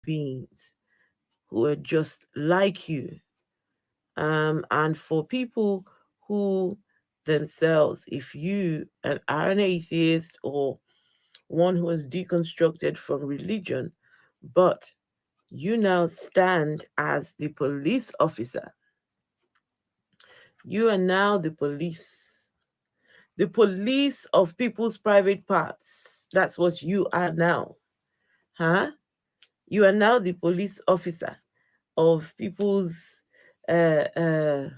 beings who are just like you. And for people who themselves, if you are an atheist or one who has deconstructed from religion, but you now stand as the police officer. You are now the police of people's private parts. That's what you are now. Huh? You are now the police officer of people's uh, uh,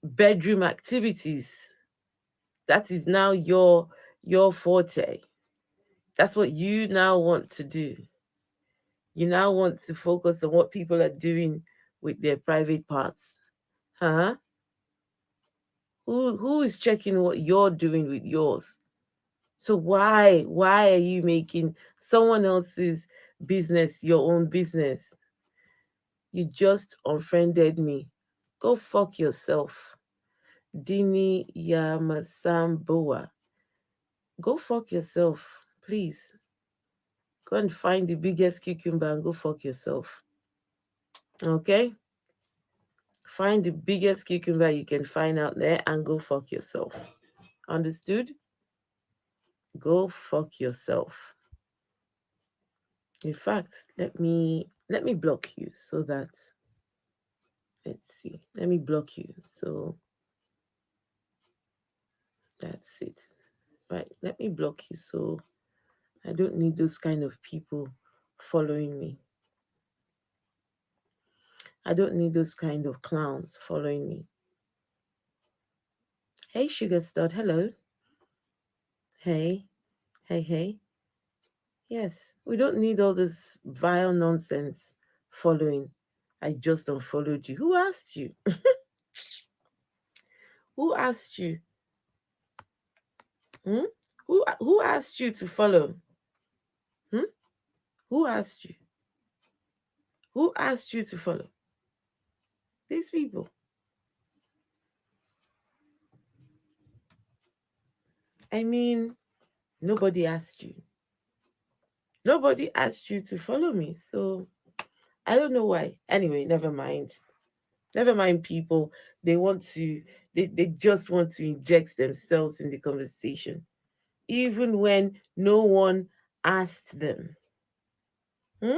bedroom activities. That is now your forte. That's what you now want to do. You now want to focus on what people are doing with their private parts. Huh? Who is checking what you're doing with yours? So why are you making someone else's business your own business? You just unfriended me. Go fuck yourself. Dini Yamasamboa. Go fuck yourself, please. Go and find the biggest cucumber and go fuck yourself. Okay? Find the biggest cucumber you can find out there and go fuck yourself. Understood? Go fuck yourself. In fact, let me block you so that let's see. Let me block you. So that's it. Right. Let me block you so I don't need those kind of people following me. I don't need those kind of clowns following me. Hey, Sugar Stud. Hello. Hey. Hey, hey. Yes, we don't need all this vile nonsense following. I just unfollowed you. Who asked you? Who asked you? Hmm? Who asked you to follow? Hmm? Who asked you? Who asked you to follow? These people. I mean, nobody asked you. Nobody asked you to follow me. So I don't know why. Anyway, never mind. Never mind people. They want to they just want to inject themselves in the conversation. Even when no one asked them. Hmm?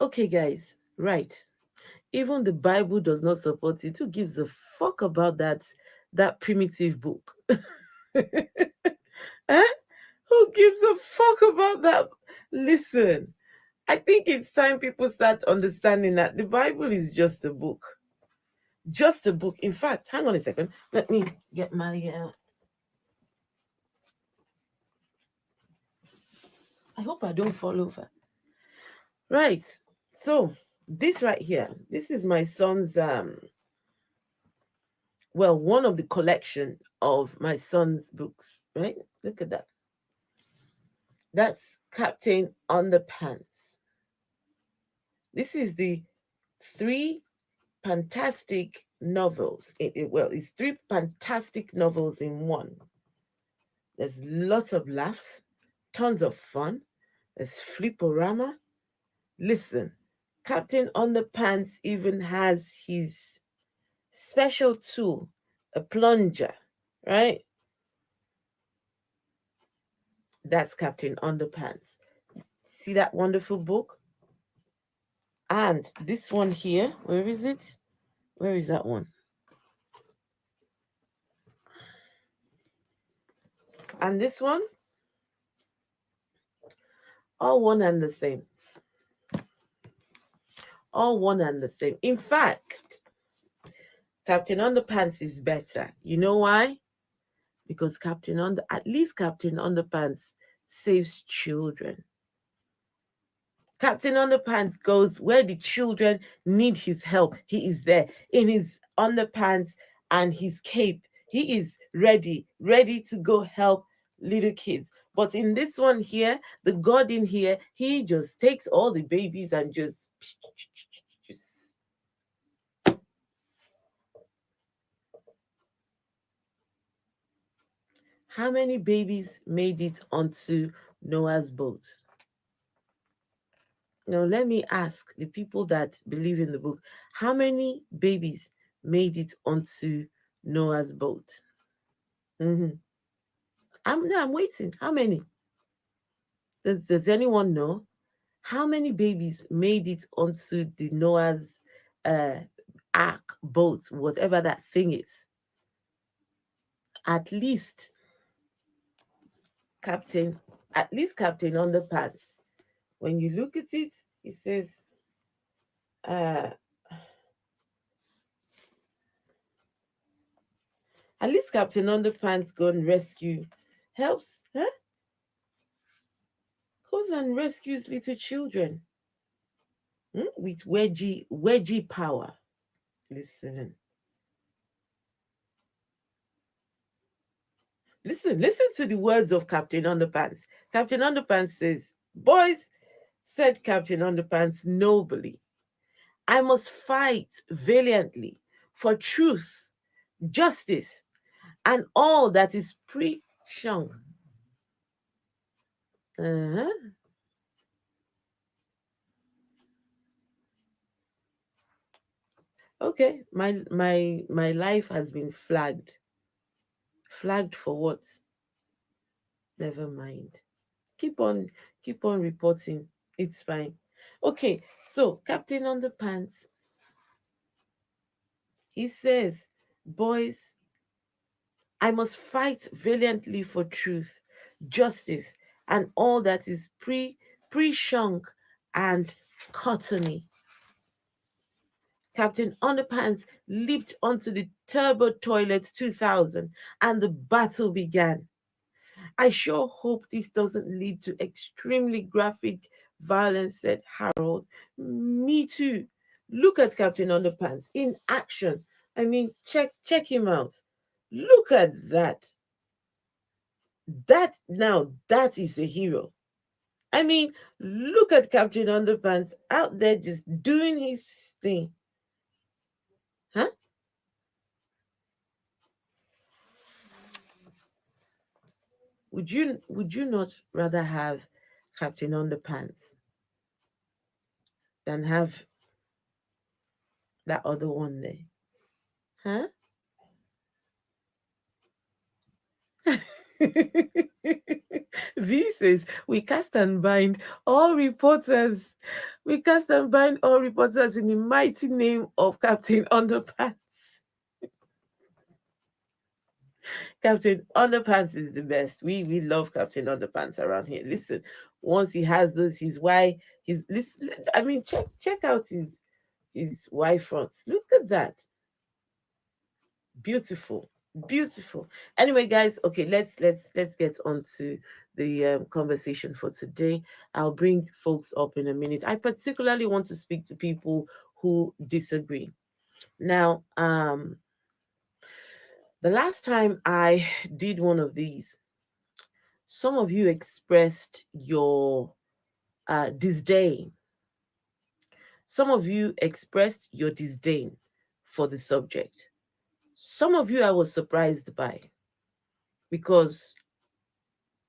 Okay, guys. Right. Even the Bible does not support it. Who gives a fuck about that primitive book? Eh? Who gives a fuck about that? Listen, I think it's time people start understanding that the Bible is just a book. Just a book. In fact, hang on a second. Let me get my. I hope I don't fall over. Right. So this right here. This is my son's. Well, one of the collection of my son's books. Right. Look at that. That's Captain Underpants. This is the three fantastic novels. Well, it's three fantastic novels in one. There's lots of laughs, tons of fun. There's fliporama. Listen, Captain Underpants even has his special tool, a plunger, right? That's Captain Underpants. See that wonderful book? And this one here, where is it? Where is that one? And this one, all one and the same. All one and the same. In fact, Captain Underpants is better. You know why? Because at least Captain Underpants saves children. Captain Underpants goes where the children need his help. He is there in his underpants and his cape. He is ready to go help little kids. But in this one here, the God in here, he just takes all the babies and just How many babies made it onto Noah's boat? Now, let me ask the people that believe in the book, how many babies made it onto Noah's boat? Mm-hmm. I'm waiting. How many? Does anyone know? How many babies made it onto the Noah's uh, ark, boat, whatever that thing is? At least Captain, at least Captain Underpants. When you look at it, it says, uh, at least Captain Underpants go and rescue, helps, huh? Goes and rescues little children with wedgie power. Listen, listen to the words of Captain Underpants. Captain Underpants says, "Boys," said Captain Underpants nobly, "I must fight valiantly for truth, justice, and all that is pre-shung." Uh-huh. Okay, my life has been flagged. Flagged for what? Never mind. Keep on keep on reporting. It's fine. Okay, so Captain Underpants, he says, "Boys, I must fight valiantly for truth, justice, and all that is pre-shunk and cottony." Captain Underpants leaped onto the Turbo Toilet 2000 and the battle began. "I sure hope this doesn't lead to extremely graphic violence," said Harold. "Me too. Look at Captain Underpants in action. I mean, check him out. Look at that. That is a hero. I mean, look at Captain Underpants out there just doing his thing. Huh? Would you not rather have Captain Underpants than have that other one there? Huh? V says, "We cast and bind all reporters. We cast and bind all reporters in the mighty name of Captain Underpants." Captain Underpants is the best. We love Captain Underpants around here. Listen, once he has those, his why his listen. I mean, check out his Y fronts. Look at that. Beautiful, beautiful. Anyway, guys, okay, let's get on to the conversation for today. I'll bring folks up in a minute. I particularly want to speak to people who disagree. Now, the last time I did one of these, some of you expressed your disdain. Some of you expressed your disdain for the subject. Some of you I was surprised by, because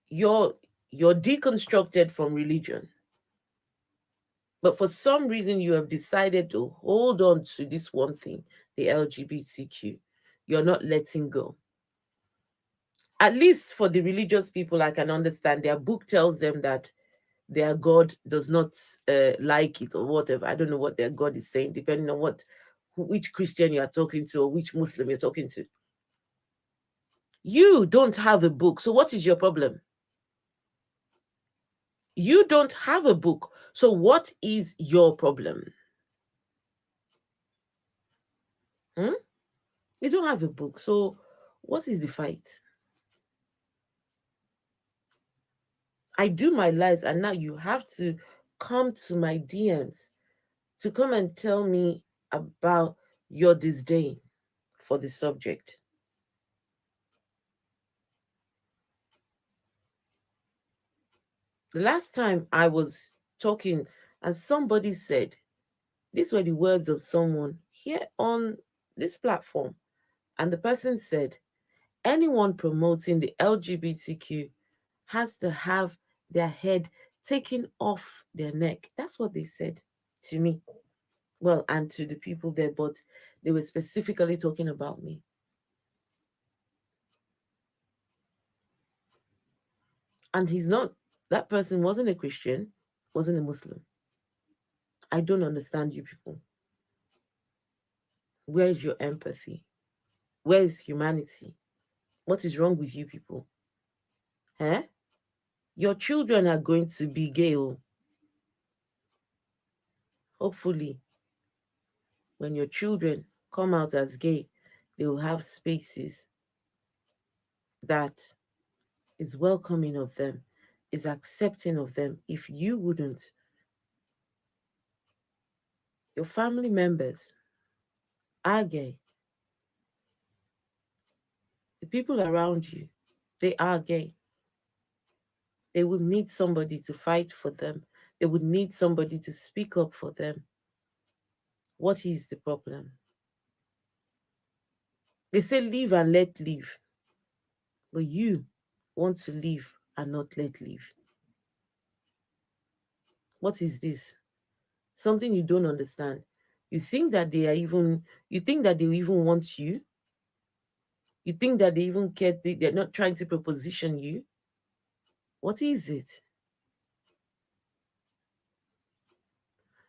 you're you're deconstructed from religion, but for some reason you have decided to hold on to this one thing, the LGBTQ. You're not letting go. At least for the religious people, I can understand. Their book tells them that their God does not like it or whatever. I don't know what their God is saying, depending on which Christian you are talking to or which Muslim you're talking to. You don't have a book, so what is your problem? You don't have a book. So what is your problem? Hmm? You don't have a book. So what is the fight? I do my lives, and now you have to come to my DMs to come and tell me about your disdain for the subject. The last time I was talking and somebody said, these were the words of someone here on this platform, and the person said, Anyone promoting the LGBTQ has to have their head taken off their neck. That's what they said to me. Well, and to the people there, but they were specifically talking about me. And that person wasn't a Christian, wasn't a Muslim. I don't understand you people. Where is your empathy? Where is humanity? What is wrong with you people? Eh? Your children are going to be gay. Oh. Hopefully, when your children come out as gay, they will have spaces that is welcoming of them, is accepting of them. If you wouldn't, your family members are gay. The people around you, they are gay. They will need somebody to fight for them. They would need somebody to speak up for them. What is the problem? They say live and let live, but you want to live and not let live. What is this? Something you don't understand. You think that you think that they even want you? You think that they even care? They're not trying to proposition you? What is it?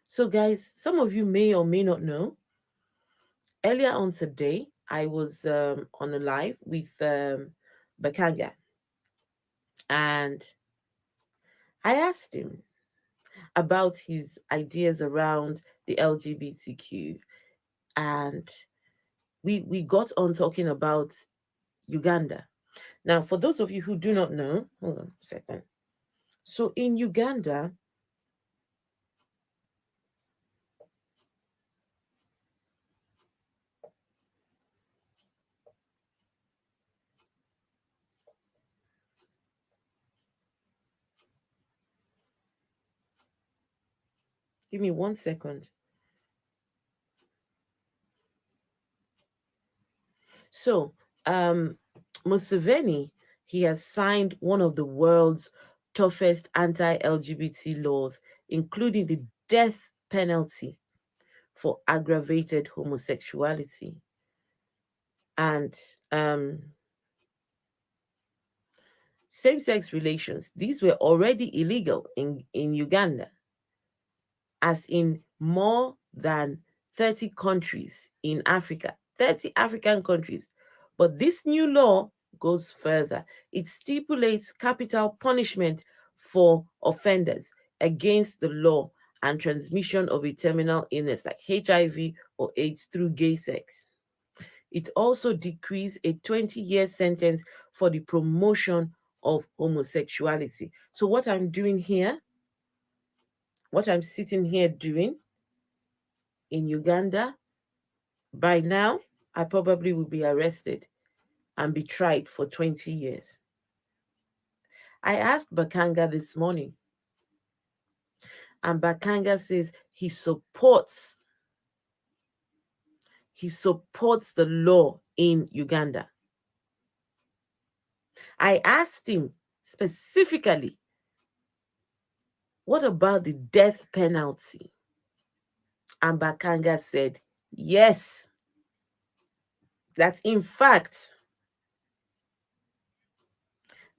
So, guys, some of you may or may not know. Earlier on today, I was on a live with Bakanga, and I asked him about his ideas around the LGBTQ, and we got on talking about Uganda. Now, for those of you who do not know, hold on a second. So in Uganda, give me 1 second. So, Museveni, he has signed one of the world's toughest anti-LGBT laws, including the death penalty for aggravated homosexuality. And same-sex relations, these were already illegal in Uganda, as in more than 30 countries in Africa, 30 African countries. But this new law goes further. It stipulates capital punishment for offenders against the law and transmission of a terminal illness like HIV or AIDS through gay sex. It also decrees a 20-year sentence for the promotion of homosexuality. So what I'm doing here, what I'm sitting here doing in Uganda, by now, I probably will be arrested and be tried for 20 years. I asked Bakanga this morning, and Bakanga says he supports the law in Uganda. I asked him specifically, what about the death penalty? And Bakanga said, yes, that in fact,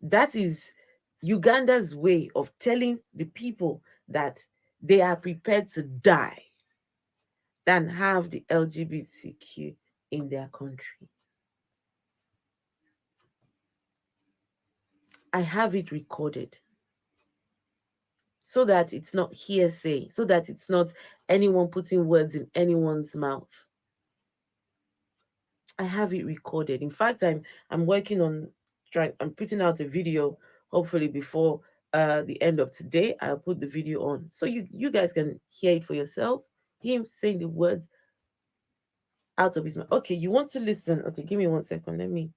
that is Uganda's way of telling the people that they are prepared to die than have the LGBTQ in their country. I have it recorded so that it's not hearsay, so that it's not anyone putting words in anyone's mouth. I have it recorded. In fact, I'm working on I'm putting out a video, hopefully before the end of today. I'll put the video on so you guys can hear it for yourselves. Him saying the words out of his mouth. Okay, you want to listen? Okay, give me 1 second. Let me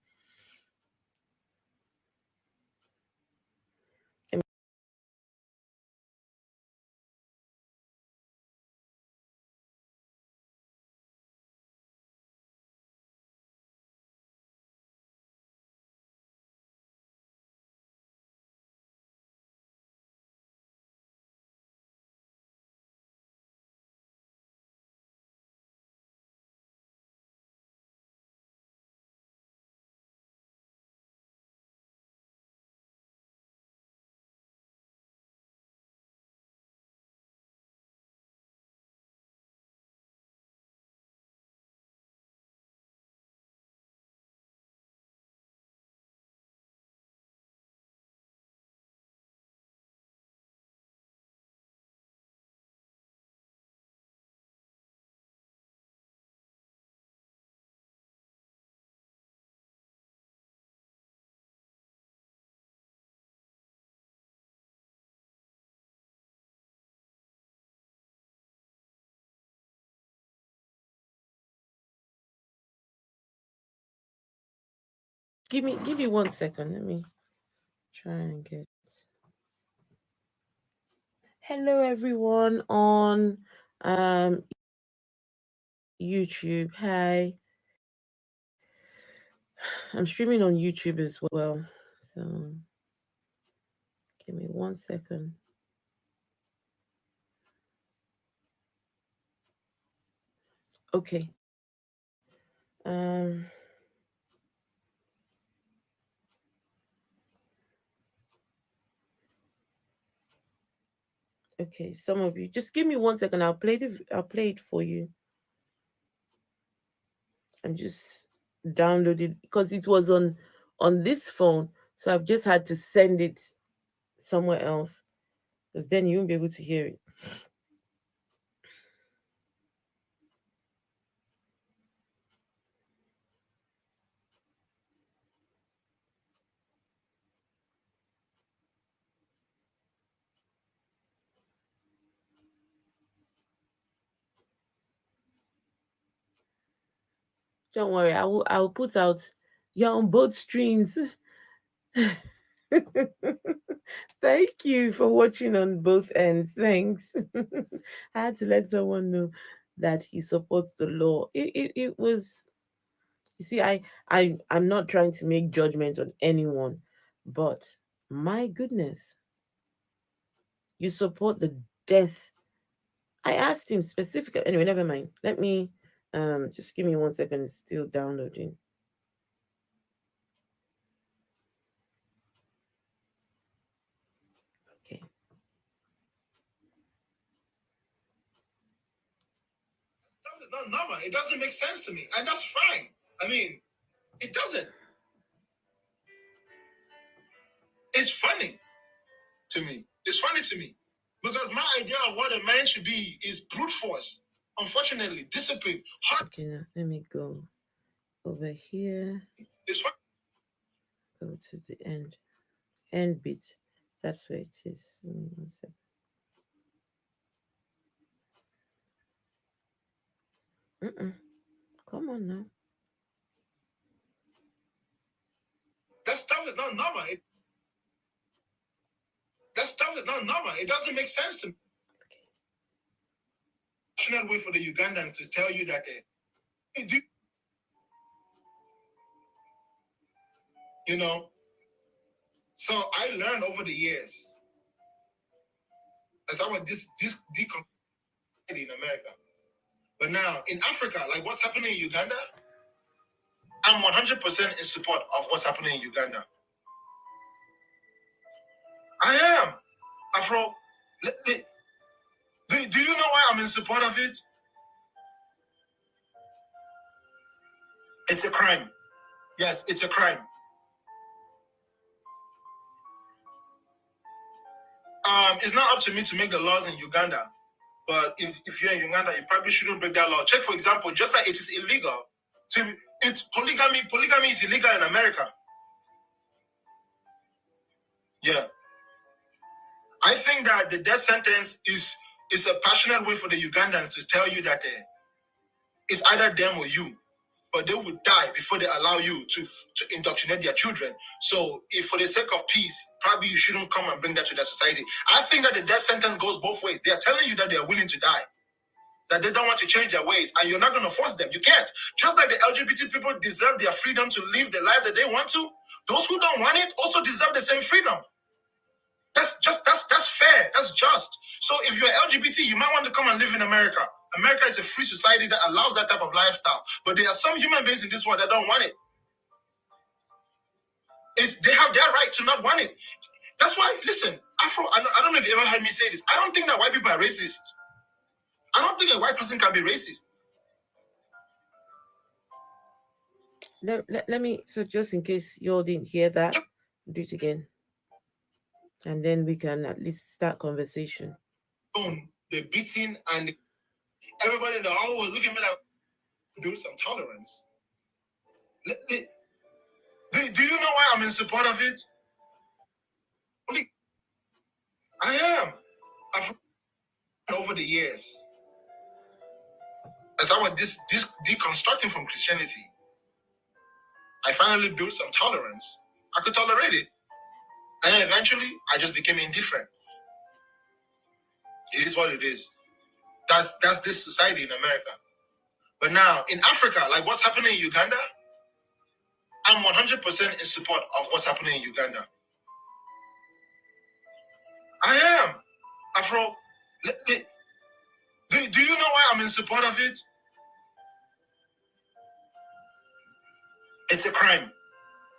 Give me 1 second. Let me try and get. Hello everyone on YouTube. Hi. I'm streaming on YouTube as well. So give me 1 second. Okay. Okay, some of you just give me 1 second. I'll play it for you. I'm just downloaded because it was on this phone, so I've just had to send it somewhere else because then you won't be able to hear it. Don't worry, I will put out. You're on both streams. Thank you for watching on both ends. Thanks. I had to let someone know that he supports the law. It was, you see, I'm not trying to make judgment on anyone, but my goodness, you support the death. I asked him specifically. Anyway, never mind. Let me just give me 1 second. It's still downloading. Okay. Stuff is not normal. It doesn't make sense to me, and that's fine. I mean, it doesn't. It's funny to me. It's funny to me because my idea of what a man should be is brute force. Unfortunately, discipline. Okay, now let me go over here. It's funny. Go to the end bit. That's where it is. 1 second. Come on now. That stuff is not normal. That stuff is not normal. It doesn't make sense to me. Okay. I should not wait for the Ugandans to tell you that you know. So I learned over the years as I was this in America. But now in Africa, like what's happening in Uganda, I'm 100% in support of what's happening in Uganda. I am. Afro, do you know why I'm in support of it? It's a crime. Yes, it's a crime. It's not up to me to make the laws in Uganda. But if you're in Uganda, you probably shouldn't break that law. Check, for example, just like it is illegal it's polygamy. Polygamy is illegal in America. Yeah. I think that the death sentence is a passionate way for the Ugandans to tell you that it's either them or you, but they would die before they allow you to indoctrinate their children. So if for the sake of peace, probably you shouldn't come and bring that to their society. I think that the death sentence goes both ways. They are telling you that they are willing to die, that they don't want to change their ways, and you're not going to force them. You can't. Just like the LGBT people deserve their freedom to live the life that they want to, those who don't want it also deserve the same freedom. That's fair. That's just. So if you're LGBT, you might want to come and live in America. America is a free society that allows that type of lifestyle. But there are some human beings in this world that don't want it. They have their right to not want it. That's why, listen, Afro, I don't know if you ever heard me say this. I don't think that white people are racist. I don't think a white person can be racist. Let me, so just in case you all didn't hear that, do it again. And then we can at least start conversation. The beating and everybody in the hall was looking at me like, build some tolerance. Do you know why I'm in support of it? I am. I've over the years, as I was deconstructing from Christianity, I finally built some tolerance. I could tolerate it. And then eventually, I just became indifferent. It is what it is. That's this society in America. But now, in Africa, like what's happening in Uganda, I'm 100% in support of what's happening in Uganda. I am. Afro, do you know why I'm in support of it? It's a crime.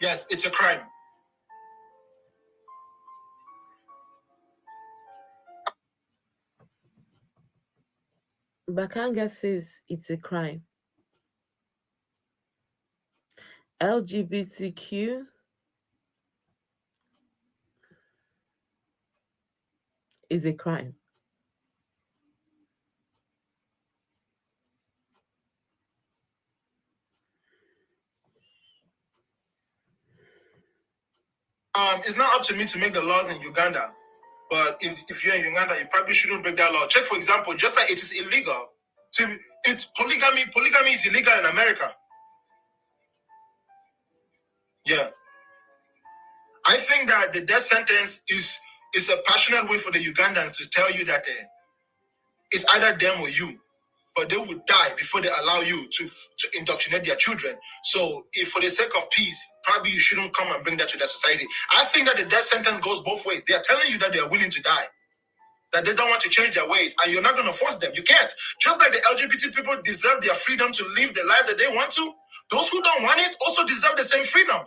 Yes, it's a crime. Bakanga says it's a crime. LGBTQ is a crime. It's not up to me to make the laws in Uganda. But if you're in Uganda, you probably shouldn't break that law. Check, for example, just like it is illegal. See, it's polygamy. Polygamy is illegal in America. Yeah. I think that the death sentence is a passionate way for the Ugandans to tell you that it's either them or you. But they would die before they allow you to indoctrinate their children. So if for the sake of peace, probably you shouldn't come and bring that to their society. I think that the death sentence goes both ways. They are telling you that they are willing to die, that they don't want to change their ways, and you're not going to force them. You can't. Just like the LGBT people deserve their freedom to live the life that they want to, those who don't want it also deserve the same freedom.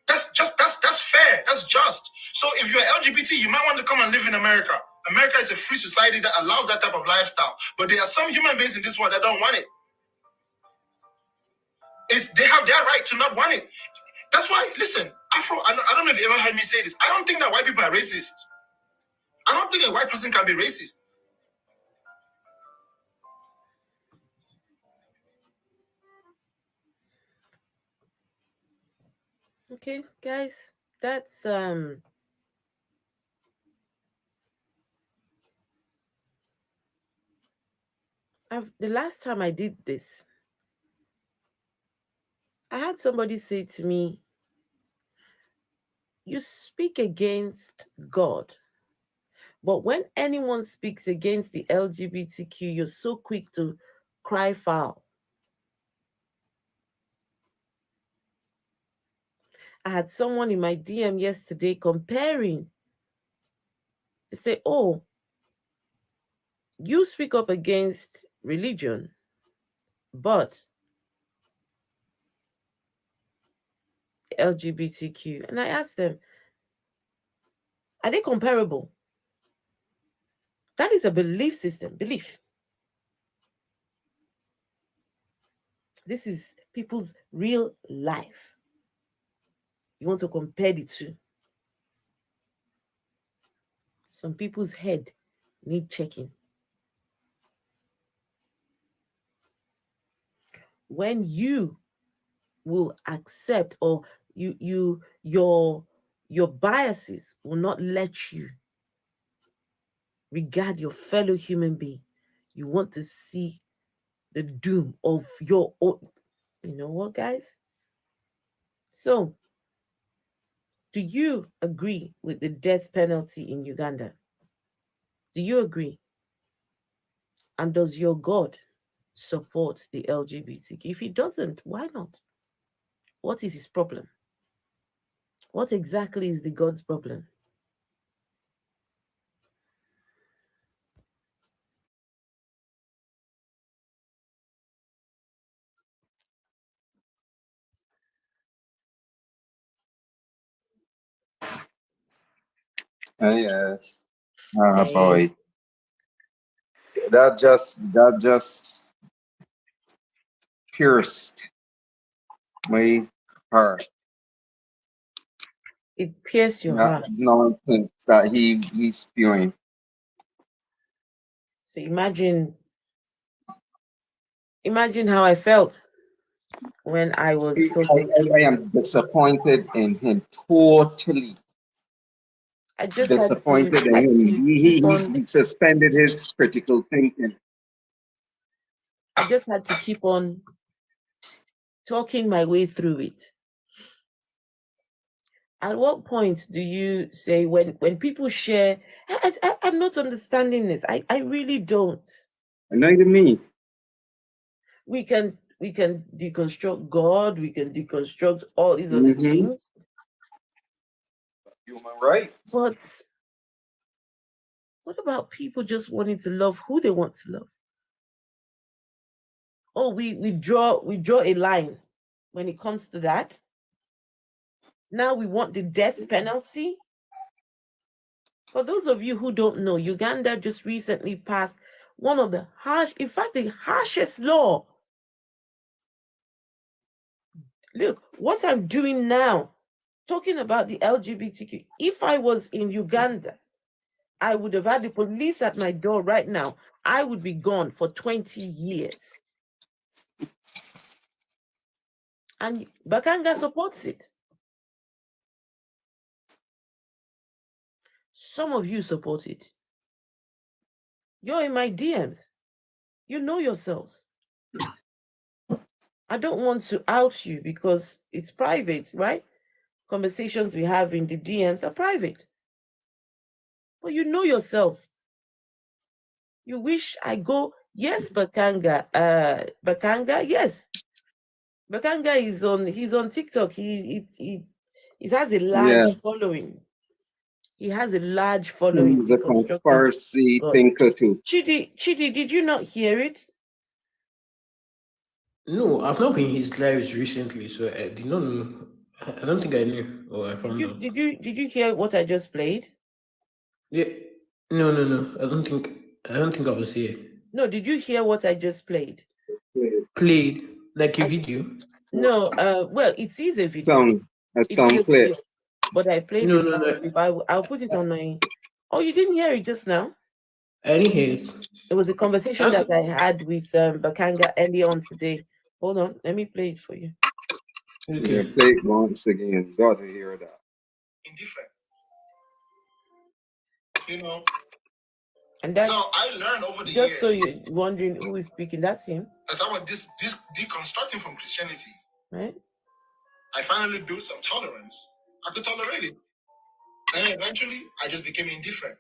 That's fair. That's just. So if you're LGBT, you might want to come and live in America. America is a free society that allows that type of lifestyle. But there are some human beings in this world that don't want it. They have their right to not want it. That's why, listen, Afro, I don't know if you ever heard me say this. I don't think that white people are racist. I don't think a white person can be racist. Okay, guys, that's the last time I did this, I had somebody say to me, you speak against God, but when anyone speaks against the LGBTQ, you're so quick to cry foul. I had someone in my DM yesterday comparing. They say, oh, you speak up against religion, but LGBTQ. And I asked them, are they comparable? That is a belief system, belief. This is people's real life. You want to compare the two. Some people's head need checking. When you will accept, or your biases will not let you regard your fellow human being. You want to see the doom of your own. You know what, guys? So, do you agree with the death penalty in Uganda? Do you agree? And does your God support the LGBTQ? If he doesn't, why not? What is his problem? What exactly is the God's problem? Yes. Hey, Boy, that just pierced my heart. it pierced your That heart. nonsense that he's spewing. So imagine how I felt when I was talking to I him. am disappointed in him, totally I just disappointed in had him. to keep on. He suspended his critical thinking. I just had to keep on talking my way through it. At what point do you say when people share? I'm not understanding this. I really don't. Neither me. We can deconstruct God. We can deconstruct all these other Mm-hmm. things, Human rights. but what about people just wanting to love who they want to love? Oh, we draw a line when it comes to that. Now we want the death penalty. For those of you who don't know, Uganda just recently passed one of the in fact, the harshest law. Look, what I'm doing now, talking about the LGBTQ, if I was in Uganda, I would have had the police at my door right now. I would be gone for 20 years. And Bakanga supports it. Some of you support it. You're in my DMs. You know yourselves. I don't want to out you because it's private, right? Conversations we have in the DMs are private. But you know yourselves. You wish I go, yes, Bakanga. Bakanga, yes. Bakanga he's on TikTok. He has a Yeah. large following. He has a large following He's a deconstructing conspiracy God. thinker too. Chidi, did you not hear it? No, I've not been in his lives recently, so I did not know. I don't think I knew or I Did found you out. did you did you hear what I just played? Yeah. No, no, no. I don't think I was here. No, did you hear what I just played? Played like a I video. No, well, it is a video. Sound a It is a sound clip. video, but I played No, the no, sound no. clip. I'll put it on my. Oh, you didn't hear it just now? I didn't hear it. It was a conversation Huh? that I had with Bakanga earlier on today. Hold on, let me play it for you. Yeah, Okay. play it once again. Gotta hear that. Indifferent. You know. And So that's I learned over the just so years you're wondering who is speaking. That's him, as I was this deconstructing from Christianity. right? I finally built some tolerance. I could tolerate it. And eventually I just became indifferent.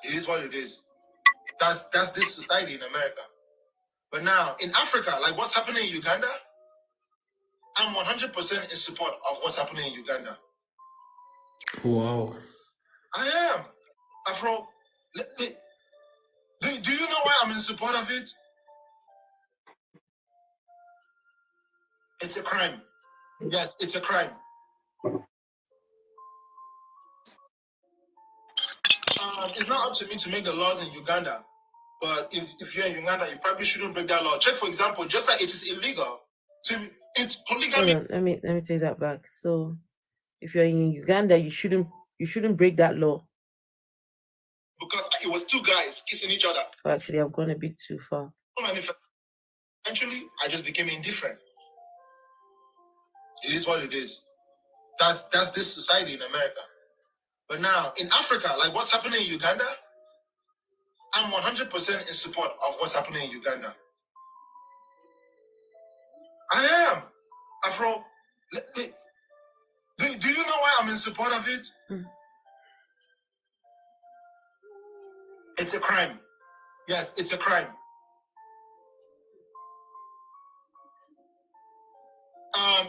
It is what it is. That's this society in America. But now in Africa, like what's happening in Uganda, I'm 100% in support of what's happening in Uganda. Wow. I am. Afro, do you know why I'm in support of it? It's a crime. Yes, it's a crime. It's not up to me to make the laws in Uganda. But if you're in Uganda, you probably shouldn't break that law. Check, for example, just like it is illegal it's polygamy. Hold on, let me take that back. So, if you're in Uganda, you shouldn't break that law. Because it was two guys kissing each other. Oh, actually, I've gone a bit too far. Eventually, I just became indifferent. It is what it is. That's this society in America. But now in Africa, like what's happening in Uganda, I'm 100% in support of what's happening in Uganda. I am. Afro, do you know why I'm in support of it? It's a crime. Yes, it's a crime.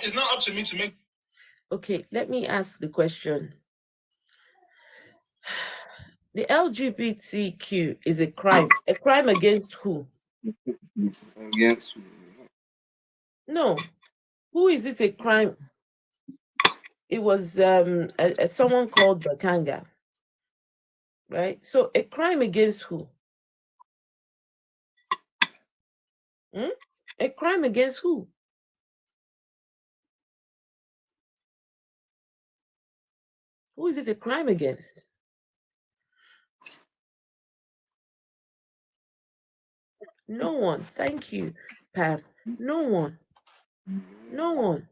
It's not up to me to make. Okay, let me ask the question. The LGBTQ is a crime. A crime against who? Against No. Who is it a crime? It was someone called Bakanga, right? So a crime against who? A crime against who? Who is it a crime against? No one. Thank you, Pam. No one. No one.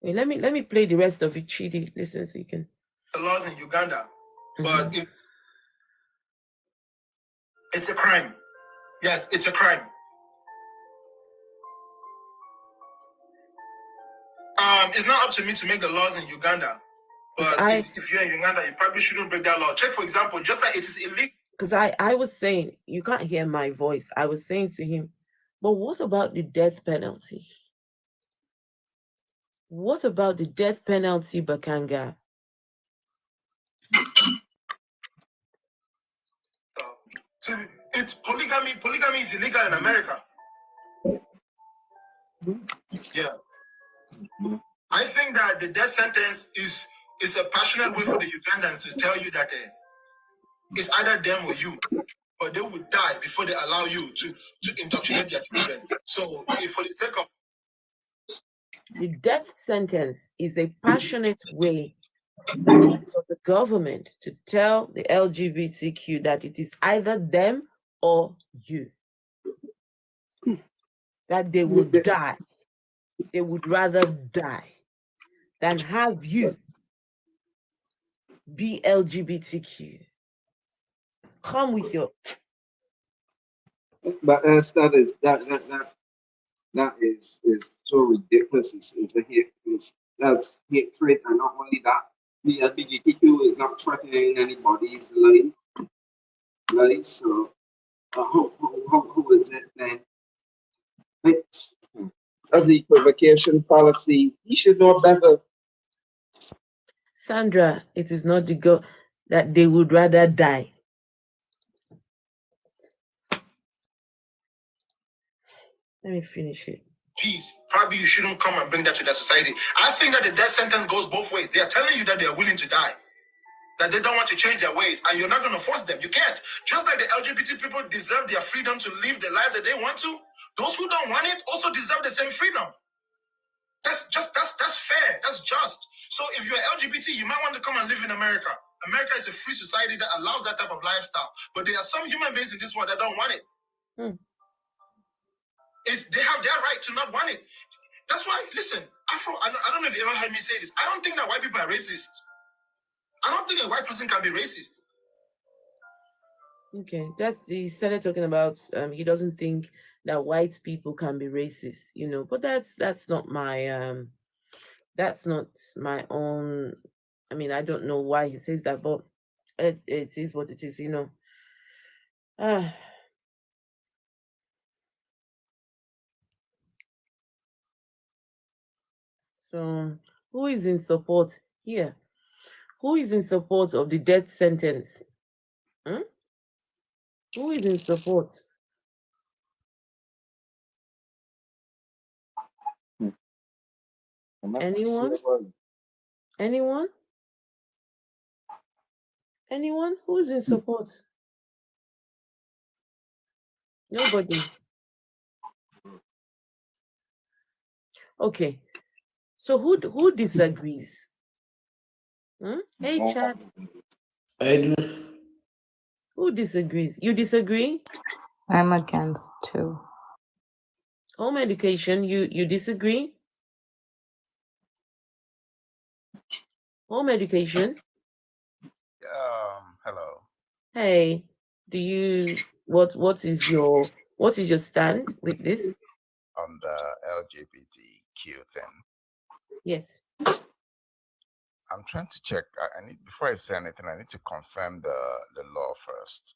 Wait, let me play the rest of it, Chidi. Listen so you can. The laws in Uganda, but it's a crime. Yes, it's a crime. It's not up to me to make the laws in Uganda. But if you're in Uganda, you probably shouldn't break that law. Check, for example, just like it is illegal. Because I was saying, you can't hear my voice. I was saying to him, but what about the death penalty? What about the death penalty, Bakanga? It's polygamy. Polygamy is illegal in America. Yeah. I think that the death sentence is a passionate way for the Ugandans to tell you that it's either them or you, or they would die before they allow you to indoctrinate their children. So, if for the sake of the death sentence is a passionate way for the government to tell the LGBTQ that it is either them or you. That they will die. They would rather die than have you be LGBTQ. Come with your. But that is so ridiculous. That's hatred, and not only that, the LGBTQ is not threatening anybody's life. So who is it then? As the equivocation fallacy, he should know better. Sandra, it is not the girl that they would rather die. Let me finish it. Geez, probably you shouldn't come and bring that to the society. I think that the death sentence goes both ways. They are telling you that they are willing to die, that they don't want to change their ways, and you're not going to force them. You can't. Just like the LGBT people deserve their freedom to live the life that they want to, those who don't want it also deserve the same freedom. That's fair. That's just. So if you're LGBT, you might want to come and live in America. America is a free society that allows that type of lifestyle. But there are some human beings in this world that don't want it. They have their right to not want it. That's why, listen, Afro, I don't know if you ever heard me say this. I don't think that white people are racist. I don't think a white person can be racist. Okay, he started talking about he doesn't think that white people can be racist, but that's not my own. I mean, I don't know why he says that, but it is what it is, So who is in support here? Who is in support of the death sentence? Who is in support? Anyone? Anyone? Anyone? Who is in support? Nobody. Okay. So who disagrees? Hey, Chad. I do. Who disagrees? You disagree? I'm against too. Home education, you disagree? Home education? Hello. Hey, do you what is your stand with this? On the LGBTQ thing. Yes. I'm trying to check. I need, before I say anything, I need to confirm the law first.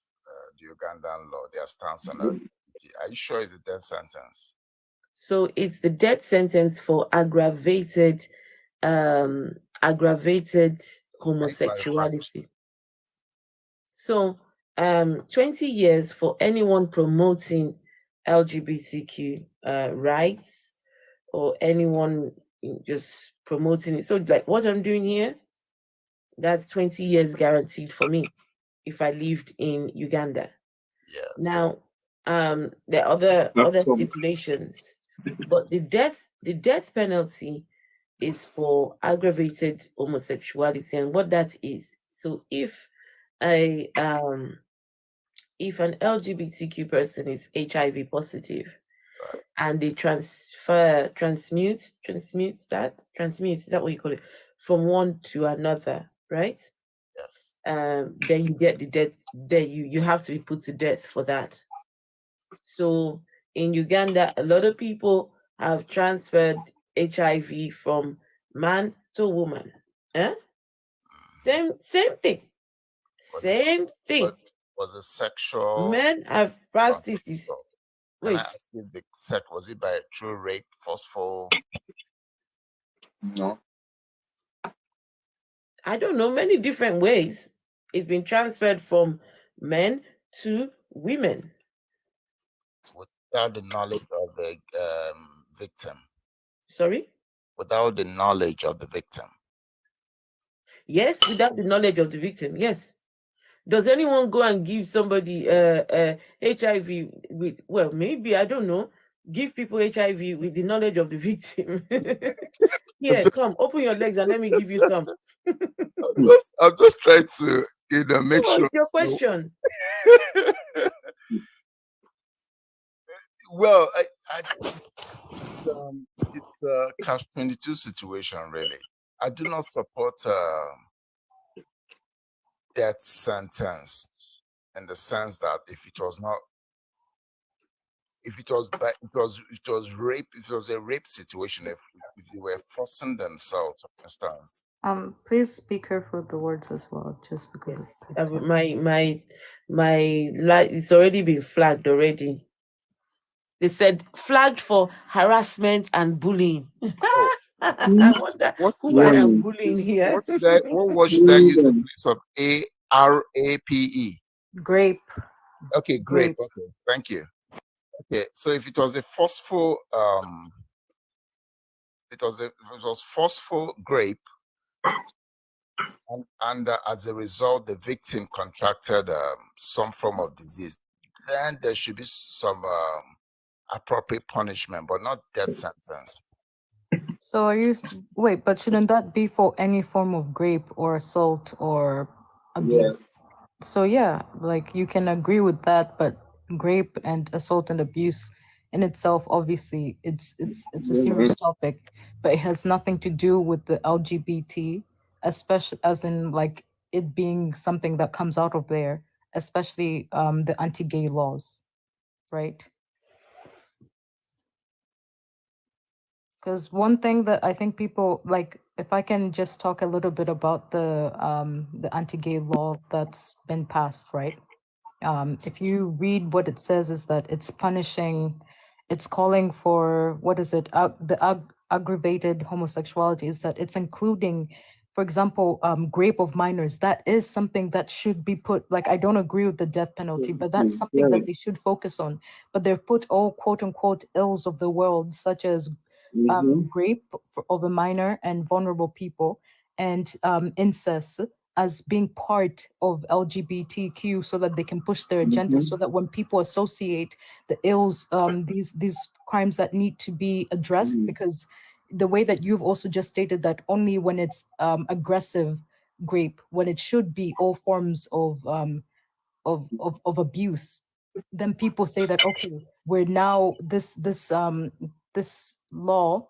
The Ugandan law, their stance on LGBT. Are you sure it's a death sentence? So it's the death sentence for aggravated homosexuality. So 20 years for anyone promoting LGBTQ rights, or anyone just promoting it. So like what I'm doing here, that's 20 years guaranteed for me if I lived in Uganda. Yes. Now there are other stipulations, but the death penalty is for aggravated homosexuality, and what that is. So if an LGBTQ person is HIV positive, right, and they transmute, is that what you call it, from one to another, right? Yes. Then you get the death. Then you have to be put to death for that. So in Uganda, a lot of people have transferred HIV from man to woman. Eh? Same thing. Was it Same was, thing. was it sexual Men have passed it. consensual? Can I Wait, ask you the sex, was it by true rape, forceful? No. I don't know, many different ways. It's been transferred from men to women. Without the knowledge of the victim? Sorry? Without the knowledge of the victim? Yes, without the knowledge of the victim. Yes. Does anyone go and give somebody HIV with, well, maybe, I don't know, give people HIV with the knowledge of the victim? I'm Here, just, come, open your legs and let me give you some. Hmm. I'm just trying to, So make sure. what's your You question? well, I it's a catch 22 situation, really. I do not support death sentence in the sense that if it was it was rape, if it was a rape situation, if they were forcing themselves, for instance. Please be careful with the words as well, just because of Yes, podcasts. my light, it's already been flagged already. They said flagged for harassment and bullying. Oh, I wonder what who what I should am Warning. I bullying use? here. What word should I use in Warning. place of ARAPE? Grape, Okay, great. grape. Okay, thank you. Okay, so if it was a forceful if it was forceful grape, and as a result the victim contracted some form of disease, then there should be some appropriate punishment, but not death sentence. So are you wait, but shouldn't that be for any form of grape or assault or Yes. abuse? So yeah, like you can agree with that, but rape and assault and abuse in itself, obviously, it's a Mhm. serious topic, but it has nothing to do with the LGBT, especially as in like it being something that comes out of there, especially the anti-gay laws, right? Because one thing that I think people like, if I can just talk a little bit about the anti-gay law that's been passed, right? If you read what it says, is that it's punishing, it's calling for what is it? Aggravated homosexuality, is that it's including, for example, rape of minors. That is something that should be put. Like, I don't agree with the death penalty, but that's something that Right. they should focus on. But they've put all quote unquote ills of the world, such as Mm-hmm. rape of a minor and vulnerable people, and incest as being part of LGBTQ, so that they can push their agenda, Mm-hmm. so that when people associate the ills, these crimes that need to be addressed, because the way that you've also just stated that only when it's aggressive rape, when it should be all forms of abuse, then people say that, okay, we're now this law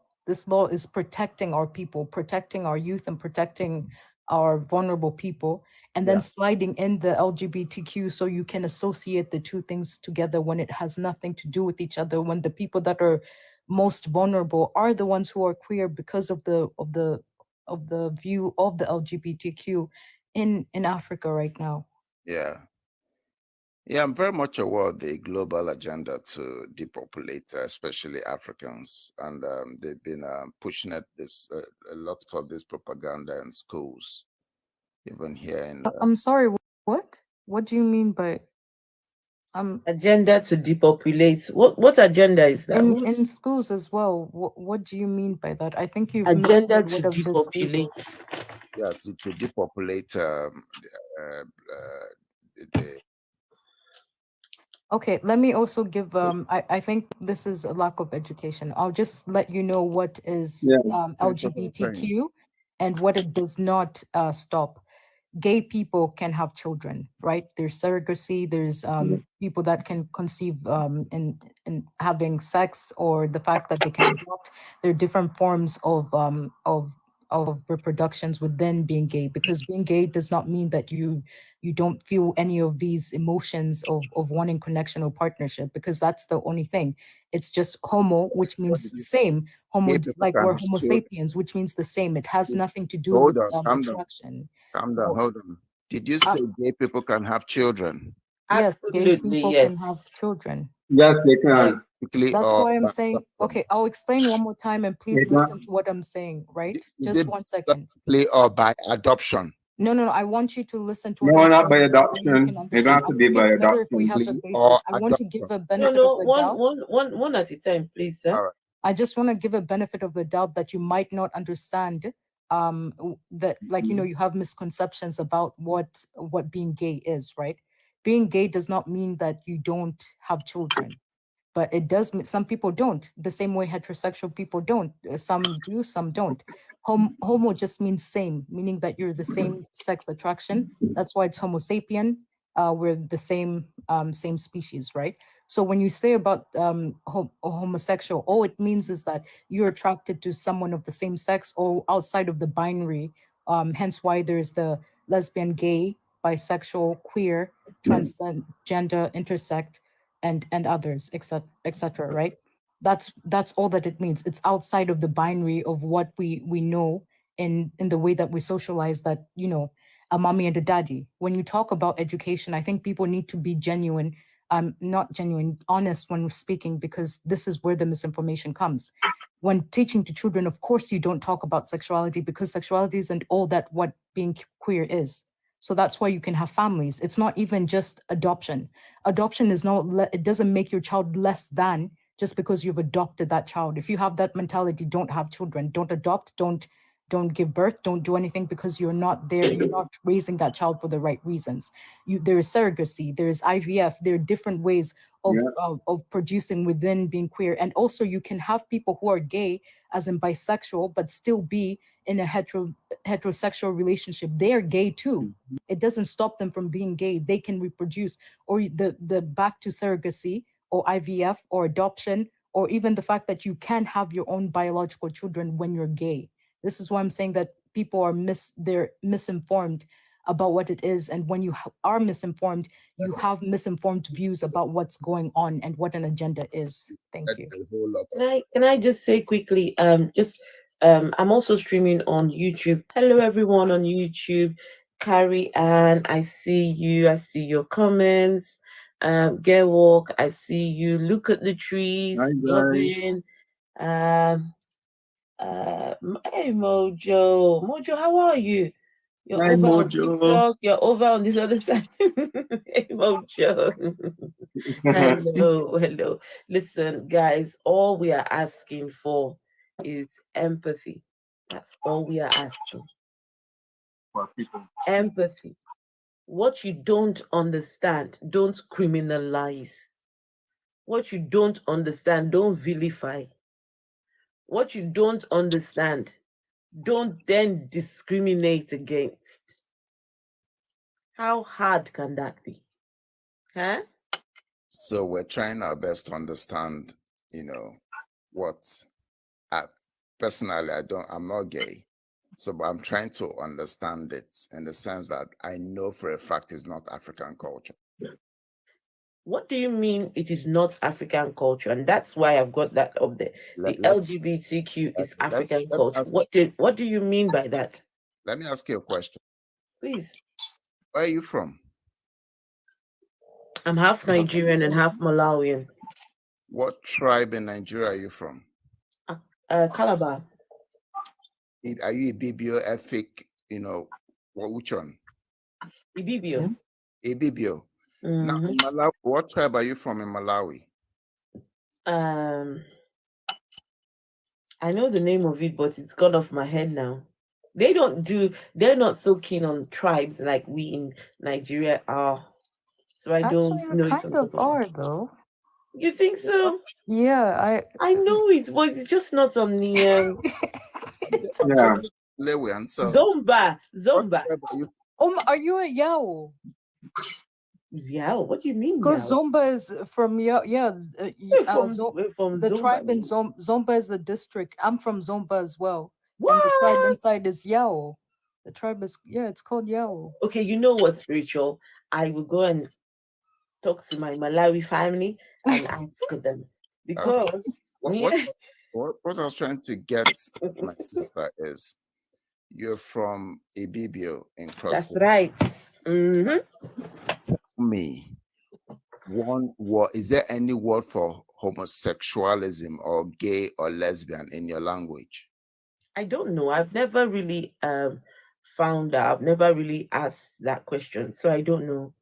is protecting our people, protecting our youth, and protecting our vulnerable people, and then Yeah, sliding in the LGBTQ, so you can associate the two things together when it has nothing to do with each other, when the people that are most vulnerable are the ones who are queer because of the view of the LGBTQ in Africa right now. yeah. Yeah, I'm very much aware of the global agenda to depopulate, especially Africans, and they've been pushing at this a lot of this propaganda in schools, even here in. I'm sorry, what? What do you mean by Agenda to depopulate. What agenda is that? in Who's schools as well? What do you mean by that? I think you've agenda misheard to what I've just stated. depopulate? Yeah, to depopulate the Okay, let me also give I think this is a lack of education. I'll just let you know what is Yeah. finish what I'm saying. LGBTQ and what it does not stop. Gay people can have children, right? There's surrogacy, there's people that can conceive in having sex, or the fact that they can adopt. There are different forms of of reproductions within being gay, because being gay does not mean that you don't feel any of these emotions of wanting connection or partnership, because that's the only thing. It's just homo, which What means did you say? same. Homo, Gay people like can we're have homo children. sapiens, which means the same. It has nothing to do Hold with on, calm down, attraction. calm down, Or, hold on. Did you uh, say gay people can have children? yes, gay Absolutely, people can have yes. children. Yes, they can. Biologically That's or why I'm by saying, adoption? okay, I'll explain one more time and please It's not. listen to what I'm saying, right? Is Just it 1 second. biologically or by adoption? No, no, no. I want you to listen to what No, I'm not by saying so that you can adoption. It don't understand. Is have I to be think by it's better if we adoption. have the biologically or basis. I want to give adoption? a No, benefit of no, the doubt. one at a time, please, sir. All right. I just want to give a benefit of the doubt that you might not understand. That, like, Mhm. you have misconceptions about what being gay is, right? Being gay does not mean that you don't have children, but it does some people don't, the same way heterosexual people don't. Some do, some don't. Homo just means same, meaning that you're the same sex attraction. That's why it's homo sapien. We're the same species, right? So when you say about homosexual, all it means is that you're attracted to someone of the same sex or outside of the binary. Hence why there's the lesbian, gay, bisexual, queer, transgender, intersect, and others, etc., right? That's all that it means. It's outside of the binary of what we know in the way that we socialize, that a mommy and a daddy. When you talk about education, I think people need to be genuine, not genuine, honest when speaking, because this is where the misinformation comes. When teaching to children, of course you don't talk about sexuality, because sexuality isn't all that what being queer is. So that's why you can have families. It's not even just adoption. Adoption is not, it doesn't make your child less than just because you've adopted that child. If you have that mentality, don't have children, don't adopt, don't give birth, don't do anything, because you're not there, you're not raising that child for the right reasons. There is surrogacy, there is IVF, there are different ways Yeah. of producing within being queer. And also you can have people who are gay, as in bisexual, but still be in a heterosexual relationship. They are gay too. It doesn't stop them from being gay. They can reproduce. Or the back to surrogacy or IVF or adoption, or even the fact that you can have your own biological children when you're gay. This is why I'm saying that people are they're misinformed about what it is. And when you are misinformed, you have misinformed views about what's going on and what an agenda is. Thank That's you. a whole lot Can of I can I just say quickly, just I'm also streaming on YouTube. Hello everyone on YouTube. Carrie Ann, I see you. I see your comments. Get Walk, I see you. Look at the Hi trees. guys. Robin. Um hey Mojo. Mojo, how are you? You're Hi over on Mojo. TikTok. You're over on this other side. Hey Mojo. Hello, hello. Listen, guys, all we are asking for is empathy. That's all we are asking. For people. Empathy. What you don't understand, don't criminalize. What you don't understand, don't vilify. What you don't understand, don't then discriminate against. How hard can that be? Huh? So we're trying our best to understand, what I personally I'm not gay. So but I'm trying to understand it in the sense that I know for a fact it's not African culture. What do you mean it is not African culture? And that's why I've got that up there. Let, The let's LGBTQ is okay, African let me culture. ask What do you mean by that? let me ask you a question. Please. Where are you from? I'm half Nigerian and half Malawian. What tribe in Nigeria are you from? Calabar. Are you a BBO ethnic, which one? Ibibio. A BBO. Now Hmm. in Malawi, what tribe are you from in Malawi? Um, I know the name of it, but it's gone off my head now. They're not so keen on tribes like we in Nigeria are. So I don't Actually, we know it kind on top of of my. are though. You think so? Yeah, I know it, but it's just not on the Yeah. Lewian. So Zomba. what Zomba. tribe are you? Are you a Yao? Yao. What do you mean, Because Yao? Zomba is from yeah, We're from the Zomba. tribe in Zomba is the district. I'm from Zomba as well. And the tribe What? inside is Yao. The tribe is, yeah, it's called Yao. Okay, you know what, spiritual? I will go and talk to my Malawi family and ask them Okay. because What me. what I was trying to get my sister is you're from Ibibio in Cross That's River. right. Mm-hmm. Tell me one word. Is there any word for homosexualism or gay or lesbian in your language? I don't know. I've never really found out. I've never really asked that question, so I don't know.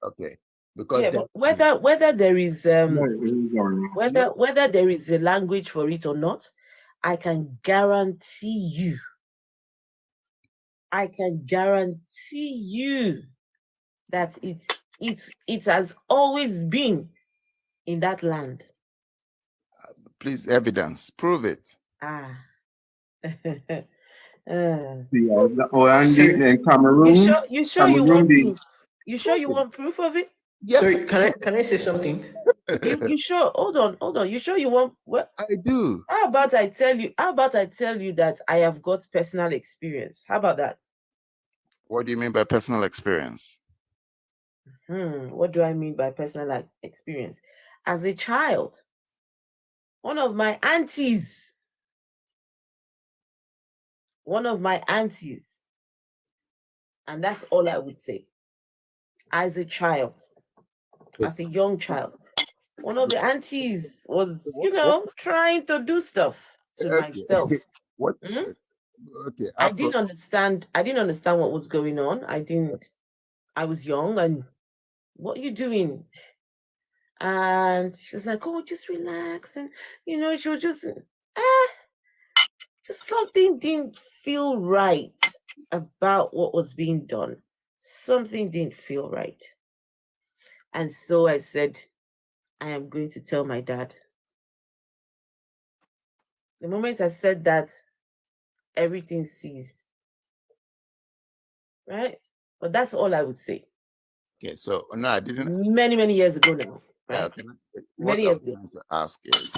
Okay. Because Yeah, there but whether there is No, it is or not. whether there is a language for it or not, I can guarantee you. I can guarantee you that it has always been in that land. please evidence, prove it. Ah. Yeah, and Sorry, in Cameroon, You sure you Cameroon, want the proof? You sure you want proof of it? Yes, sorry. Can I say something? You sure? Hold on. You sure you want what? I do. How about I tell you? How about I tell you that I have got personal experience? How about that? What do you mean by personal experience? What do I mean by personal experience? As a child, one of my aunties, and that's all I would say. As a child, as a young child, one of the aunties was, What? trying to do stuff to Okay. myself. What? Hmm? Okay. I Afro. didn't understand. I didn't understand what was going on. I was young, and what you doing? And she was like, "Oh, just relax," and she was just something didn't feel right about what was being done. Something didn't feel right, and so I said, "I am going to tell my dad." The moment I said that, everything ceased. Right? But that's all I would say. Okay. So no, I didn't. Many years ago now. Yeah. Right? Okay. What Many I'm years ago. trying to ask is,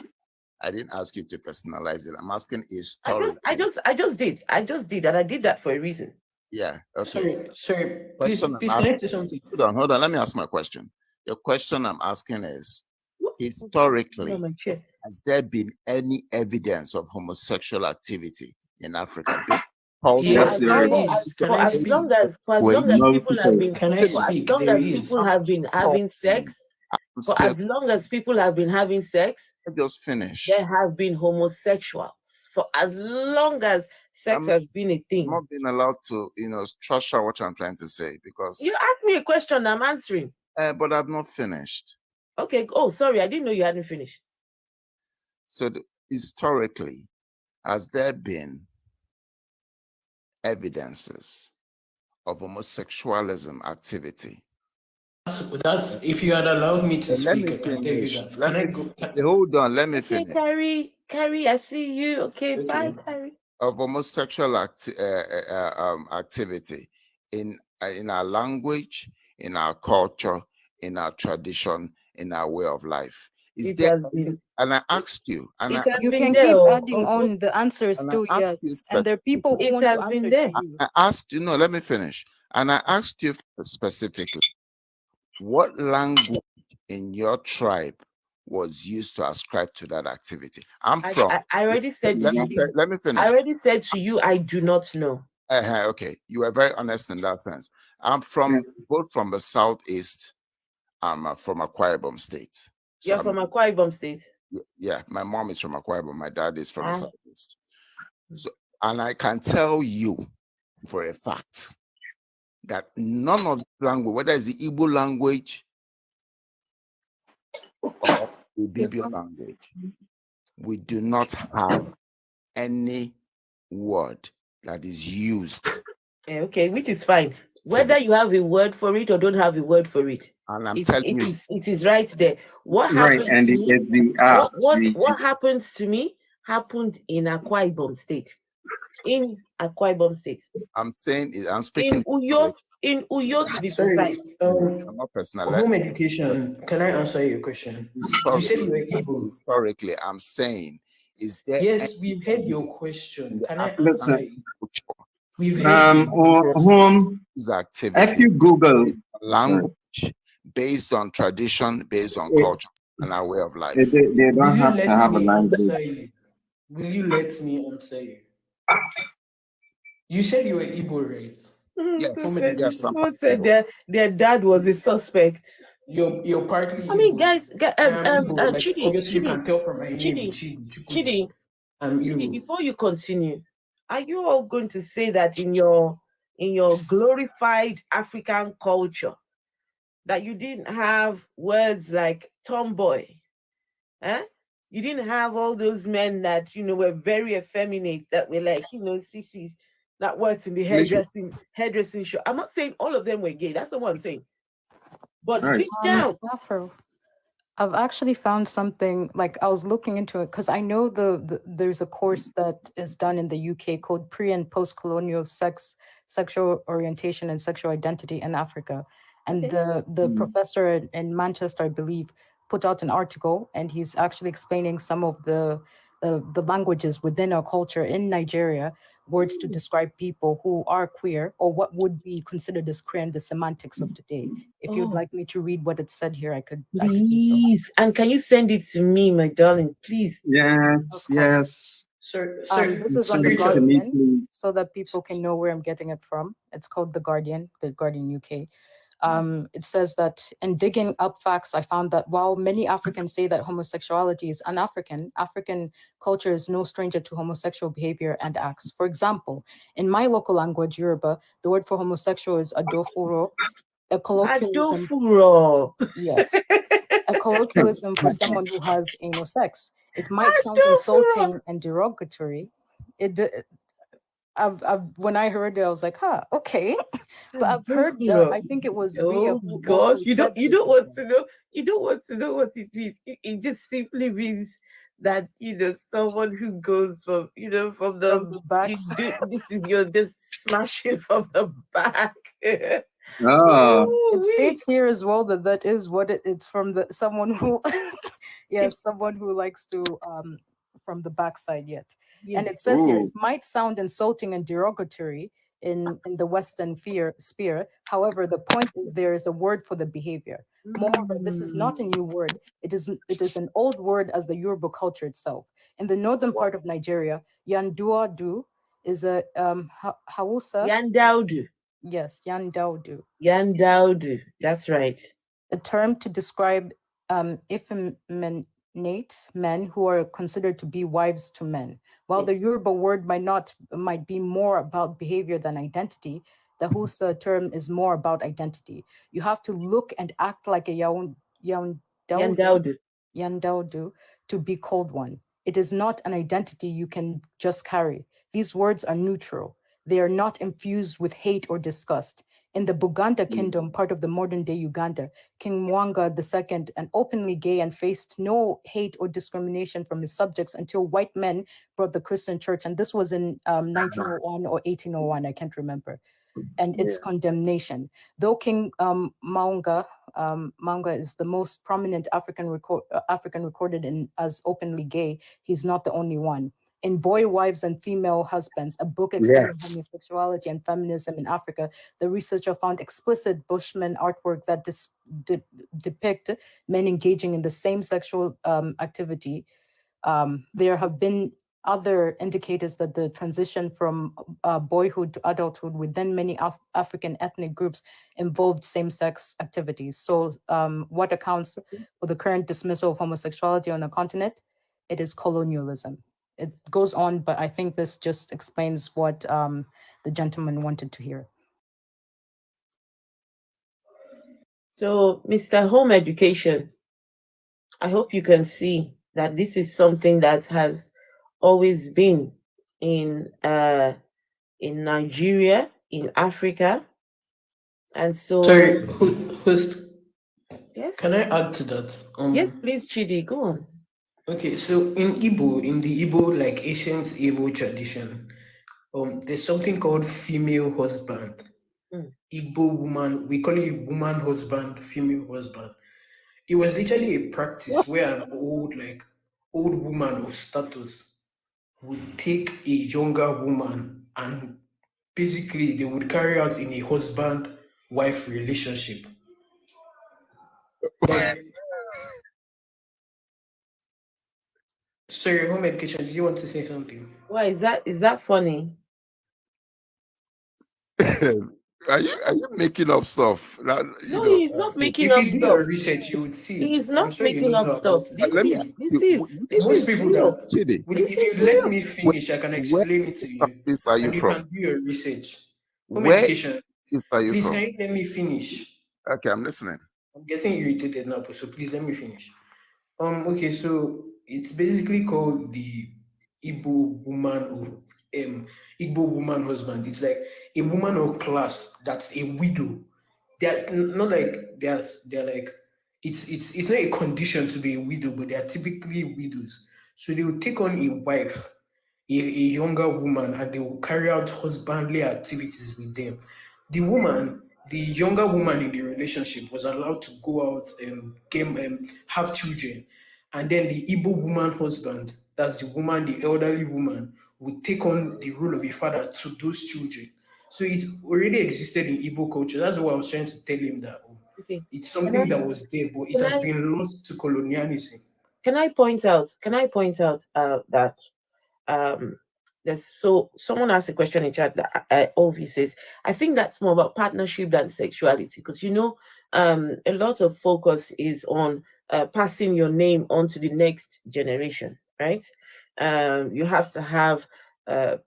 I didn't ask you to personalize it. I'm asking I historically. just did. I just did, and I did that for a reason. Yeah. Okay. Sorry. Question I'm Please, can I asking. say something? Hold on. Let me ask my question. The question I'm asking is, What? On historically, my chair. has there been any evidence of homosexual activity in Africa? Big yes, Yes, culture, there there is. is. Can I speak? wage, As people have Multiple. been Can I for as speak? long There as is. people have been having sex, I'm for still as long as people have been having sex, just finish. there have been homosexuals. For as long as sex has been a I'm thing. not being allowed to, structure what I'm trying to say because. You asked me a question, I'm answering. But I've not finished. Okay. Oh, sorry, I didn't know you hadn't finished. So historically, has there been evidences of homosexualism activity? That's if you had allowed me to Let me speak, I can tell you finish. that. Can I go? Hold on. Let me Okay, finish. Carrie, I see you. Okay, bye, Okay. Carrie. Of homosexual activity in our language, in our culture, in our tradition, in our way of life. Is It there has been. and I asked you, and It I, has You been can there. keep Oh, adding on the answers and I too, asked you yes. And there are people who it want to has been answer there. to you. I asked you, no, let me finish. And I asked you specifically, what language in your tribe was used to ascribe to that activity? I already said to you. Let me I finish. already said to you, I do not know. Okay, you were very honest in that sense. I'm both from the southeast. I'm from Akwa Ibom State. So You're from Akwa Ibom State. yeah, my mom is from Akwa Ibom. My dad is from the Ah. southeast. So, and I can tell you for a fact that none of the language, whether it's the Igbo language or the Ibibio language, we do not have any word that is used. Okay, which is fine. Whether you have a word for it or don't have a word for it, and I'm telling you, it is right there. What Right, happened and to it's me? the app. What happened to me happened in Akwa Ibom State. In Akwa Ibom State. I'm saying, I'm speaking In Uyo to be Sorry. precise. I'm not personalized. Home education. Can I answer your question? You said you were able. Historically, I'm saying Is there Yes, any we've heard your evidence in question. the Can I Listen, answer African you? culture We've heard or your home, whose if activity you Google, based on sorry, language, based on tradition, based on it, culture and our way of life? they Will don't you have to let have a me language. answer you? Will you let me answer you? You said you were Igbo, right? Who Yes, Home said, yes, I'm education. who from said Igbo. their dad was a suspect? You're partly I mean, Igbo. guys, I am Igbo. Like Chidi, obviously you can tell from my name, Chidi, Chidi Chukwudi. Chidi, I'm Chidi. Igbo. Before you continue, are you all going to say that in your glorified African culture that you didn't have words like tomboy? Eh? You didn't have all those men that were very effeminate, that were like sissies that worked in the Which, hairdressing shop. I'm not saying all of them were gay. That's not what I'm saying. But right. deep down, Afro, I've actually found something, like I was looking into it because I know there's a course that is done in the UK called Pre and Post Colonial Sexual Orientation and Sexual Identity in Africa, and okay. the professor in Manchester, I believe, put out an article, and he's actually explaining some of the languages within our culture in Nigeria, words to describe people who are queer or what would be considered as queer in the semantics of today. If you'd Oh, like me to read what it said here, I could do so. please. And can you send it to me, my darling? Please. Yes, Okay. yes. This Sir, is on Send the it to me, spiritual. Guardian, please. so that people can know where I'm getting it from. It's called The Guardian UK. It says that in digging up facts, I found that while many Africans say that homosexuality is un-African, African culture is no stranger to homosexual behavior and acts. For example, in my local language, Yoruba, the word for homosexual is adofuro, a colloquialism. Adofuro. Yes, a colloquialism for someone who has anal sex. It might sound Adofuro. insulting and derogatory. It, when I heard it, I was like, huh, okay. But I've heard, Adofuro. I think it was Ria Oh who gosh, mostly you don't said you this don't as want well. to know. You don't want to know what it means. It just simply means that someone who goes from the From the you backs. do this is you're just smashing from the back. Oh, It Ooh-wee. states here as well that that is what it's from the someone who, yes, It's someone who likes to from the backside yet. yeah. And it says here oh, it might sound insulting and derogatory in the Western sphere. However, the point is there is a word for the behavior. Moreover, this is not a Mm. new word. It is an old word as the Yoruba culture itself. In the northern part of Nigeria, Yanduadu is a Hausa. Yandaudu. Yes, Yandaudu, Yandaudu. That's right. a term to describe effeminate men who are considered to be wives to men. While the Yes. Yoruba word might be more about behavior than identity, the Hausa term is more about identity. You have to look and act like a Yaundaudu, Yandaudu. Yandaudu to be called one. It is not an identity you can just carry. These words are neutral. They are not infused with hate or disgust. In the Buganda kingdom, part of the modern day Uganda, King Mwanga II, an openly gay and faced no hate or discrimination from his subjects until white men brought the Christian church. And this was in 1901 or 1801, I can't remember, and its yeah. condemnation. Though King Maunga is the most prominent African recorded as openly gay, he's not the only one. In Boy Wives and Female Husbands, a book examining Yes. homosexuality and feminism in Africa, the researcher found explicit Bushman artwork that depict men engaging in the same sexual activity. There have been other indicators that the transition from boyhood to adulthood within many African ethnic groups involved same-sex activities. So what accounts for the current dismissal of homosexuality on the continent? It is colonialism. It goes on, but I think this just explains what the gentleman wanted to hear. So, Mr. Home Education, I hope you can see that this is something that has always been in Nigeria, in Africa. And so Sorry, host. Can yes, I add to that? yes, please, Chidi, go on. Okay, so in the Igbo, like ancient Igbo tradition, there's something called female husband. Mm. Igbo woman, we call it woman husband, female husband. It was literally a practice where an old, like old woman of status would take a younger woman and basically they would carry out in a husband wife relationship. Like, sorry, home education, do you want to say something? Why is that funny? Are you making up stuff? Now, No, he's not making If up you do your stuff. research, you would see it. He's I'm not sure you making don't up know about stuff. it. This let me See, ask is you, this most is people real. that, Chidi, This if is you let real. me where, finish, I can where explain it to you east are you and you can from? do your research. Home Where education, east are you please, can from? you let me finish? Okay, I'm listening. I'm getting irritated now, so please let me finish. Okay, so it's basically called the Igbo woman of Igbo woman husband. It's like a woman of class that's a widow. They're not like they're like it's not a condition to be a widow, but they are typically widows. So they will take on a wife, a younger woman, and they will carry out husbandly activities with them. The younger woman in the relationship was allowed to go out and have children. And then the Igbo woman husband, that's the woman, the elderly woman, would take on the role of a father to those children. So it already existed in Igbo culture. That's what I was trying to tell him that Okay. it's Can something I that was there, but it can has I been lost to colonialism. can I point out that um there's so someone asked a question in chat that Ovi says, I think that's more about partnership than sexuality, because a lot of focus is on passing your name on to the next generation, right? You have to have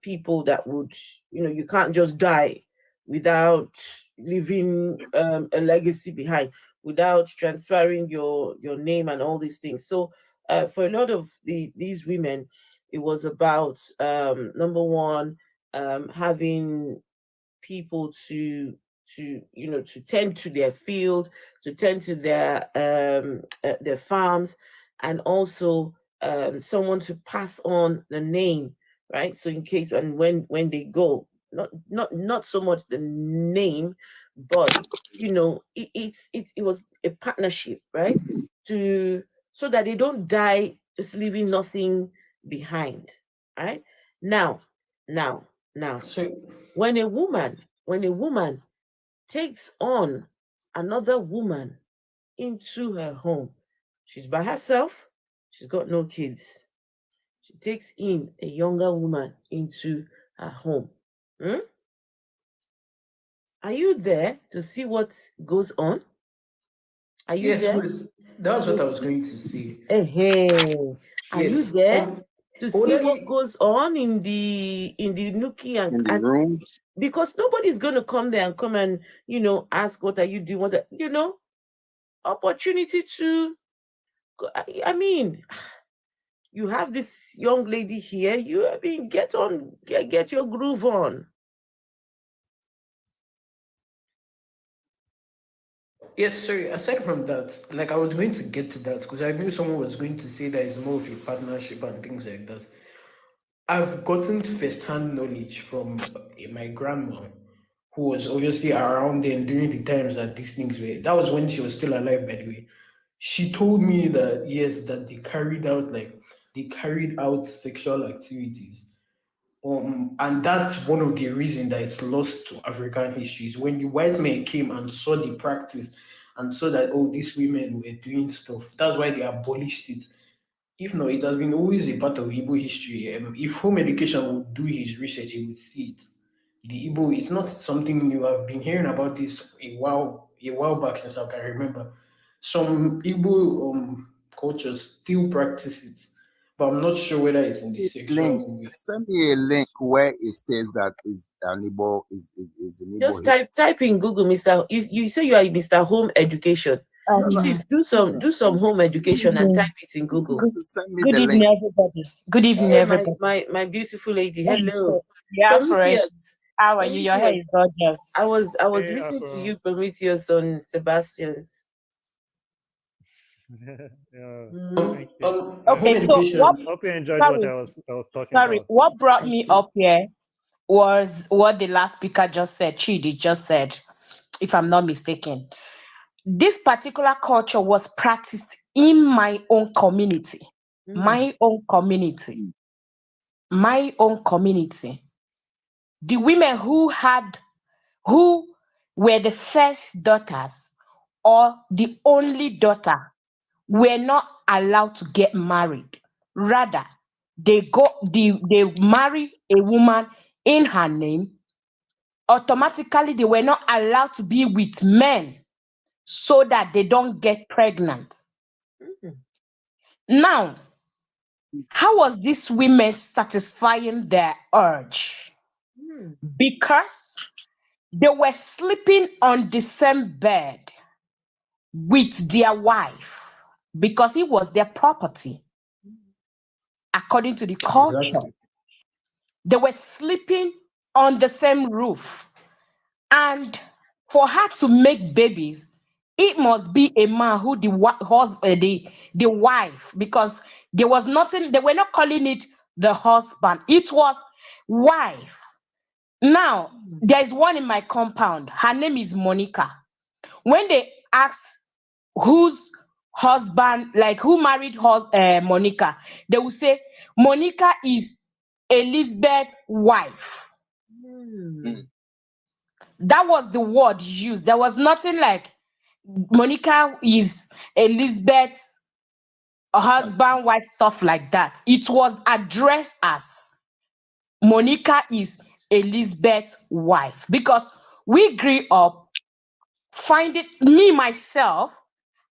people that would, you can't just die without leaving a legacy behind, without transferring your name and all these things. So for a lot of these women, it was about number one, having people to tend to their field, to tend to their farms, and also someone to pass on the name, right? So in case and when they go, not so much the name, but it was a partnership, right? To So that they don't die just leaving nothing behind, right? Now, now, now, So when a woman takes on another woman into her home, she's by herself, she's got no kids. She takes in a younger woman into her home. Hmm? Are you there to see what goes on? Are you yes, there wait, that was to what I was see? going to say. Hey, are you Yes, there to see what orderly. goes on in the nookie in the and rooms. because nobody's going to come and ask what are you doing, opportunity to I mean, you have this young lady here, get on, get your groove on. Yes, sorry. Aside from that, like I was going to get to that because I knew someone was going to say that it's more of a partnership and things like that. I've gotten first-hand knowledge from my grandma, who was obviously around then during the times that these things were. That was when she was still alive, by the way. She told me that yes, that they carried out sexual activities. And that's one of the reasons that it's lost to African histories. When the white men came and saw the practice and saw that oh, these women were doing stuff, that's why they abolished it. If not, it has been always a part of Igbo history. If home education would do his research, he would see it. The Igbo, it's not something new. I've been hearing about this a while back since I can remember. Some Igbo cultures still practice it, but I'm not sure whether it's in the Link. sexual way. Send me a link where it states that is an Igbo is an Igbo Just history. type in Google, Mr. You say you are Mr. Home Education. No, no, Please do some home Good education and type evening. it in you Google. have Good, to send me good the evening, link. everybody. Good evening, Hey, my everybody. my my beautiful lady. So, Hello, yeah, Fresh. Prometheus. How are you? Your hair Prometheus. is gorgeous. I was Hey, listening to Afro. you, Prometheus, on Sebastian's. Yeah, Hmm. thank you. Home Okay, so what? education. Hope you enjoyed what Sorry, I was talking sorry. about. What brought me up here was what the last speaker just said. Chidi just said, if I'm not mistaken. This particular culture was practiced in my own community. Mm. My own community, my own community, the women who were the first daughters or the only daughter were not allowed to get married. Rather, they marry a woman in her name. Automatically, they were not allowed to be with men so that they don't get pregnant. Mm. Now, how was this women satisfying their urge? Mm. Because they were sleeping on the same bed with their wife because it was their property according to the culture. Exactly. They were sleeping on the same roof. And for her to make babies, it must be a man who the wife, because there was nothing, they were not calling it the husband, it was wife. Now, Mm. there's one in my compound. Her name is Monica. When they ask whose husband, like who married Monica, they will say Monica is Elizabeth's wife. Mm. Mm. That was the word used. There was nothing like Monica is Elizabeth's husband, wife, stuff like that. It was addressed as Monica is Elizabeth's wife because we grew up find it me myself.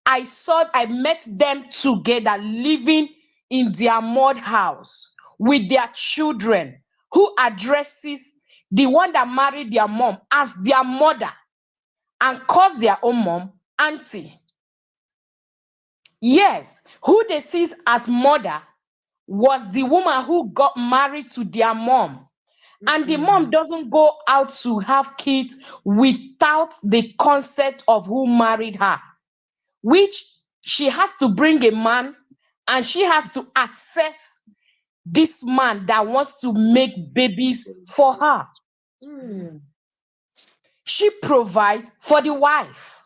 I met them together living in their mud house with their children, who addresses the one that married their mom as their mother and calls their own mom auntie. Yes, who they see as mother was the woman who got married to their mom. And the mom Mm. doesn't go out to have kids without the consent of who married her, which she has to bring a man and she has to assess this man that wants to make babies for her. Mm. She provides for the wife.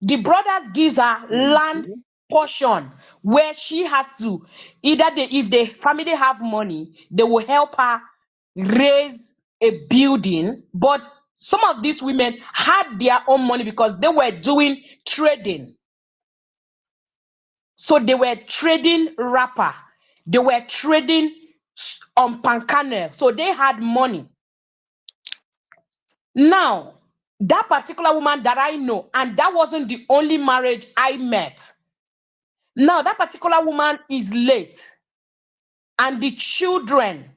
The brothers gives her land Mhm. portion where she has to either if the family have money, they will help her raise a building. But some of these women had their own money because they were doing trading. So they were trading wrapper, they were trading on pancake, so they had money. Now, that particular woman that I know, and that wasn't the only marriage I met. Now, that particular woman is late, and the children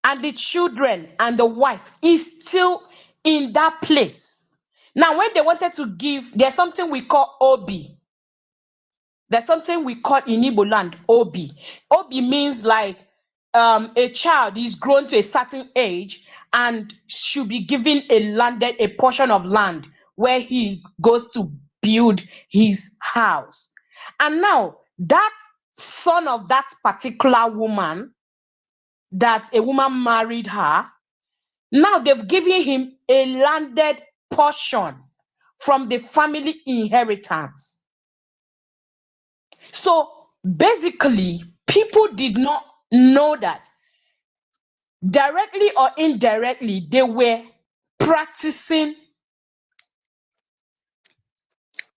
and the wife is still in that place. Now, when they wanted to give, there's something we call Obi. There's something we call in Igbo land Obi. Obi means like a child is grown to a certain age and should be given a portion of land where he goes to build his house. And now that son of that particular woman, that a woman married her, now they've given him a landed portion from the family inheritance. So basically, people did not know that directly or indirectly they were practicing.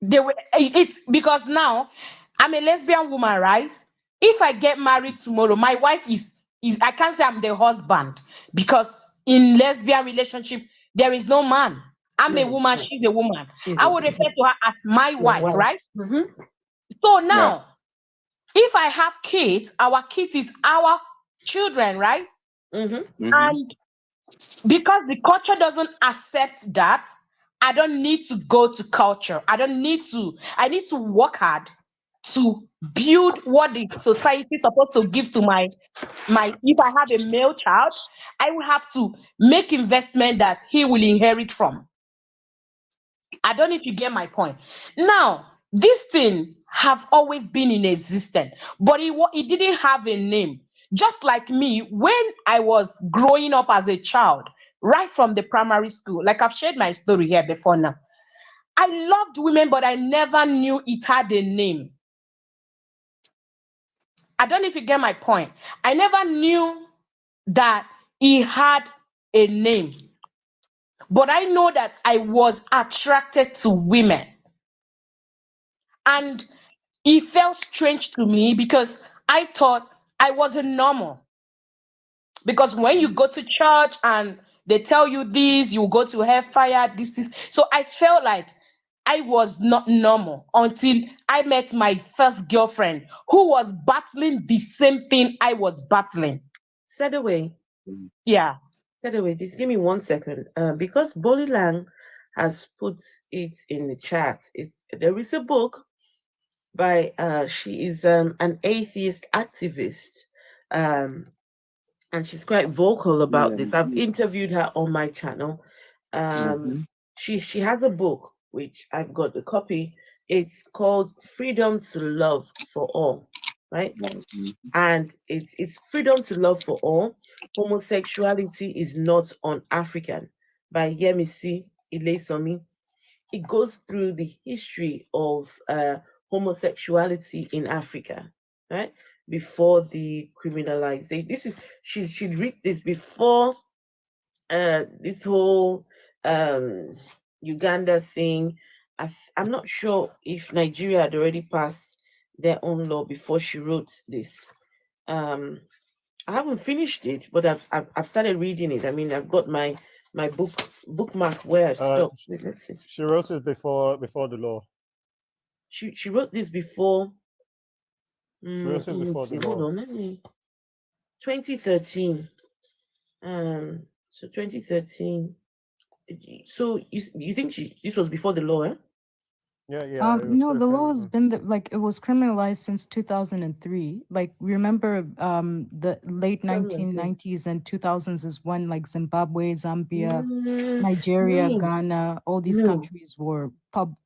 It's because now I'm a lesbian woman, right? If I get married tomorrow, my wife is I can't say I'm the husband because in lesbian relationship there is no man. I'm a Yeah. woman, she's a woman. She's I would refer to her as my your wife, wife. right? Mm-hmm. So Yeah. now, if I have kids, our kids is our children, right? Mm-hmm. Mhm. And because the culture doesn't accept that, I don't need to go to culture. I need to work hard to build what the society is supposed to give to my if I have a male child, I will have to make investment that he will inherit from. I don't know if you get my point. Now, this thing have always been in existence, but it didn't have a name. Just like me, when I was growing up as a child, right from the primary school, like I've shared my story here before now, I loved women, but I never knew it had a name. I don't know if you get my point. I never knew that he had a name, but I know that I was attracted to women. And it felt strange to me because I thought I wasn't normal. Because when you go to church and they tell you this, you go to hellfire, this. So I felt like I was not normal until I met my first girlfriend who was battling the same thing I was battling. Said away. Yeah. By the way, just give me 1 second. Because Bolly Lang has put it in the chat. There is a book by she is an atheist activist. Um, and she's quite vocal about Yeah. this. I've interviewed her on my channel. Um, Mm-hmm. she has a book which I've got the copy. It's called Freedom to Love for All, right? And it's freedom to love for all. Homosexuality is not un-African by Yemisi Ilesomi. It goes through the history of homosexuality in Africa, right? Before the criminalization. This is she read this before this whole Uganda thing. I'm not sure if Nigeria had already passed their own law before she wrote this. um I haven't finished it, but I've started reading it. I mean, I've got my bookmark where I stopped. Let's see. She wrote it before the law. She wrote this before. She wrote it Let me before the see. Hold law. on. Let me. 2013. So 2013. So you think this was before the law? Eh? Yeah. It was No, still the law has criminal. been like it was criminalized since 2003. Like remember, the late 2003. 1990s and 2000s is when like Zimbabwe, Zambia, Mm, Nigeria, no, Ghana, all these no, countries were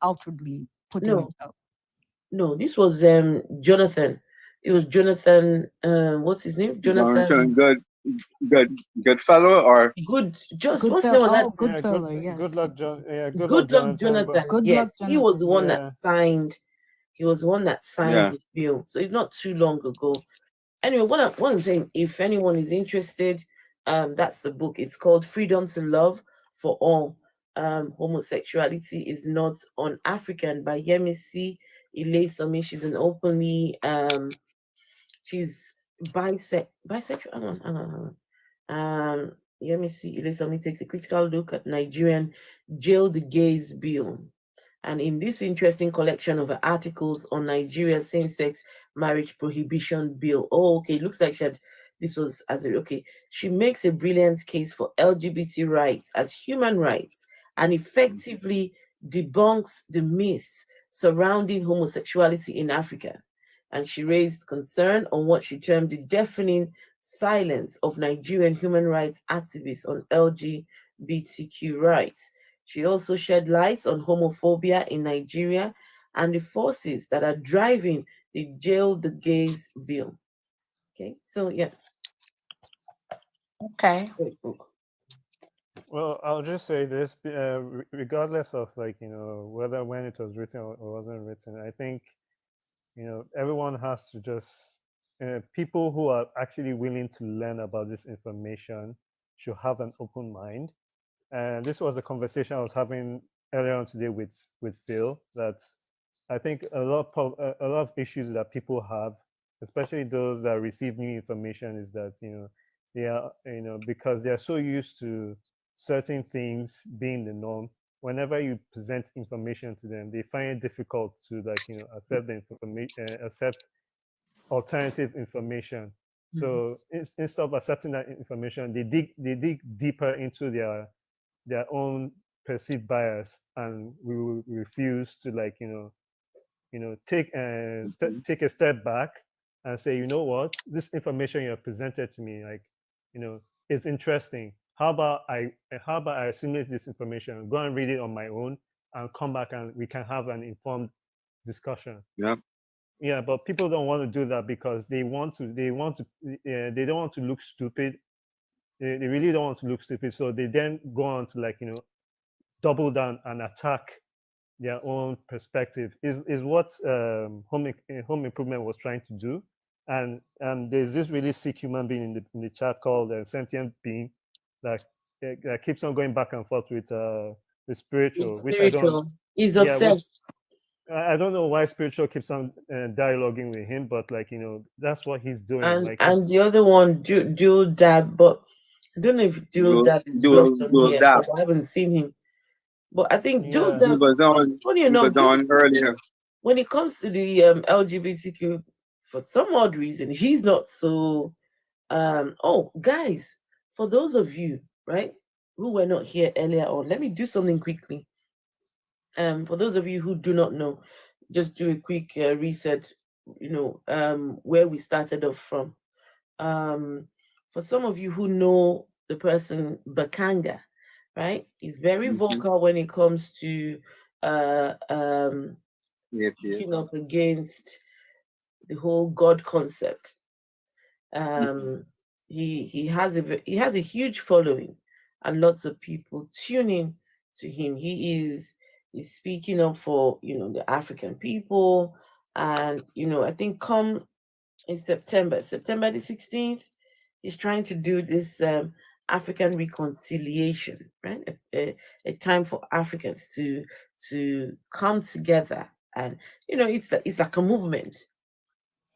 outwardly putting it no, out. no. This was Jonathan. It was Jonathan. What's his name? Jonathan, Jonathan. good fellow, or Good. Just Good what's the fellow. name of Oh, that? good Yeah, fellow. good Yes. luck, John. Yeah, good luck, Good luck, Jonathan. But Jonathan. Good luck, Yes, he was the Jonathan. one that yeah, signed. He was the one that signed yeah. the bill. So it's not too long ago. Anyway, what I'm saying, if anyone is interested, that's the book. It's called Freedom to Love for All. Homosexuality is not un-African by Yemisi Ilesomi. She's an openly she's bisexual. Hang on. Let me see. Ilesomi takes a critical look at Nigerian jail the gays bill. And in this interesting collection of articles on Nigeria's same-sex marriage prohibition bill, oh, okay, looks like this was as a, okay. She makes a brilliant case for LGBT rights as human rights and effectively debunks the myths surrounding homosexuality in Africa. And she raised concern on what she termed the deafening silence of Nigerian human rights activists on LGBTQ rights. She also shed light on homophobia in Nigeria and the forces that are driving the Jail the Gays bill. Okay, so yeah, Okay. great book. well, I'll just say this: regardless of like whether when it was written or wasn't written, I think everyone has to just people who are actually willing to learn about this information should have an open mind. And this was a conversation I was having earlier on today with Phil. That I think a lot of issues that people have, especially those that receive new information, is that they are because they are so used to certain things being the norm. Whenever you present information to them, they find it difficult to like accept the information, accept alternative information. Mhm. So instead of accepting that information, they dig deeper into their own perceived bias, and we will refuse to like take a step back and say, you know what, this information you have presented to me, like is interesting. How about I assimilate this information, go and read it on my own, and come back and we can have an informed discussion. Yeah. Yeah, but people don't want to do that because they don't want to look stupid. They really don't want to look stupid, so they then go on to like double down and attack their own perspective. Is what home improvement was trying to do. and there's this really sick human being in the chat called sentient being that, that keeps on going back and forth with spiritual, It's which I don't, spiritual. He's yeah, which obsessed. I don't know why spiritual keeps on dialoguing with him, but like, you know, that's what he's doing. Like And he's, the other one, Dual Dad, but I don't know if Dual Dual, Dad is dual, blossom dual here dap. because I haven't seen him. But I think Dual yeah, Dad, funny He enough, was on earlier. when it comes to the LGBTQ, for some odd reason, he's not so. Oh, guys, for those of you, right, who were not here earlier on, let me do something quickly. For those of you who do not know, just do a quick reset, where we started off from. Um, for some of you who know the person Bakanga, right, he's very Mm-hmm. vocal when it comes to uh, um, Yes, yes. speaking up against the whole God concept. Mm-hmm. Um, he has a huge following, and lots of people tune in to him. He's speaking up for the African people, and I think come in September the 16th, he's trying to do this African reconciliation, right? A time for Africans to come together, and it's like a movement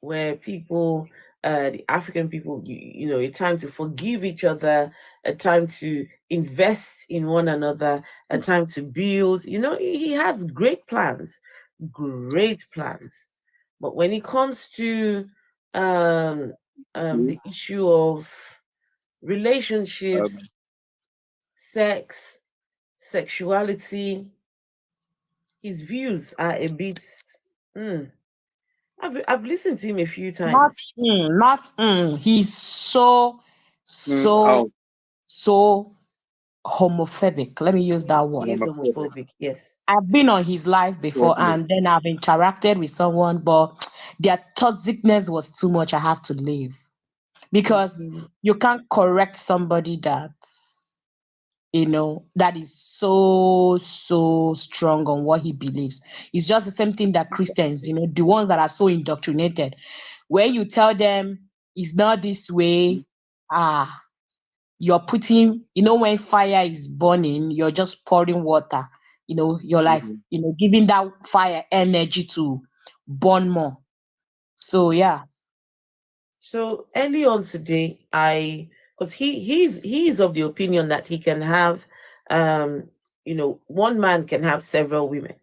where people, the African people, a time to forgive each other, a time to invest in one another, a time to build. He has great plans. But when it comes to um, Mm-hmm. the issue of Uh, relationships, sex, sexuality, his views are a bit. Mm, I've listened to him a few Not, times. he's so, so, oh, so homophobic. Let me use that He word. is homophobic. homophobic, yes. I've been on his live before Totally. and then I've interacted with someone, but their toxicness was too much. I have to leave because Mhm. you can't correct somebody that is so, so strong on what he believes. It's just the same thing that Christians, the ones that are so indoctrinated, where you tell them it's not this way, ah, you're putting, when fire is burning, you're just pouring water, you're like, Mm-hmm. giving that fire energy to burn more. So yeah. So early on today, because he's of the opinion that he can have, one man can have several women.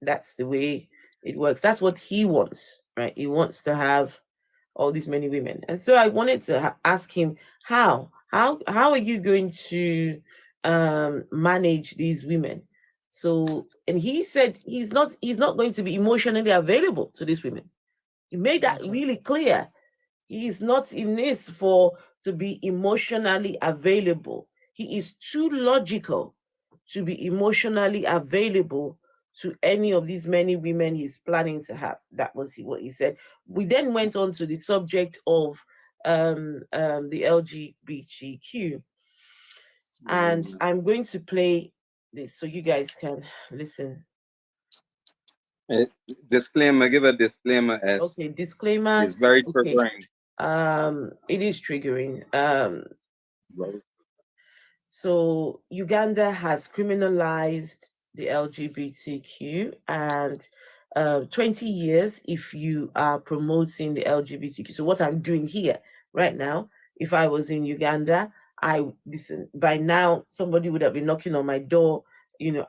That's the way it works. That's what he wants, right? He wants to have all these many women. And so I wanted to ask him how are you going to manage these women? So, and he said he's not going to be emotionally available to these women. He made that Okay. really clear. He is not in this for to be emotionally available. He is too logical to be emotionally available to any of these many women he's planning to have. That was what he said. We then went on to the subject of the LGBTQ, and Mm-hmm. I'm going to play this so you guys can listen. Uh, Disclaimer, give a disclaimer as Okay, disclaimer. it's very Okay, triggering. it is triggering. Right? So Uganda has criminalized the LGBTQ, and 20 years if you are promoting the LGBTQ. So what I'm doing here right now, if I was in Uganda, I listen. By now, somebody would have been knocking on my door,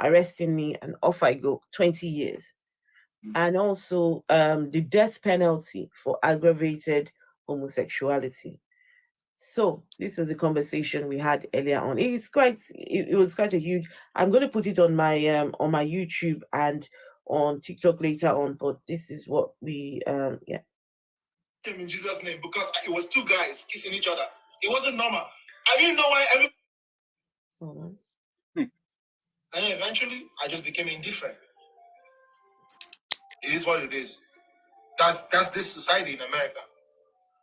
arresting me, and off I go. 20 years, and also the death penalty for aggravated homosexuality. So this was the conversation we had earlier on. It was quite a huge. I'm going to put it on my YouTube and on TikTok later on. But this is what we yeah. Came in Jesus' name because it was two guys kissing each other. It wasn't normal. I didn't know why Hold on. Hmm. and then eventually I just became indifferent. It is what it is. That's this society in America.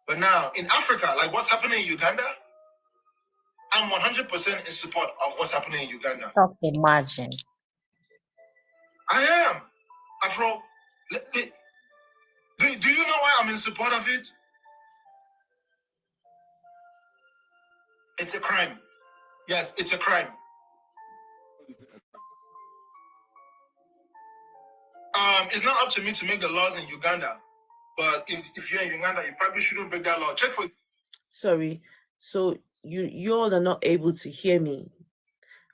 But now in Africa, like what's happening in Uganda, I'm 100% in support of what's happening in Uganda. Just imagine. I am. Afro, do you know why I'm in support of it? It's a crime. Yes, it's a crime. It's not up to me to make the laws in Uganda, but if you're in Uganda, you probably shouldn't break that law. Check for. Sorry. So you all are not able to hear me.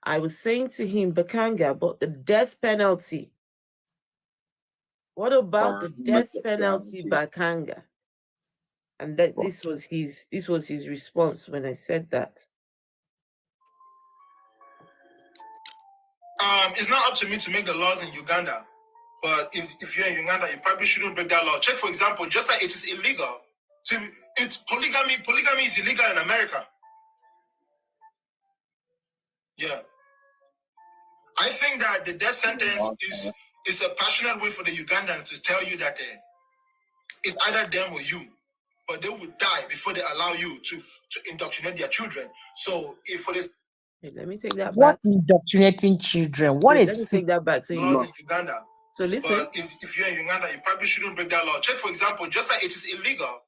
I was saying to him, Bakanga, but the death penalty. What about the death penalty, Bakanga? And that this was his response when I said that. It's not up to me to make the laws in Uganda, but if you're in Uganda, you probably shouldn't break that law. Check, for example, just like it is illegal it's polygamy. Polygamy is illegal in America. Yeah. I think that the death sentence is a passionate way for the Ugandans to tell you that it's either them or you, but they would die before they allow you to indoctrinate their children. So if for this, Wait, let me take that What back. indoctrinating children? What Wait, is let me take that back. So laws in Uganda. So listen. But if you're in Uganda, you probably shouldn't break that law. Check, for example, just like it is illegal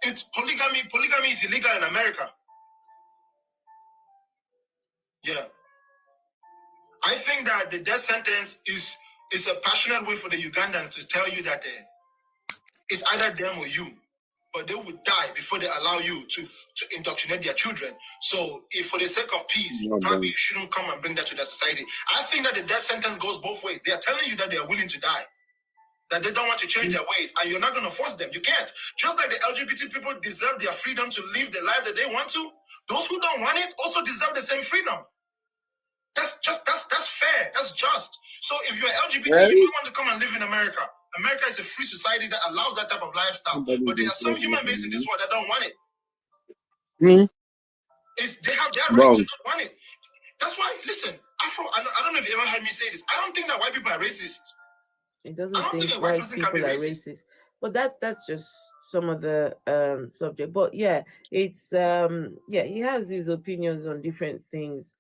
it's polygamy. Polygamy is illegal in America. Yeah. I think that the death sentence is a passionate way for the Ugandans to tell you that it's either them or you, but they would die before they allow you to indoctrinate their children. So if for the sake of peace, probably you shouldn't come and bring that to the society. I think that the death sentence goes both ways. They are telling you that they are willing to die, that they don't want to change their ways, and you're not going to force them. You can't. Just like the LGBT people deserve their freedom to live the life that they want to, those who don't want it also deserve the same freedom. That's fair. That's just. So if you're LGBT, you don't want to come and live in America. America is a free society that allows that type of lifestyle. But there are some human beings in this world that don't want it. They have their right to not want it. That's why, listen, Afro, I don't know if you ever heard me say this. I don't think that white people are racist. It doesn't think white people are racist. But that's just some of the subject. But yeah, it's he has his opinions on different things.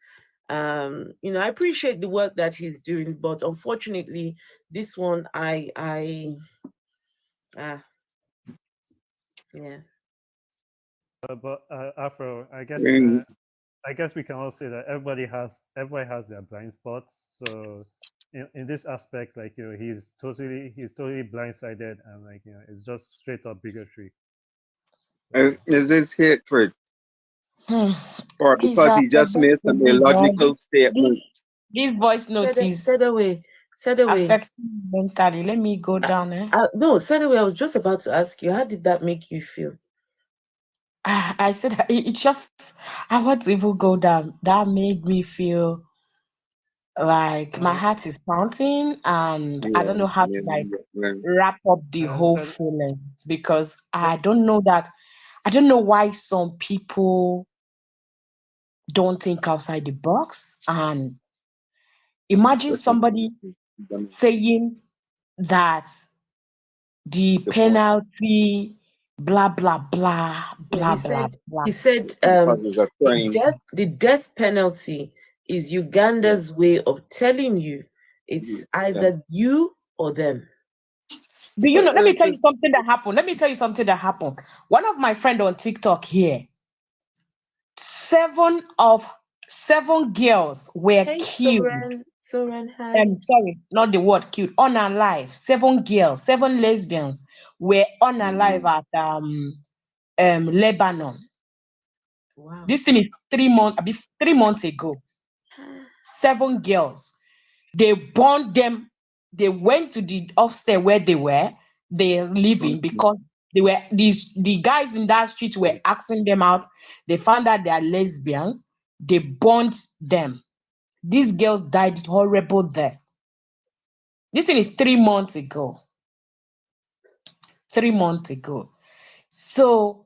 I appreciate the work that he's doing, but unfortunately this one yeah. But Afro, I guess we can all say that everybody has their blind spots. So in this aspect, like he's totally blindsided, and like it's just straight up bigotry. Is this hatred? Or Please, because he just made some illogical statements? This voice note is Said away. affecting me mentally. Let me go down. No, said away. I was just about to ask you, how did that make you feel? I said it just. I want to even go down. That made me feel like my heart is pounding, and I don't know how to like wrap up the whole feelings, because I don't know why some people don't think outside the box. And imagine somebody saying that the penalty, blah blah blah blah blah blah. He said the death penalty is Uganda's way of telling you it's either you or them. Do you know? Let me tell you something that happened. One of my friend on TikTok here, 7 girls were killed. Soren, sorry, not the word killed. Unalive. 7 girls, 7 lesbians were unalive at Lebanon. Wow. This thing is 3 months ago. 7 girls. They burned them. They went to the upstairs where they're living, because the guys in that street were asking them out. They found out they are lesbians. They burned them. These girls died horrible death. This thing is 3 months ago. 3 months ago. So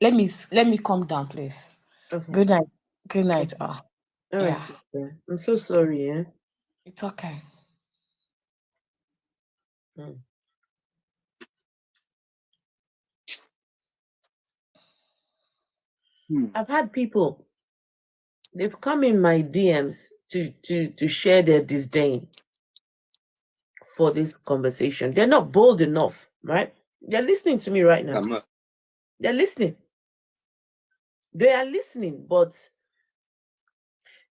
let me calm down, please. Okay. Good night. Good night. All right, sister. I'm so sorry. It's okay. I've had people, they've come in my DMs to share their disdain for this conversation. They're not bold enough, right? They're listening to me right now. They're listening. They are listening, but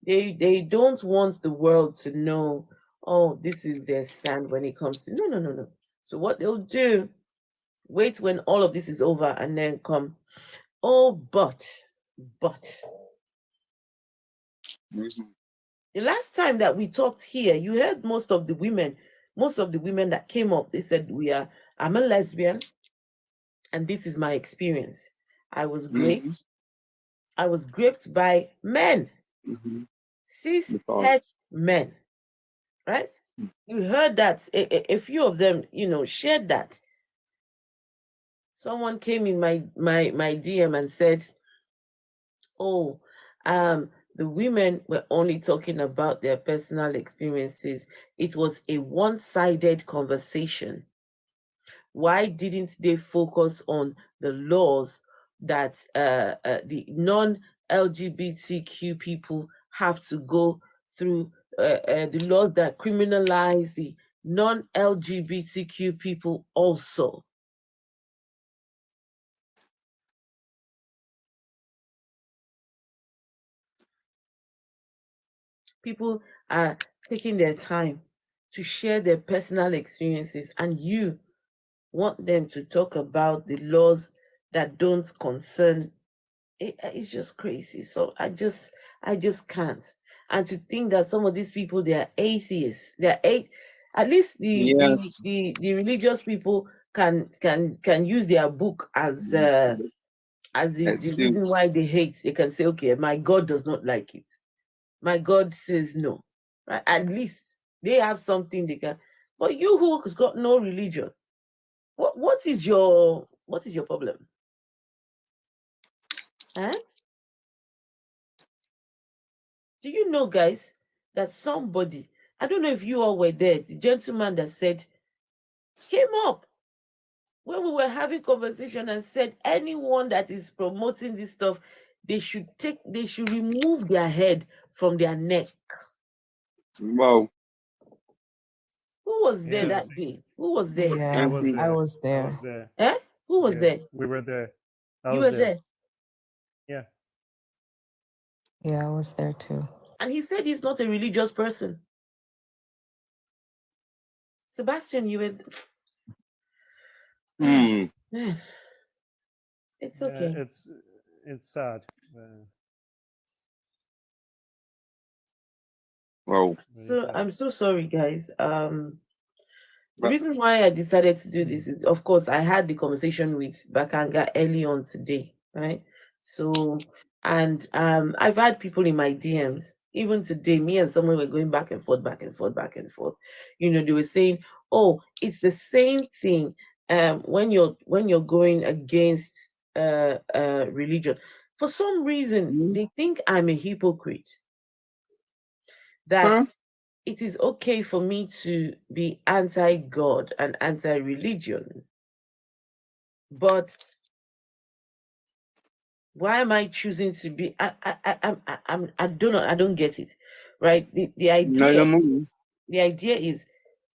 they don't want the world to know, oh, this is their stand when it comes to no. So what they'll do, wait when all of this is over and then come, oh, but Mm-hmm. the last time that we talked here, you heard most of the women that came up, they said, I'm a lesbian and this is my experience. I was Mm-hmm. raped. I was raped by men, Mm-hmm. Because cis-het men, right? You heard that a few of them, shared that. Someone came in my DM and said, oh, the women were only talking about their personal experiences. It was a one-sided conversation. Why didn't they focus on the laws that the non-LGBTQ people have to go through, the laws that criminalize the non-LGBTQ people also? People are taking their time to share their personal experiences, and you want them to talk about the laws that don't concern it's just crazy. So I just can't. And to think that some of these people, they are atheists. At least the yes, the the religious people can use their book as the reason excuse. why they hate. They can say, okay, my God does not like it. My God says no. Right? At least they have something they can. But you who's got no religion, what is your problem? Huh? Do you know, guys, that somebody, I don't know if you all were there, the gentleman that said, came up when we were having conversation and said anyone that is promoting this stuff, they should remove their head from their neck. Wow. Who was there Yeah, that day? Who was there? I was Mm-hmm. I there. was I was there. there. Eh? Who was Yeah, there? we were there. I You was were there. there. Yeah. Yeah, I was there too. And he said he's not a religious person. Sebastian, you were Hmm. man, it's Yeah, okay. it's sad. Wow. Really So sad. I'm so sorry, guys. The But reason why I decided to do this is, of course, I had the conversation with Bakanga early on today, right? So, and I've had people in my DMs, even today, me and someone were going back and forth, back and forth, back and forth. They were saying, "Oh, it's the same thing." When you're going against religion, for some reason, mm, they think I'm a hypocrite. That huh? it is okay for me to be anti-God and anti-religion, but why am I choosing to be? I don't know. I don't get it. Right? The No, idea you're moving. is the idea is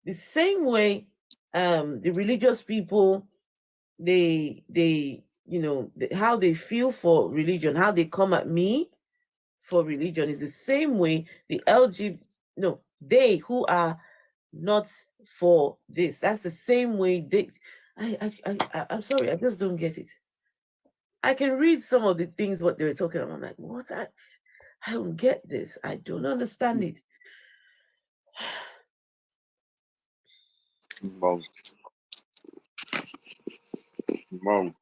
the same way. The religious people, how they feel for religion, how they come at me for religion is the same way the LGBT, no, they who are not for this. That's the same way they. I'm sorry, I just don't get it. I can read some of the things what they were talking about. I'm like, what? I don't get this. I don't understand it. Wow. Wow.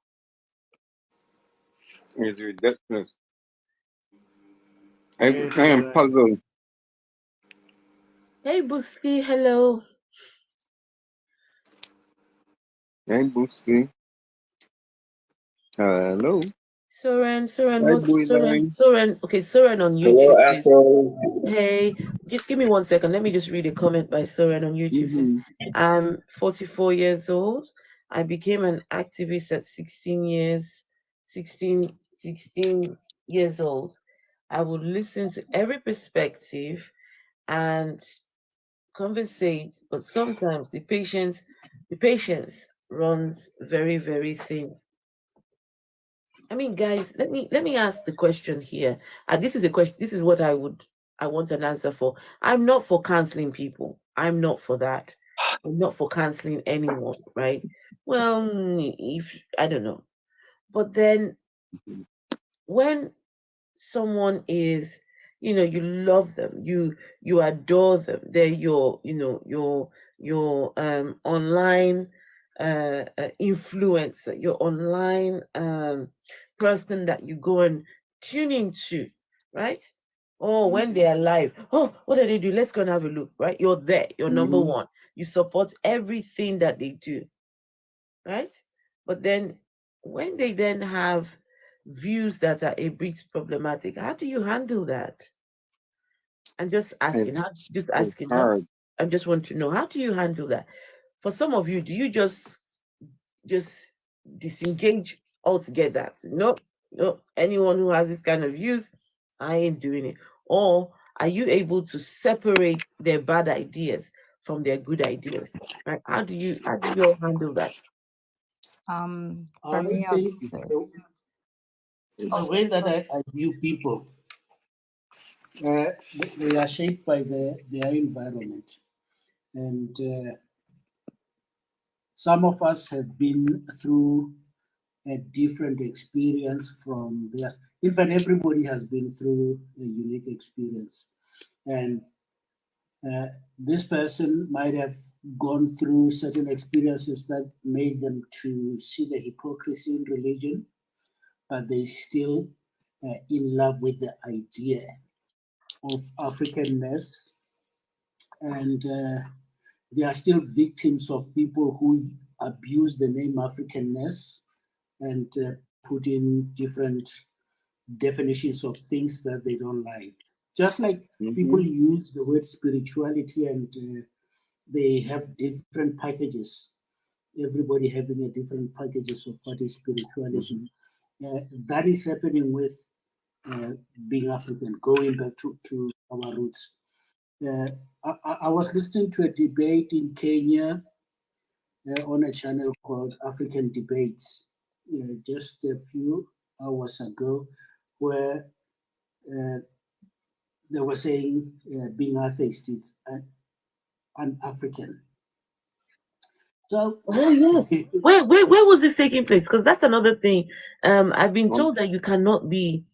It's ridiculous. Hey, I am Togolan. puzzled. Hey, Buski, hello. Hey, Boosty. Hello. Soren, Hi, what's Soren? Boyline. Soren, okay, Soren on Hello, YouTube says, Apple. hey, just give me 1 second. Let me just read a comment by Soren on YouTube. Says, Mm-hmm. I'm 44 years old. I became an activist at 16 years old. I would listen to every perspective and conversate, but sometimes the patience runs very, very thin. I mean, guys, let me ask the question here. And this is a question. This is what I want an answer for. I'm not for canceling people. I'm not for that. I'm not for canceling anyone, right? Well, if I don't know, but then when someone is, you love them, you adore them, they're your, your online influencer, your online person that you go and tune into, right? Oh, when they're live, oh, what do they do? Let's go and have a look, right? You're there, you're number one, you support everything that they do, right? But then when they then have views that are a bit problematic, how do you handle that? I'm just asking, how just It's asking, how hard. I just want to know, how do you handle that? For some of you, do you just disengage altogether? So, no, no, anyone who has this kind of views, I ain't doing it. Or are you able to separate their bad ideas from their good ideas? Right? How do you all handle that? For I me, I would think say, the way that I view people, they are shaped by their environment. And some of us have been through a different experience from theirs. In fact, everybody has been through a unique experience. And uh, this person might have gone through certain experiences that made them to see the hypocrisy in religion, but they still in love with the idea of Africanness, and they are still victims of people who abuse the name Africanness and put in different definitions of things that they don't like. Just like people use the word spirituality and they have different packages. Everybody having a different packages of what is spirituality. That is happening with uh, being African, going back to our roots. Uh, I was listening to a debate in Kenya on a channel called African Debates just a few hours ago, where uh, they were saying being atheist is an African. So, Oh yes. Where was this taking place? Because that's another thing. I've been told that you cannot be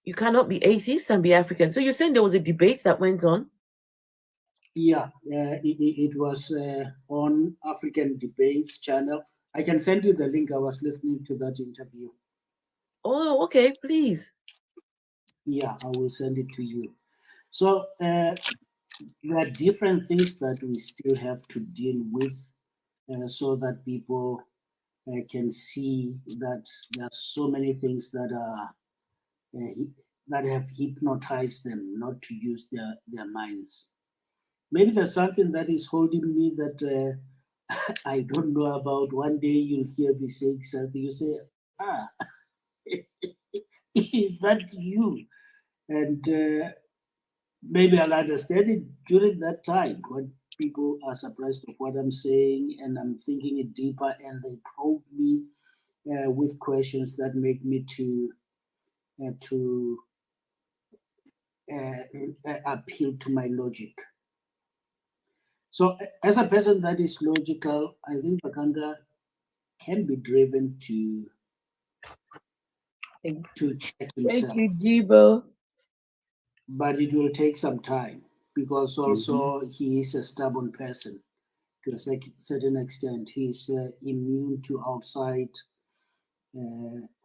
atheist and be African. So you're saying there was a debate that went on? yeah, it was on African Debates channel. I can send you the link. I was listening to that interview. Oh, okay, please. Yeah, I will send it to you. So there are different things that we still have to deal with so that people can see that there are so many things that are that have hypnotized them not to use their minds. Maybe there's something that is holding me that I don't know about. One day you'll hear me saying something, you say, ah, is that you? And maybe I'll understand it during that time when people are surprised of what I'm saying and I'm thinking it deeper and they probe me with questions that make me to appeal to my logic. So, as a person that is logical, I think Bakanga can be driven to check Thank himself, you, Jibo. but it will take some time because also he is a stubborn person to a certain extent. He is immune to outside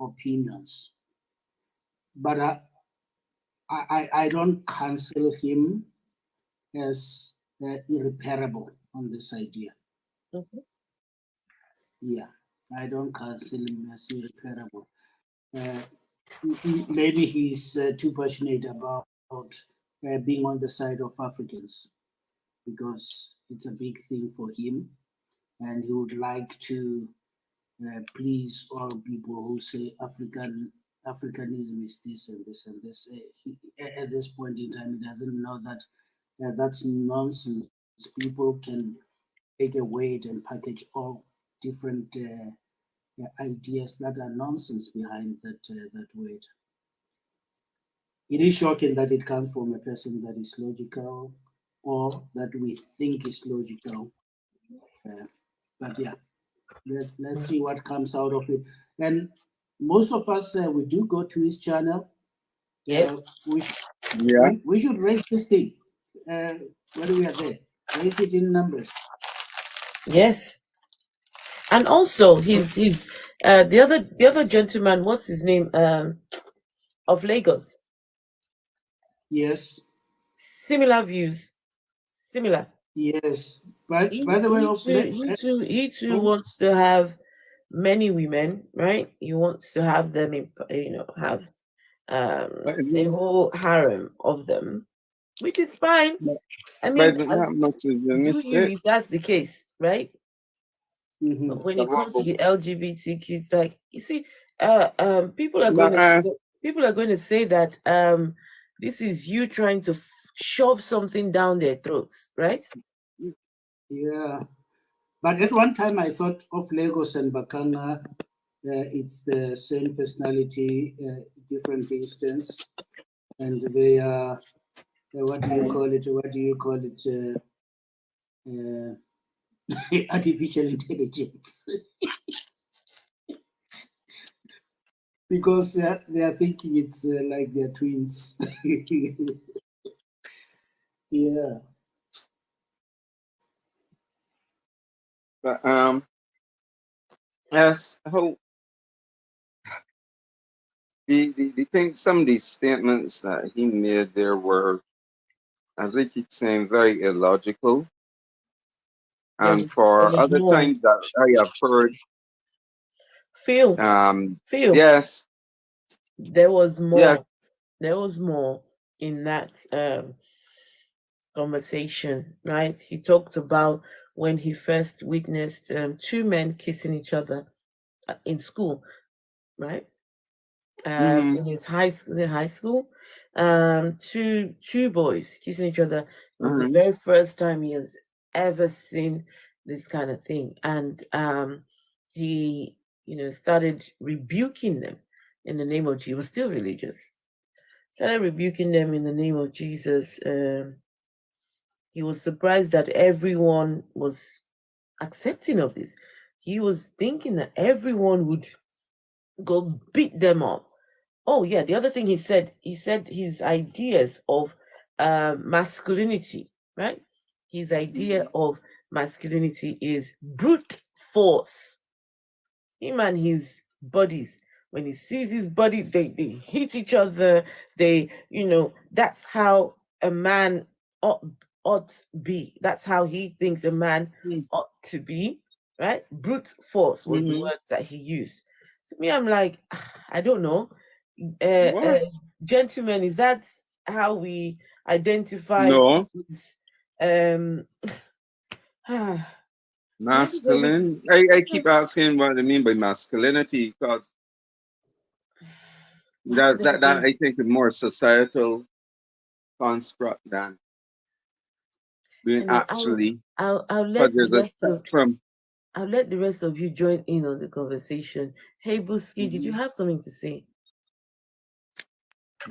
opinions, but I don't cancel him as irreparable on this idea. Mhm. Yeah, I don't cancel him as irreparable. Uh, Maybe he's too passionate about being on the side of Africans because it's a big thing for him, and he would like to please all people who say Africanism is this and this and this. At this point in time, he doesn't know that that's nonsense. People can take a weight and package all different ideas that are nonsense behind that word. It is shocking that it comes from a person that is logical or that we think is logical. But yeah, let's see what comes out of it. And most of us, we do go to his channel. Yes. Yeah. We should raise this thing when we are there. Raise it in numbers. Yes. And also he's the other gentleman, what's his name? Of Lagos. Yes. Similar views. Similar. Yes. But by the way, He too wants to have many women, right? He wants to have them in, have a whole harem of them, which is fine. I mean, but not much is a do you mistake. if that's the case, right? But when it comes to the LGBTQ, it's like, you see, people are going But to say that this is you trying to shove something down their throats, right? yeah. But at one time, I thought of Lagos and Bakanga. It's the same personality, different instance, and they are what do you call it? What do you call it? Artificial intelligence, because they are thinking it's like they're twins. Yeah. but yes, I hope the thing, some of these statements that he made there were, as I keep saying, very illogical. There And was there for was other more. times that I have heard, Phil, yes, there was yeah, more. There was more in that conversation, right? He talked about when he first witnessed two men kissing each other in school, right? mm-hmm, In his high school, two boys kissing each other. It was the mm-hmm, very first time he has ever seen this kind of thing, and he, started rebuking them in the name of Jesus. He was still religious. Started rebuking them in the name of Jesus. He was surprised that everyone was accepting of this. He was thinking that everyone would go beat them up. Oh yeah, the other thing he said his ideas of masculinity, right? His idea of masculinity is brute force. Him and his buddies, when he sees his buddy, they hit each other. That's how a man ought be. That's how he thinks a man ought to be, right? Brute force was the mm-hmm. words that he used. So me, I'm like, I don't know. What? Gentlemen, is that how we identify No, these, um why does everything masculine. I keep asking what I mean by masculinity because why does that everything I think is more societal construct than being anyway, actually. I'll Because let the there's a rest of spectrum. I'll let the rest of you join in on the conversation. Hey Buski, did you Mm-hmm. have something to say?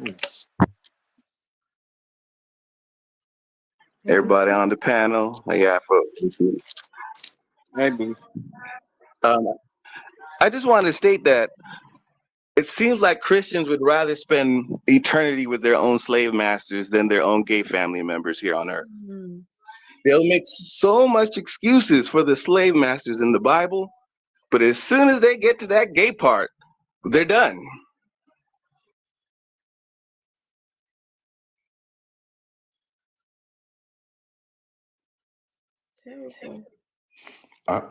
Yes. Hey Everybody Buski? on the panel. Yeah, folks. Maybe. Um, I just wanted to state that it seems like Christians would rather spend eternity with their own slave masters than their own gay family members here on earth. Mm. They'll make so much excuses for the slave masters in the Bible, but as soon as they get to that gay part, they're done. Terrible. I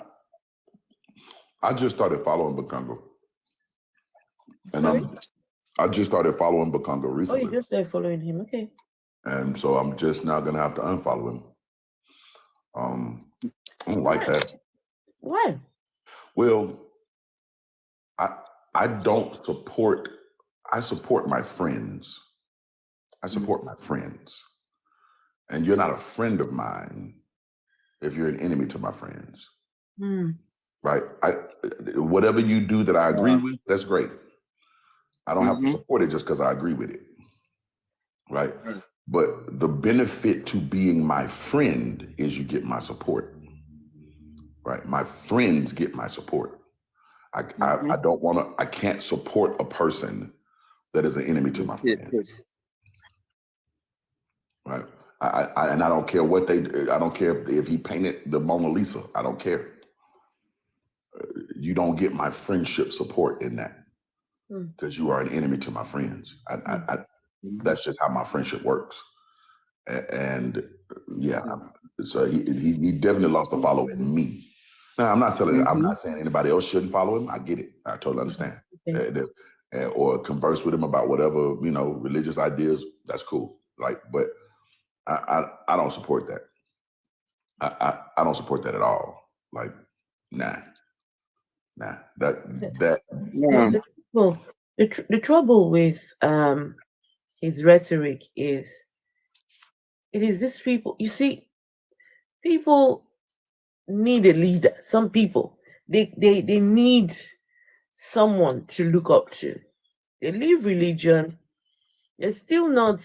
I just started following Bakongo, and Sorry? I just started following Bakongo Oh, you recently, just started following him. Okay. and so I'm just now gonna have to unfollow him. I don't like that. Why? Well, I I don't support. I support my friends. I support my friends, and you're not a friend of mine if you're an enemy to my friends. Hmm. right? Whatever you do that I agree with, that's great. I don't have to support it just because I agree with it, right? But the benefit to being my friend is you get my support, right? My friends get my support. I don't want to. I can't support a person that is an enemy to my friends, right? And I don't care what they. I don't care if he painted the Mona Lisa. I don't care. You don't get my friendship support in that because you are an enemy to my friends. That's just how my friendship works. And yeah, so he definitely lost a follow in me. Now I'm not saying anybody else shouldn't follow him. I get it. I totally understand. Or converse with him about whatever, religious ideas. That's cool. But I don't support that. I don't support that at all. Nah. The trouble with his rhetoric is it is these people. You see, people need a leader. Some people they need someone to look up to. They leave religion. They're still not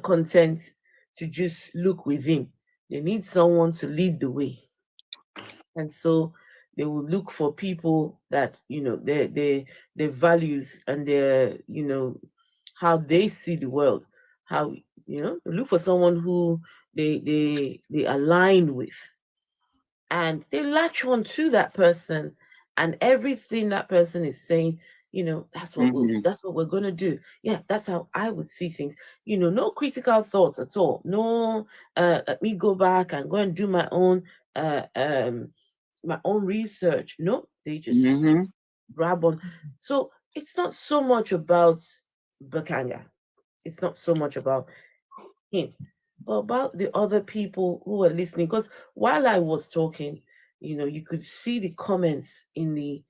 content to just look within. They need someone to lead the way. And so they will look for people that, their values and their, how they see the world, how, they look for someone who they align with, and they latch on to that person, and everything that person is saying, that's what we're gonna do. Yeah, that's how I would see things. No critical thoughts at all. No, let me go back and go and do uh um my own research. No, they just grab on. So it's not so much about Bakanga. It's not so much about him, but about the other people who are listening. Because while I was talking, you could see the comments in the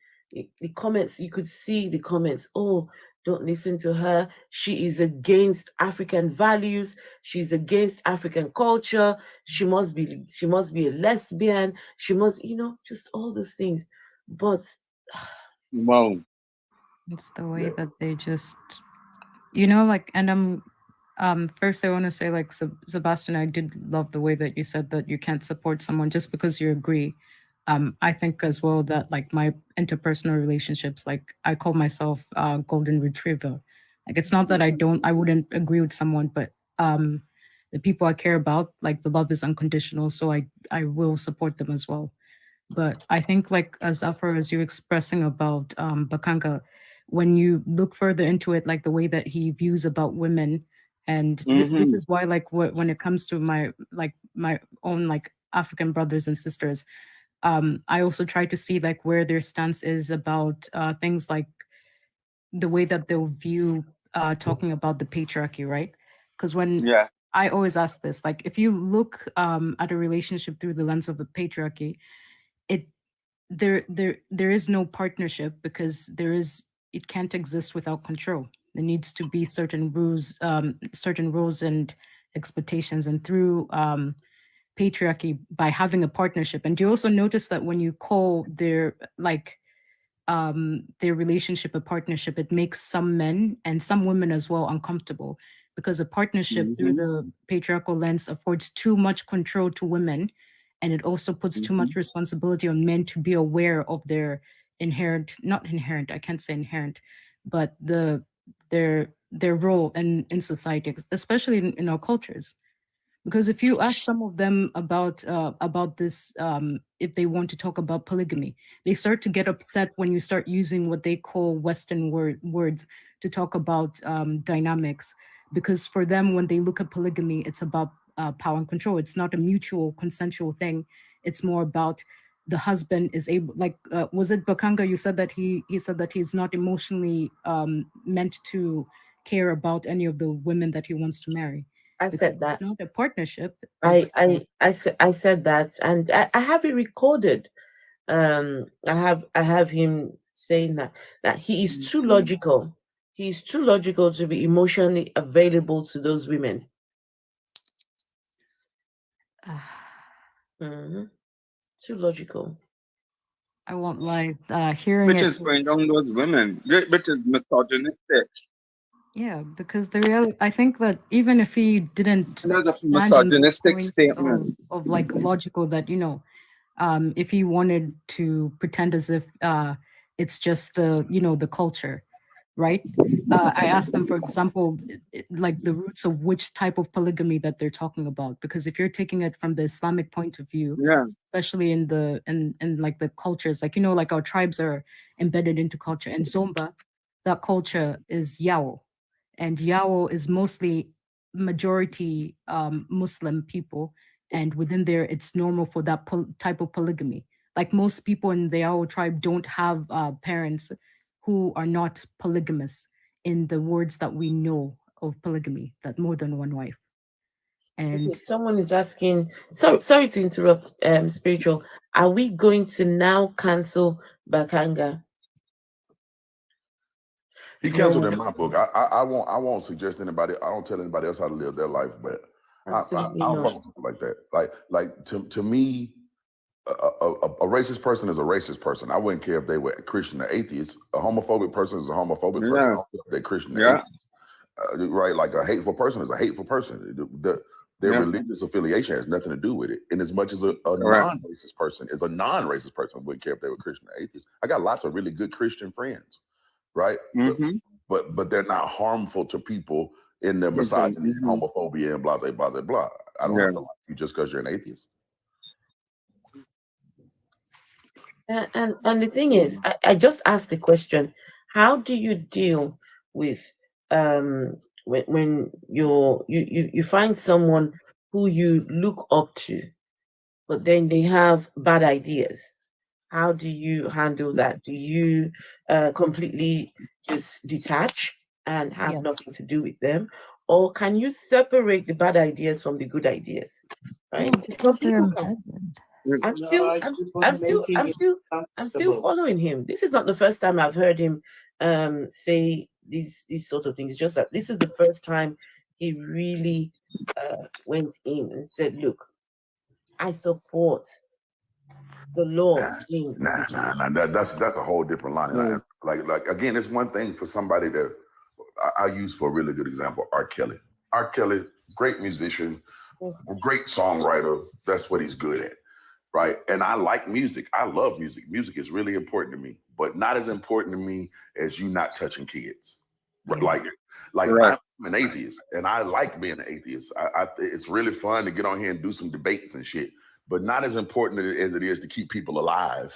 comments. You could see the comments. Oh, don't listen to her. She is against African values. She's against African culture. She must be a lesbian. She must, just all those things. But Wow. It's the way that they just, and first I want to say, like, Sebastian, I did love the way that you said that you can't support someone just because you agree. I think as well that, like, my interpersonal relationships, like, I call myself golden retriever. Like, it's not that I wouldn't agree with someone, but the people I care about, like, the love is unconditional, so I will support them as well. But I think, like, as far as you expressing about Bakanga, when you look further into it, like the way that he views about women, and this is why, like, when it comes to my own, like, African brothers and sisters, I also try to see, like, where their stance is about things like the way that they'll view talking about the patriarchy, right? Because when I always ask this, like, if you look at a relationship through the lens of the patriarchy, it there is no partnership, because it can't exist without control. There needs to be certain rules and expectations, and through patriarchy, by having a partnership. And do you also notice that when you call their relationship a partnership, it makes some men and some women as well uncomfortable, because a partnership through the patriarchal lens affords too much control to women, and it also puts too much responsibility on men to be aware of their not inherent, I can't say inherent, but their role in society, especially in our cultures. Because if you ask some of them about this, if they want to talk about polygamy, they start to get upset when you start using what they call Western words to talk about dynamics. Because for them, when they look at polygamy, it's about power and control. It's not a mutual consensual thing. It's more about the husband is able, like, was it Bakanga? You said that he said that he's not emotionally meant to care about any of the women that he wants to marry. I Because said it's that. not a partnership. I It's I said that, and I have it recorded. I have him saying that he is too logical. He's too logical to be emotionally available to those women. hmm Too logical. I won't lie. Hearing Which it, is going down those women, which is misogynistic. yeah, because the reality, I think that even if he didn't Another stand on the misogynistic point statement. of like logical that, if he wanted to pretend as if it's just the culture, right? I asked them, for example, like the roots of which type of polygamy that they're talking about, because if you're taking it from the Islamic point of view, Yeah, especially in like the cultures, like like our tribes are embedded into culture, and Zomba, that culture is Yao, and Yao is mostly majority Muslim people, and within there it's normal for that type of polygamy. Like most people in the Yao tribe don't have parents who are not polygamous in the words that we know of polygamy, that more than one wife. Okay, And someone is asking. Sorry to interrupt. Spiritual. Are we going to now cancel Bakanga? He canceled well, in my book. I won't suggest anybody. I don't tell anybody else how to live their life, but I Absolutely don't not. fuck with people like that. Like to me, a racist person is a racist person. I wouldn't care if they were Christian or atheist. A homophobic person is a homophobic person. I yeah, don't care if they're Christian or yeah, atheist. Right? Like a hateful person is a hateful person. Their yeah. religious affiliation has nothing to do with it. And as much as a Correct. non-racist person is a non-racist person, I wouldn't care if they were Christian or atheist. I got lots of really good Christian friends, right? Mm-hmm. But they're not harmful to people in their misogyny, Mm-hmm. homophobia, and blah, blah, blah, blah. I don't Yeah. have to like you just because you're an atheist. And the thing is, I just asked the question: how do you deal with when you find someone who you look up to, but then they have bad ideas? How do you handle that? Do you completely just detach and have yes. nothing to do with them, or can you separate the bad ideas from the good ideas? Right? No, Because because they're people can. embedded. I'm No, still, I I'm, keep I'm on still, making I'm it still, I'm still comfortable. following him. This is not the first time I've heard him say these sort of things. It's just that this is the first time he really went in and said, "Look, I support the laws being introduced." That's a whole different line. Mm. Like again, it's one thing for somebody that I use for a really good example, R. Kelly. R. Kelly, great musician, great songwriter. That's what he's good at, right? And I like music. I love music. Music is really important to me, but not as important to me as you not touching kids. Yeah. Like Correct. I'm an atheist, and I like being an atheist. It's really fun to get on here and do some debates and shit, but not as important as it is to keep people alive.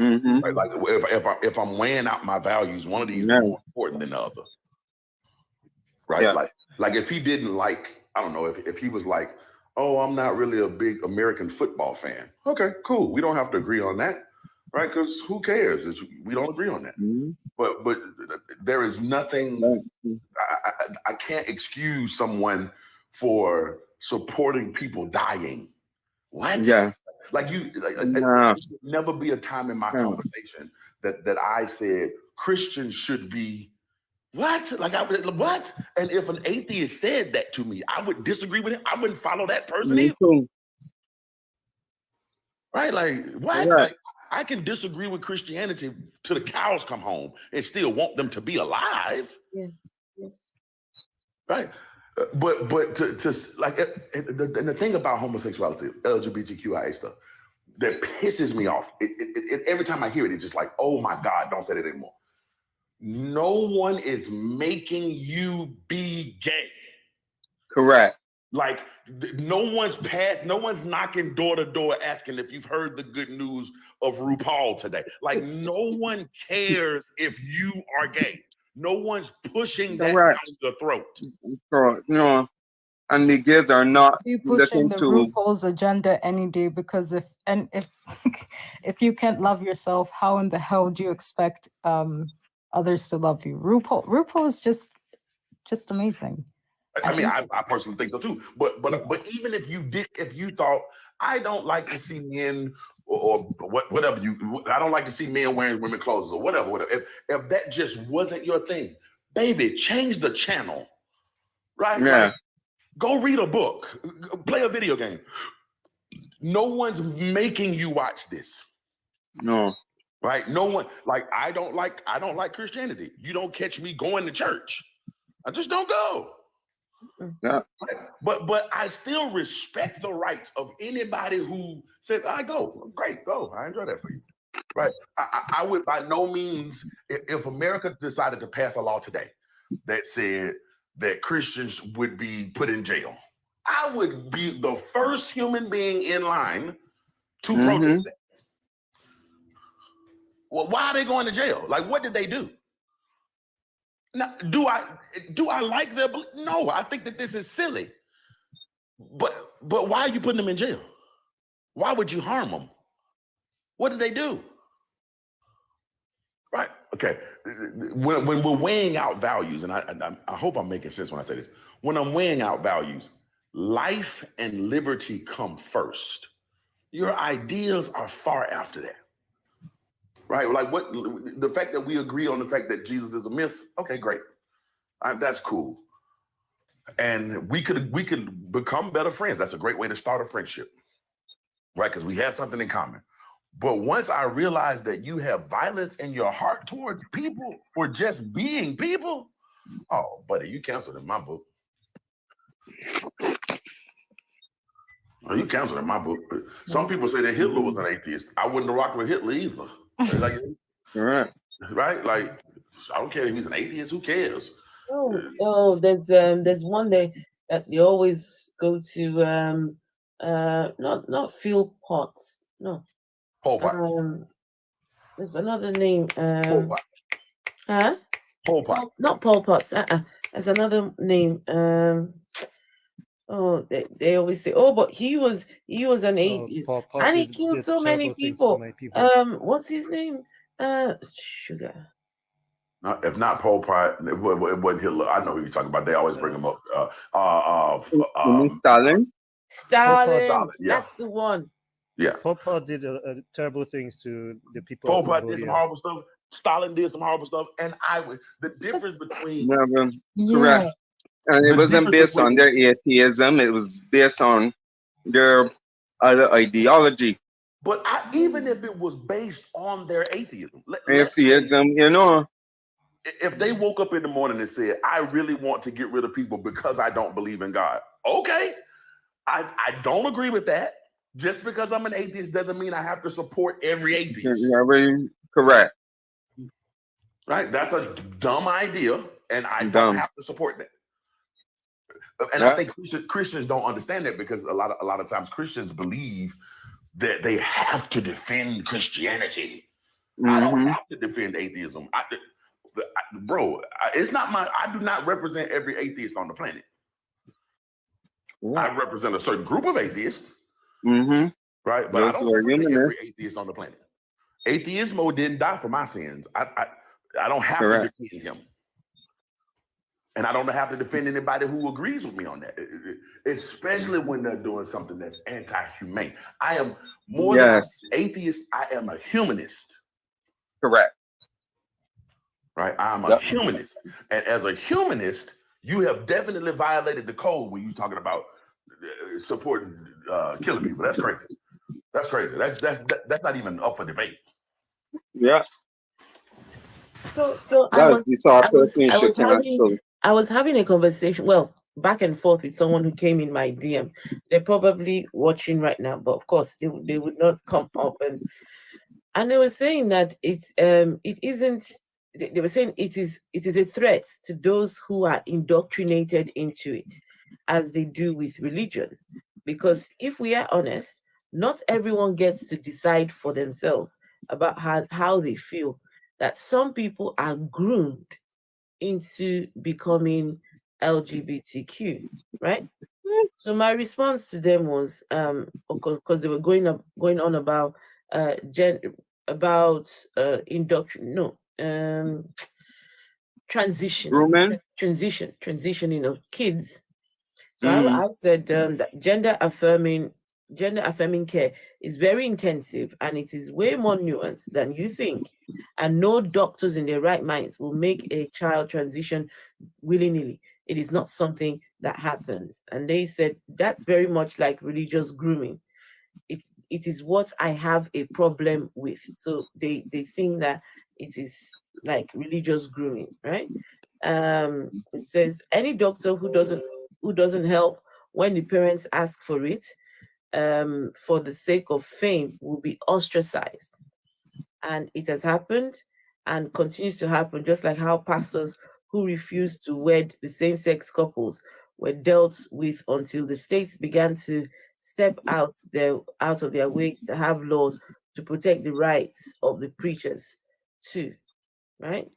Mm-hmm. Right? Like if I'm weighing out my values, one of these is Yeah. more important than the other. Right? Yeah. Like if he didn't like, I don't know, if he was like, oh, I'm not really a big American football fan. Okay, cool. We don't have to agree on that, right? Because who cares? We don't agree on that. Mm-hmm. But there is nothing. Right. I can't excuse someone for supporting people dying. What? Yeah. Like No. there should never be a time in my No. conversation that I said Christians should be what? Like what? And if an atheist said that to me, I would disagree with him. I wouldn't follow that person Me either. too. Right? Like what? Correct. Like I can disagree with Christianity till the cows come home and still want them to be alive. Yes. Yes. Right? But to like and the thing about homosexuality, LGBTQIA stuff that pisses me off. Every time I hear it, it's just like, oh my God, don't say that anymore. No one is making you be gay. Correct. Like no one's knocking door to door asking if you've heard the good news of RuPaul today. Like no one cares if you are gay. No one's pushing that Correct. down your throat. So, and the gays are not Be pushing looking the to. RuPaul's agenda any day, because if if you can't love yourself, how in the hell do you expect others to love you? RuPaul is just amazing. I mean, think I personally think so too. But even if you thought I don't like to see men or whatever I don't like to see men wearing women's clothes or whatever. If that just wasn't your thing, baby, change the channel, right? Yeah. Like go read a book, play a video game. No one's making you watch this. No. Right? No one, like I don't like Christianity. You don't catch me going to church. I just don't go. Yeah. But I still respect the rights of anybody who says, I go. Great, go. I enjoy that for you. Right. I would by no means, if America decided to pass a law today that said that Christians would be put in jail, I would be the first human being in line to protest that. Well, why are they going to jail? Like, what did they do? Now, do I like their belief? No, I think that this is silly. But why are you putting them in jail? Why would you harm them? What did they do? Right. Okay. When we're weighing out values, and I hope I'm making sense when I say this. When I'm weighing out values, life and liberty come first. Your ideas are far after that. Right. Like the fact that we agree on the fact that Jesus is a myth. Okay, great. That's cool. And we could become better friends. That's a great way to start a friendship. Right. Because we have something in common. But once I realized that you have violence in your heart towards people for just being people, oh, buddy, you canceled in my book. Oh, you canceled in my book. Some people say that Hitler was an atheist. I wouldn't have rocked with Hitler either. Like, right. Like, I don't care if he's an atheist. Who cares? Oh, there's one day that they always go to not Phil Potts. No. Pol Pot. There's another name. Pol Pot. Huh? Pol Pot. Not Pol Potts. There's another name. Oh, they always say, oh, but he was an atheist, and he killed so many people. What's his name? Sugar. No, if not Pol Pot, it wasn't Hitler. I know who you're talking about. They always bring him up. Stalin. Stalin. Yeah. That's the one. Yeah. Pol Pot did terrible things to the people. Pol Pot did some horrible stuff. Stalin did some horrible stuff, and the difference between correct. And it wasn't based on their atheism. It was based on their other ideology. But even if it was based on their atheism, you know, if they woke up in the morning and said, I really want to get rid of people because I don't believe in God. Okay. I don't agree with that. Just because I'm an atheist doesn't mean I have to support every atheist. Correct. Right? That's a dumb idea, and I don't have to support that. And I think Christians don't understand that, because a lot of times Christians believe that they have to defend Christianity. I don't have to defend atheism. Bro, it's not I do not represent every atheist on the planet. I represent a certain group of atheists, right? But I don't represent every atheist on the planet. Atheismo didn't die for my sins. I don't have to defend him. And I don't have to defend anybody who agrees with me on that, especially when they're doing something that's anti-humane. I am more than an atheist. I am a humanist. Correct. Right? I'm a humanist. And as a humanist, you have definitely violated the code when you're talking about supporting killing people. That's crazy. That's crazy. That's not even up for debate. Yes. So I was having a conversation, well, back and forth with someone who came in my DM. They're probably watching right now, but of course they would not come up, and they were saying that it isn't. They were saying it is a threat to those who are indoctrinated into it, as they do with religion. Because if we are honest, not everyone gets to decide for themselves about how they feel. That some people are groomed into becoming LGBTQ, right? So my response to them was, because they were going on about transitioning of kids. So I said that gender affirming care is very intensive, and it is way more nuanced than you think. And no doctors in their right minds will make a child transition willy-nilly. It is not something that happens. And they said that's very much like religious grooming. it is what I have a problem with. So they think that it is like religious grooming, right? It says any doctor who doesn't help when the parents ask for it, for the sake of fame, will be ostracized. And it has happened and continues to happen, just like how pastors who refused to wed the same-sex couples were dealt with until the states began to step out of their ways to have laws to protect the rights of the preachers too, right?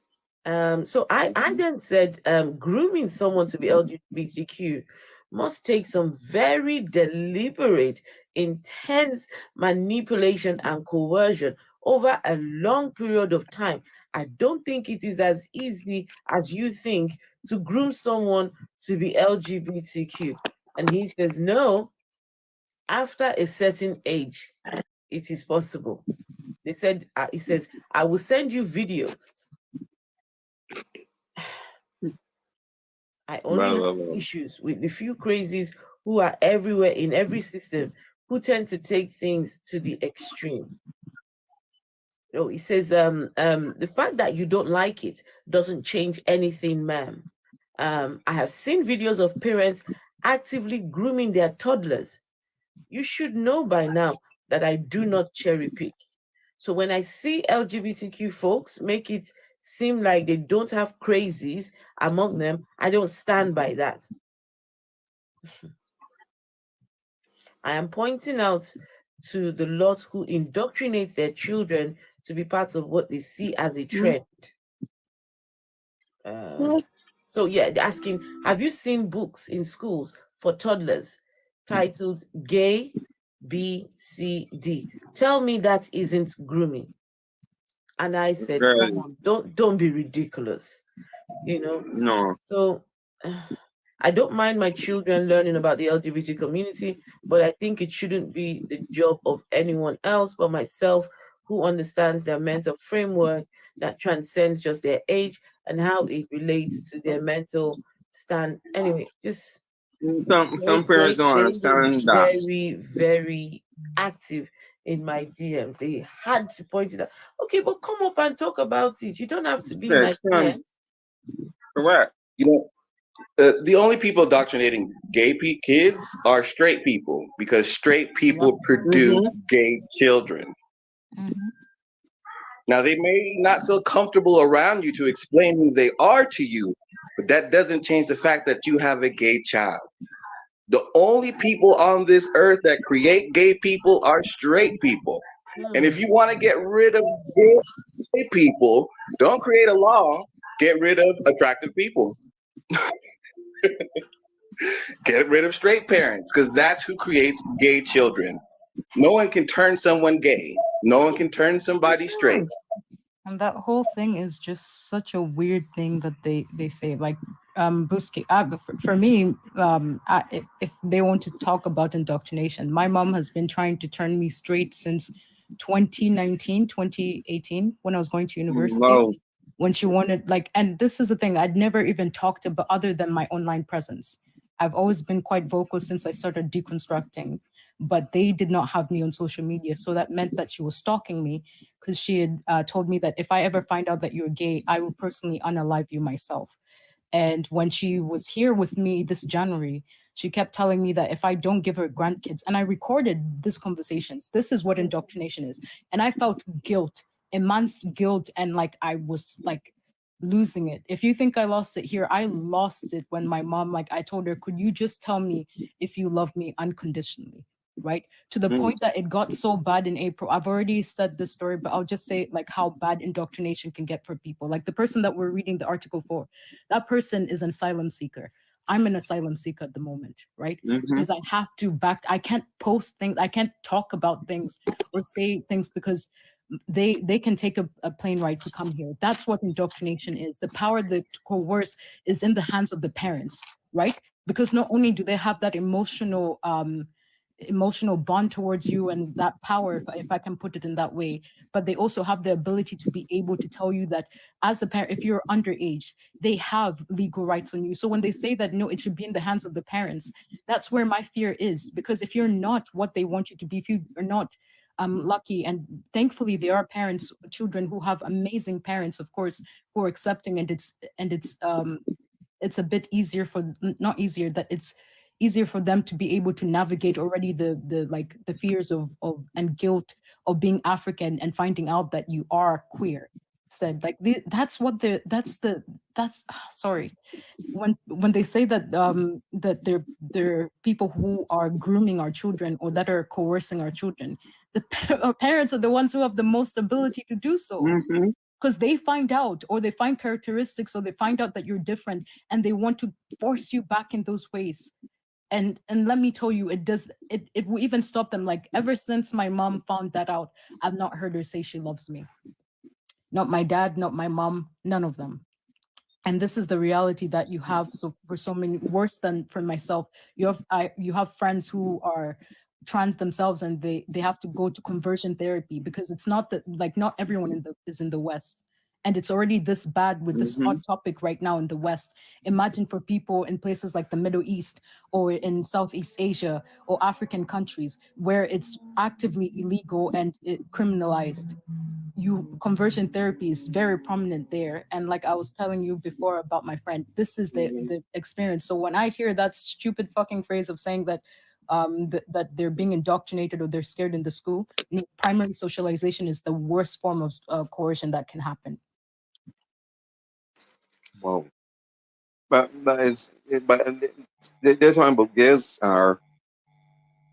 So I then said, grooming someone to be LGBTQ must take some very deliberate, intense manipulation and coercion over a long period of time. I don't think it is as easy as you think to groom someone to be LGBTQ. And he says, no, after a certain age, it is possible. They said, he says, I will send you videos. I only have issues with the few crazies who are everywhere in every system, who tend to take things to the extreme. Oh, he says, the fact that you don't like it doesn't change anything, ma'am. I have seen videos of parents actively grooming their toddlers. You should know by now that I do not cherry pick. So when I see LGBTQ folks make it seem like they don't have crazies among them, I don't stand by that. I am pointing out to the lot who indoctrinate their children to be part of what they see as a trend. So yeah, they're asking, have you seen books in schools for toddlers titled Gay B, C, D? Tell me that isn't grooming. And I said, come on, don't be ridiculous. You know? No. So I don't mind my children learning about the LGBT community, but I think it shouldn't be the job of anyone else but myself, who understands their mental framework that transcends just their age and how it relates to their mental stand. Anyway, just some parents don't understand that. very, very active in my DM. They had to point it out. Okay, but come up and talk about it. You don't have to be my client. Correct. You know, the only people indoctrinating gay kids are straight people, because straight people produce gay children. Now, they may not feel comfortable around you to explain who they are to you, but that doesn't change the fact that you have a gay child. The only people on this earth that create gay people are straight people. And if you want to get rid of gay people, don't create a law. Get rid of attractive people. Get rid of straight parents, because that's who creates gay children. No one can turn someone gay. No one can turn somebody straight. And that whole thing is just such a weird thing that they say. Like, Buski, for me, if they want to talk about indoctrination, my mom has been trying to turn me straight since 2019, 2018, when I was going to university. No. When she wanted, like, and this is the thing, I'd never even talked about other than my online presence. I've always been quite vocal since I started deconstructing, but they did not have me on social media. So that meant that she was stalking me, because she had told me that if I ever find out that you're gay, I will personally unalive you myself. And when she was here with me this January, she kept telling me that if I don't give her grandkids, and I recorded these conversations, this is what indoctrination is. And I felt guilt, immense guilt, and like I was like losing it. If you think I lost it here, I lost it when my mom, like, I told her, could you just tell me if you love me unconditionally? Right? To the point that it got so bad in April. I've already said this story, but I'll just say like how bad indoctrination can get for people. Like the person that we're reading the article for, that person is an asylum seeker. I'm an asylum seeker at the moment, right? Because I have to I can't post things, I can't talk about things or say things because they can take a plane ride to come here. That's what indoctrination is. The power to coerce is in the hands of the parents, right? Because not only do they have that emotional emotional bond towards you and that power, if I can put it in that way. But they also have the ability to be able to tell you that as a parent, if you're underage, they have legal rights on you. So when they say that no, it should be in the hands of the parents, that's where my fear is. Because if you're not what they want you to be, if you are not lucky, and thankfully there are parents, children who have amazing parents, of course, who are accepting, and it's a bit easier for, not easier, that it's easier for them to be able to navigate already the like the fears of and guilt of being African and finding out that you are queer. Said like that's what the that's sorry, when they say that that they're people who are grooming our children or that are coercing our children, our parents are the ones who have the most ability to do so, Mm-hmm. because they find out, or they find characteristics, or they find out that you're different, and they want to force you back in those ways. And let me tell you, it will even stop them. Like ever since my mom found that out, I've not heard her say she loves me. Not my dad, not my mom, none of them. And this is the reality that you have. So for so many, worse than for myself, you have friends who are trans themselves, and they have to go to conversion therapy, because it's not that, like, not everyone is in the West, and it's already this bad with this Mm-hmm. hot topic right now in the West. Imagine for people in places like the Middle East, or in Southeast Asia, or African countries where it's actively illegal and criminalized. You conversion therapy is very prominent there. And like I was telling you before about my friend, this is the experience. So when I hear that stupid fucking phrase of saying that that they're being indoctrinated or they're scared in the school, no, primary socialization is the worst form of coercion that can happen. Wow. But that is, but there's one about girls are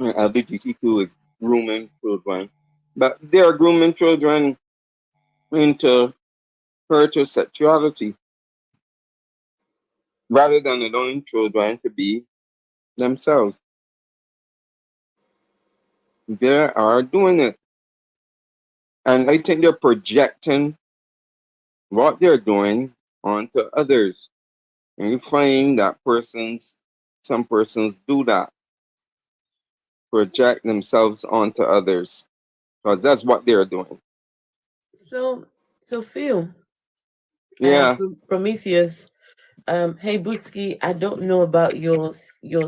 LGBTQ is grooming children, but they are grooming children into heterosexuality rather than allowing children to be themselves. They are doing it, and I think they're projecting what they're doing onto others. And you find that some persons do that, project themselves onto others, because that's what they're doing. So Phil, Yeah. Prometheus, hey Butski, I don't know about your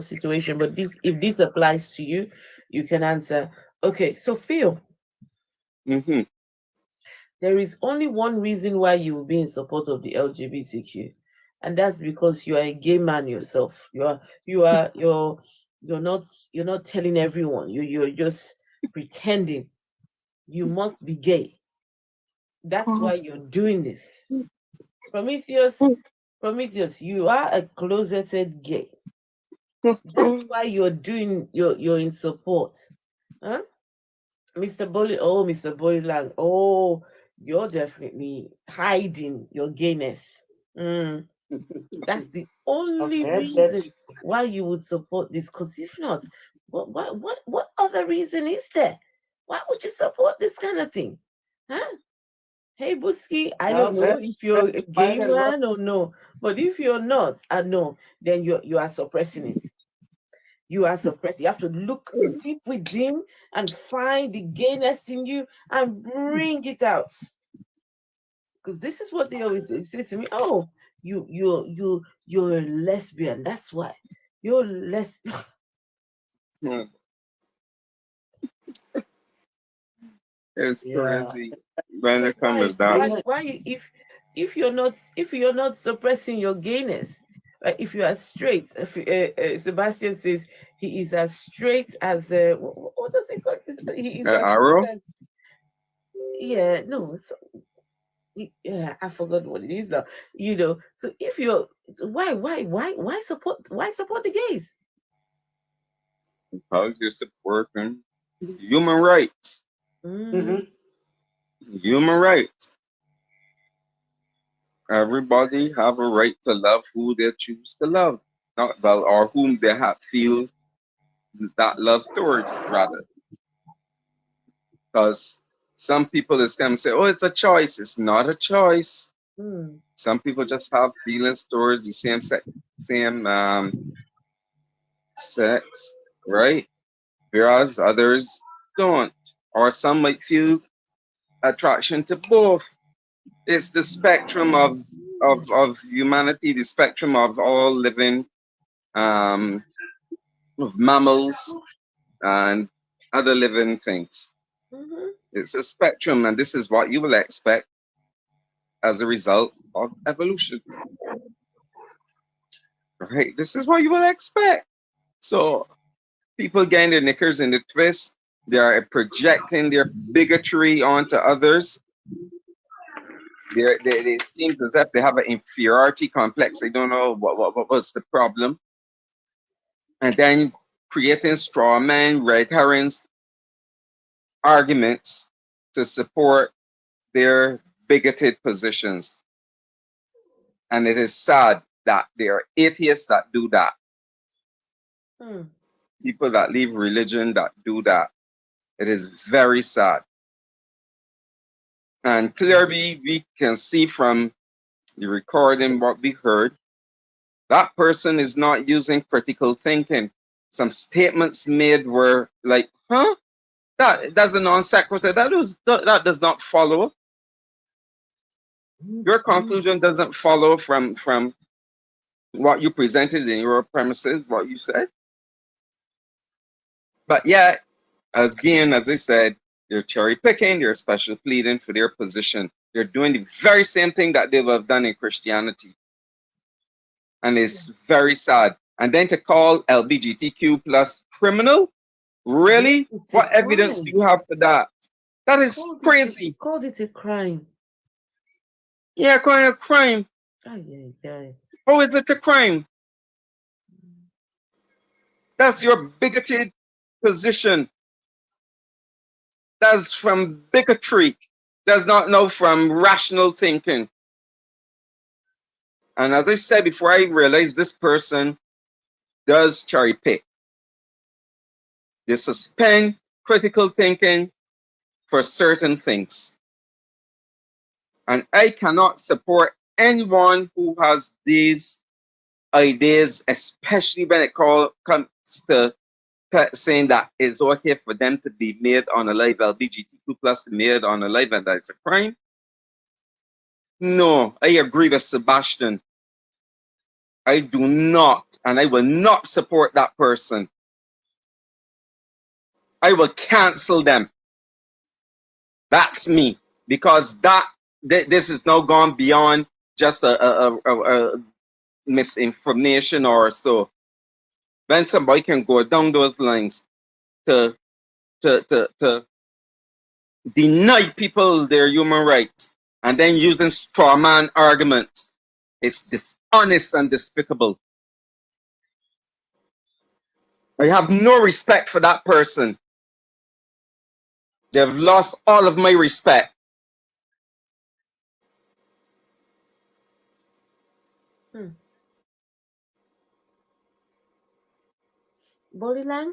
situation, but if this applies to you, you can answer. Okay, so Phil, Mm-hmm. there is only one reason why you will be in support of the LGBTQ, and that's because you are a gay man yourself. You're not telling everyone. You're just pretending. You must be gay. That's why you're doing this. Prometheus, Prometheus, you are a closeted gay. That's why you're in support. Huh? Mr. Mr. Bolilang. Oh, you're definitely hiding your gayness. Mm, that's the only Okay, but reason why you would support this. Because if not, what other reason is there? Why would you support this kind of thing? Huh? Hey Buski, I now don't know let's if you're a gay find out what man or no, but if you're not, I know, then you are suppressing it. You are suppressed. You have to look deep within and find the gayness in you and bring it out. Because this is what they always say to me. Oh, you're a lesbian. That's why you're less. It's yeah. crazy when So it comes to that. if you're not suppressing your gayness, like if you are straight, if Sebastian says he is as straight as what does he call it? He is as straight Arrow? as, yeah, no, so yeah, I forgot what it is now. So if you're, so why support the gays? Because you're supporting human rights. Mm, Mm-hmm. Human rights. Everybody have a right to love who they choose to love, not well, or whom they have feel that love towards, rather. Because some people is gonna say, "Oh, it's a choice." It's not a choice. mm. Some people just have feelings towards the same sex, right? whereas others don't, or some might feel attraction to both. It's the spectrum of humanity, the spectrum of all living, of mammals and other living things. Mm-hmm. It's a spectrum, and this is what you will expect as a result of evolution. Right? This is what you will expect. So people getting their knickers in the twist, they are projecting their bigotry onto others. It seems as if they have an inferiority complex. They don't know what was the problem. And then creating straw man, red herrings, arguments to support their bigoted positions. And it is sad that there are atheists that do that. Mm. People that leave religion that do that. It is very sad. And clearly, we can see from the recording what we heard, that person is not using critical thinking. Some statements made were like, huh? That's a non sequitur. That does not follow. Your conclusion doesn't follow from what you presented in your premises, what you said. But yet, as I said, they're cherry picking, they're special pleading for their position. They're doing the very same thing that they would have done in Christianity. And it's very sad. And then to call LGBTQ plus criminal? Really? Yes, it's a What evidence do crime. you have for that? That is crazy. Called it a crime. Yeah, calling a crime. Ay, ay, ay. How is it a crime? That's your bigoted position. That's from bigotry. That's not no from rational thinking. And as I said before, I realized this person does cherry pick. They suspend critical thinking for certain things. And I cannot support anyone who has these ideas, especially when it comes to saying that it's okay for them to be made on a live, LGBTQ plus made on a live, and that's a crime. No, I agree with Sebastian. I do not, and I will not support that person. I will cancel them. That's me, because this is now gone beyond just a misinformation or so. When somebody can go down those lines to deny people their human rights and then using straw man arguments, it's dishonest and despicable. I have no respect for that person. They've lost all of my respect. Bodyland,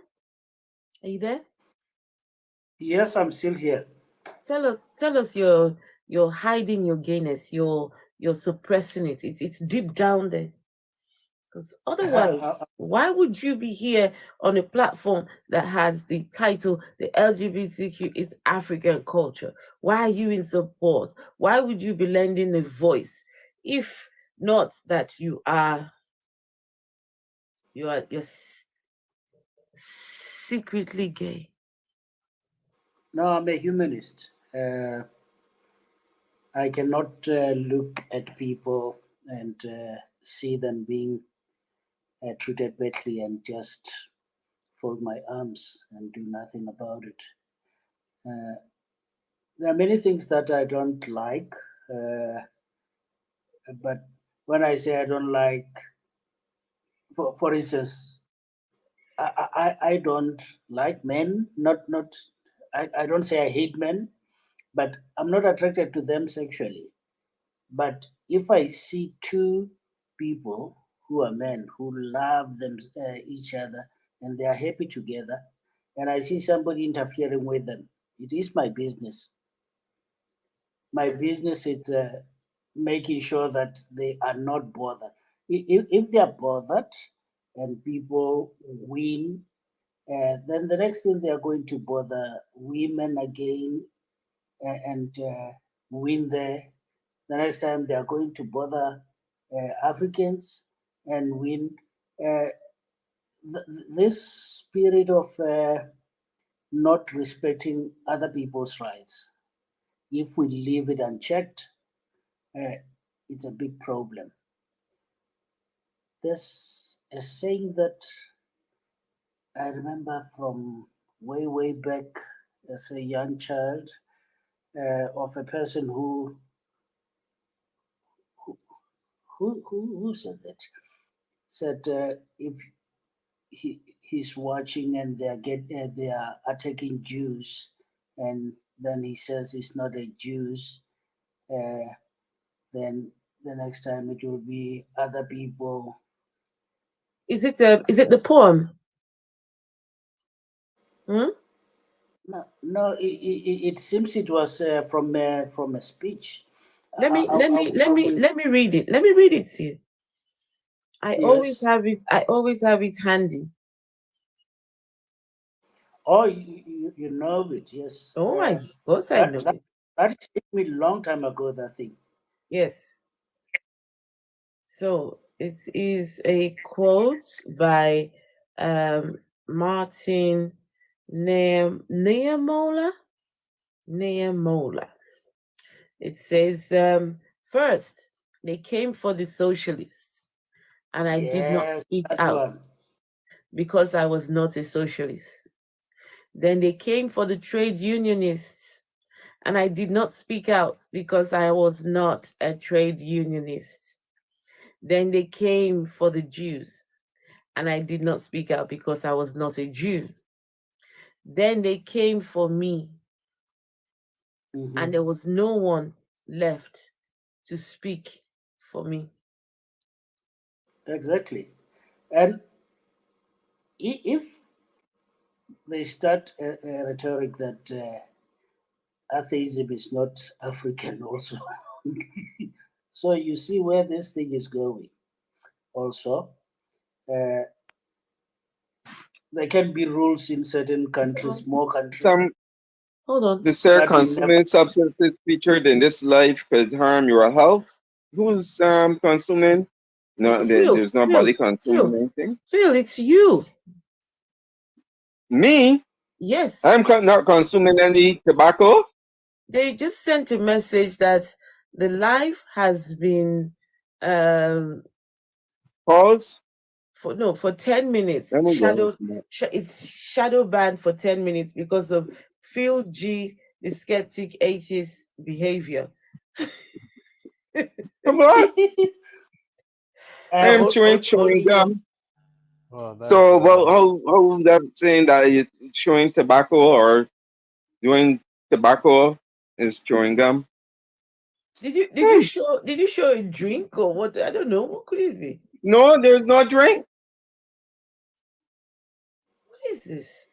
are you there? Yes, I'm still here. Tell us you're hiding your gayness, you're suppressing it. It's deep down there. Because otherwise, why would you be here on a platform that has the title, the LGBTQ is African culture? Why are you in support? Why would you be lending a voice if not that you're secretly gay? No, I'm a humanist. I cannot look at people and see them being treated badly and just fold my arms and do nothing about it. Uh, there are many things that I don't like, uh, but when I say I don't like, for instance, I don't like men. Not I don't say I hate men, but I'm not attracted to them sexually. But if I see two people who are men who love them each other and they are happy together, and I see somebody interfering with them, it is my business. My business is making sure that they are not bothered. If they are bothered and people win Then the next thing they are going to bother women again and win there. The next time they are going to bother Africans and win. Uh, this spirit of not respecting other people's rights, if we leave it unchecked, it's a big problem. There's a saying that I remember from way, way back as a young child of a person who said that? Said if he's watching and they are attacking Jews, and then he says it's not a Jews, uh, then the next time it will be other people. Is it the poem? Hmm? No, it seems it was from a speech. Let me read it. Let me read it to you. I always Yes. have it. I always have it handy. Oh, you know it, yes. Oh my course I That know that it. that hit me long time ago. That thing. Yes. So it is a quote by Martin Niemöller. Niemöller. It says, first, they came for the socialists, and I did not Yes, speak that out one. because I was not a socialist. Then they came for the trade unionists, and I did not speak out because I was not a trade unionist. Then they came for the Jews, and I did not speak out because I was not a Jew. Then they came for me, Mm-hmm. and there was no one left to speak for me. Exactly. And if they start a rhetoric that atheism is not African, also, so you see where this thing is going. Also, uh, there can be rules in certain countries, more countries Some Hold on. the say that will never. consuming substances featured in this life could harm your health. Who's consuming? No, Phil, there's nobody consuming anything. Phil, it's you. Me, Yes. I'm not consuming any tobacco. They just sent a message that the live has been um Pause. for 10 minutes Let me go. it's shadow banned for 10 minutes because of Phil G, the skeptic atheist behavior. Come on. I am Hold chewing in your. gum. Oh, that's So, well, bad. how that saying that you chewing tobacco or doing tobacco is chewing gum? Hmm. Did you show a drink or what? I don't know. What could it be? No, there's no drink. What is this?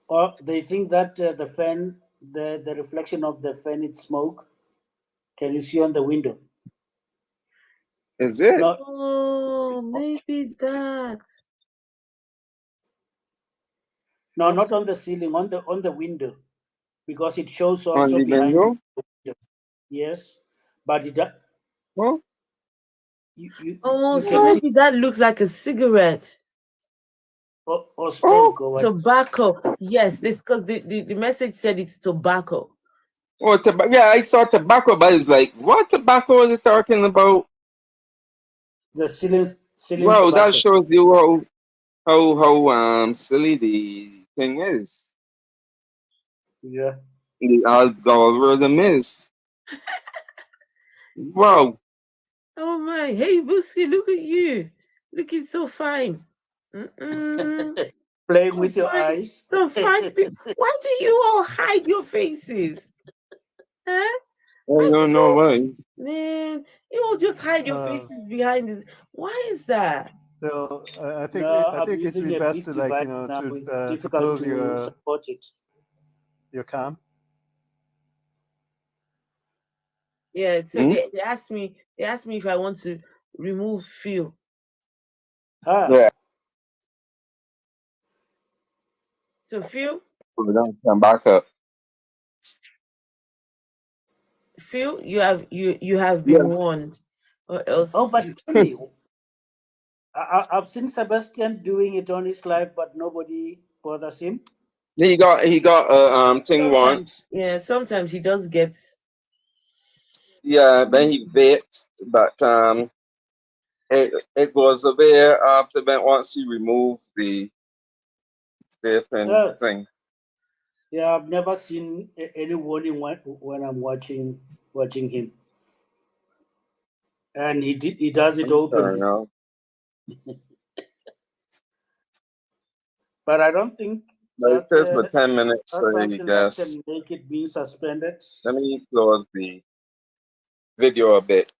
Or they think that the fan, the reflection of the fan, it's smoke. Can you see on the window? Is it No, Oh, maybe that. no, not on the ceiling, on the window, because it shows on also the behind menu? the window. Yes, but Huh? Oh, you so can see maybe that looks like a cigarette. or Oh, smoke or what. Tobacco. Yes, this because the message said it's tobacco. oh, tobacco. Yeah, I saw tobacco, but it's like, what tobacco are you talking about? The ceiling Wow, that tobacco. shows you how silly the thing is. Yeah. The algorithm is. Wow. Oh my! Hey, Busky, look at you, looking so fine. Mm-mm. Playing Some with your fine, eyes. some fine. Why do you all hide your faces? Huh? I Why do don't know you, why. man? You all just hide your Uh, faces behind this. Why is that? so No, I I'm think it would using be a best big to device now. It's to difficult close to support it. your cam. Yeah. So Hmm? they asked me if I want to remove Phil. Ah, Yeah. So Phil, We're gonna come back up. you have Yeah. been warned, or Oh, else but you. tell me, I've seen Sebastian doing it on his live, but nobody bothers him. He got a thing Sometimes, once. yeah, sometimes he does get. Yeah, then he vaped, but it goes away after that once he removed the vaping Uh, thing. yeah, I've never seen any warning when I'm watching him, and he does it I'm sorry, openly. no. But I don't think But it that's says for 10 minutes, so that's you something that guess. can make it be suspended. Let me close the video a bit.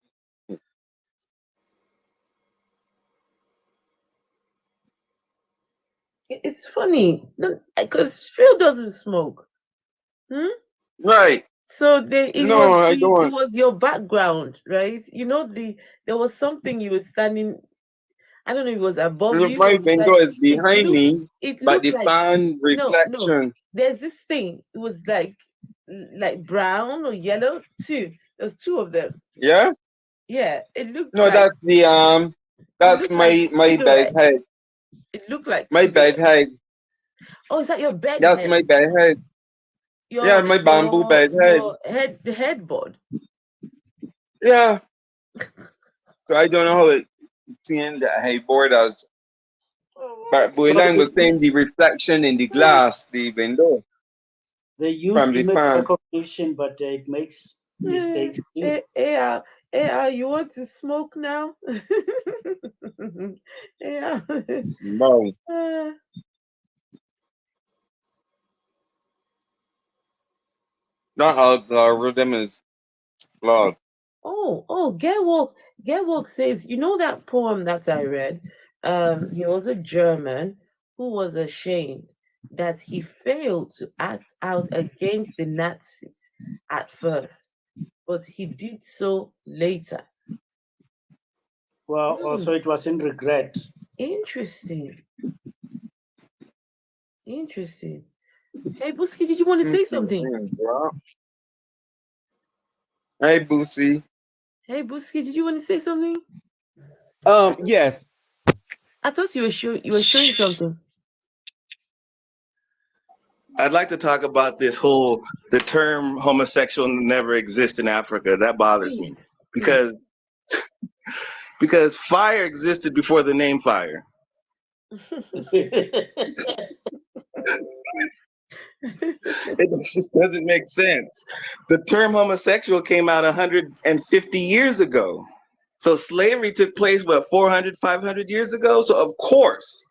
It's funny because Phil doesn't smoke. Hmm? Right. So No, I it don't. was your background, right? There was something you were standing. I don't know if it was above you My or window beside. is behind me, It but looked the like fan no. reflection. There's this thing. It was like brown or yellow. There's two of them. Yeah. Yeah, it looked No, like it that's looked like my bed cigarette. head. It looked like My bed cigarette. head. Oh, is that your bed That's head? my bed head. Yeah, my bamboo bed head. Your the headboard. Yeah. So I don't know how it seeing the headboard as. Oh, But So Boylan was saying the reflection in the my glass, the window they use from the image fan. recognition, but it makes mistakes too. You want to smoke now? Yeah. No, Uh, not all the rhythm is flawed. Gerwalk says, you know that poem that I read? He was a German who was ashamed that he failed to act out against the Nazis at first, but he did so later. Well, Hmm, also it was in regret. interesting. Interesting. Hey, Busky, did you want to say something? Hey, Boosie. Hey, Busky, did you want to say something? Yes. I thought you were showing something. I'd like to talk about the term homosexual never exists in Africa. That bothers me Please, please. because fire existed before the name fire. It just doesn't make sense. The term homosexual came out 150 years ago. So slavery took place, what, 400, 500 years ago? So, of course,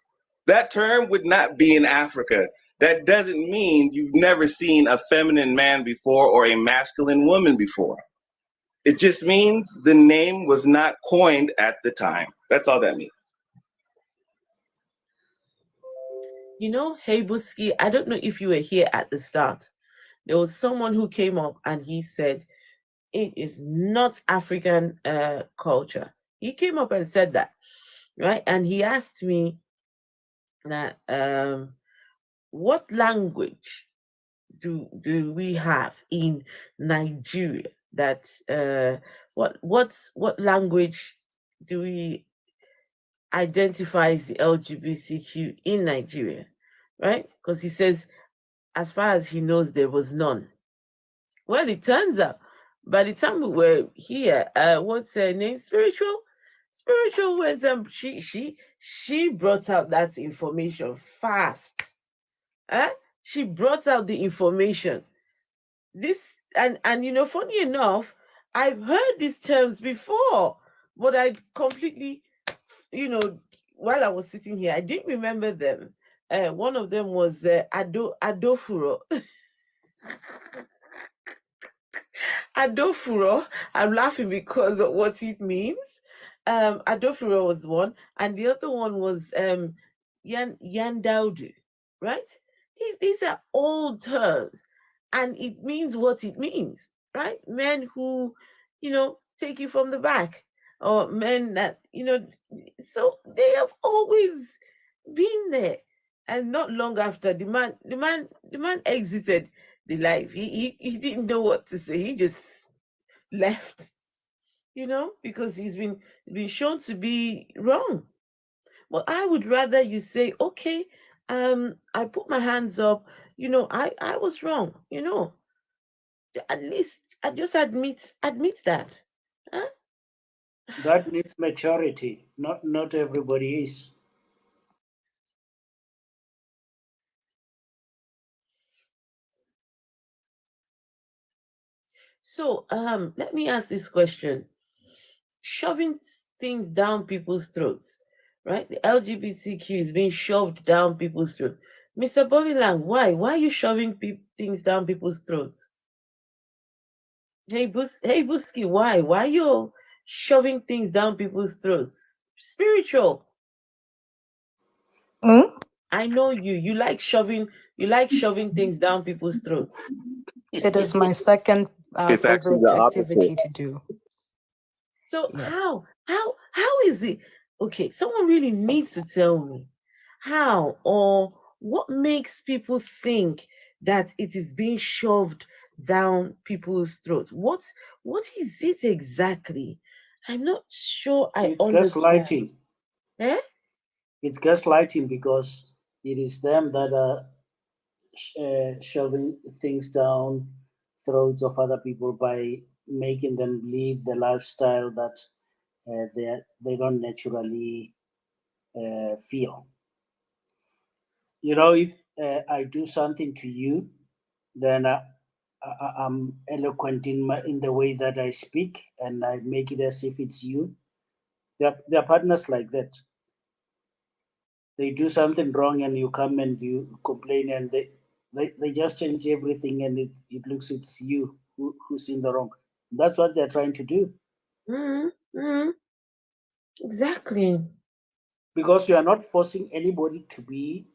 that term would not be in Africa. That doesn't mean you've never seen a feminine man before or a masculine woman before. It just means the name was not coined at the time. That's all that means. Hey Busky, I don't know if you were here at the start. There was someone who came up and he said it is not African culture. He came up and said that, right? And he asked me that what language do we have in Nigeria that what language do we identify as the LGBTQ in Nigeria, right? Because he says as far as he knows there was none. Well, it turns out by the time we were here, what's her name? Spiritual went and she brought out that information fast. Eh? She brought out the information. This and funny enough, I've heard these terms before, but I completely, you know, while I was sitting here, I didn't remember them. One of them was Adofuro. Adofuro. I'm laughing because of what it means. Adofuro was one, and the other one was Yandaudu, right? These are old terms, and it means what it means, right? Men who, take you from the back, or men that, so they have always been there. And not long after, the man exited the life. He didn't know what to say. He just left, because he's been shown to be wrong. Well, I would rather you say, okay, I put my hands up, I was wrong, at least I just admit that. Huh? That needs maturity. Not everybody is. So, let me ask this question. Shoving things down people's throats, right? The LGBTQ is being shoved down people's throats. Mr. Bolilang, why? Why are you shoving things down people's throats? Hey Buski, why? Why you shoving things down people's throats? Spiritual. Hmm? I know you. You like shoving things down people's throats. It is my second It's actually favorite the opposite. activity to do. So Yes. how is it? Okay, someone really needs to tell me how or what makes people think that it is being shoved down people's throats. What is it exactly? I'm not sure I It's understand. gaslighting. Eh? It's gaslighting because it is them that are shoving things down throats of other people by making them live the lifestyle that they don't naturally feel. If I do something to you, then I'm eloquent in the way that I speak, and I make it as if it's you. There are partners like that. They do something wrong, and you come and you complain, and they just change everything, and it looks it's you who's in the wrong. That's what they're trying to do, Mm, mm, exactly. because you are not forcing anybody to be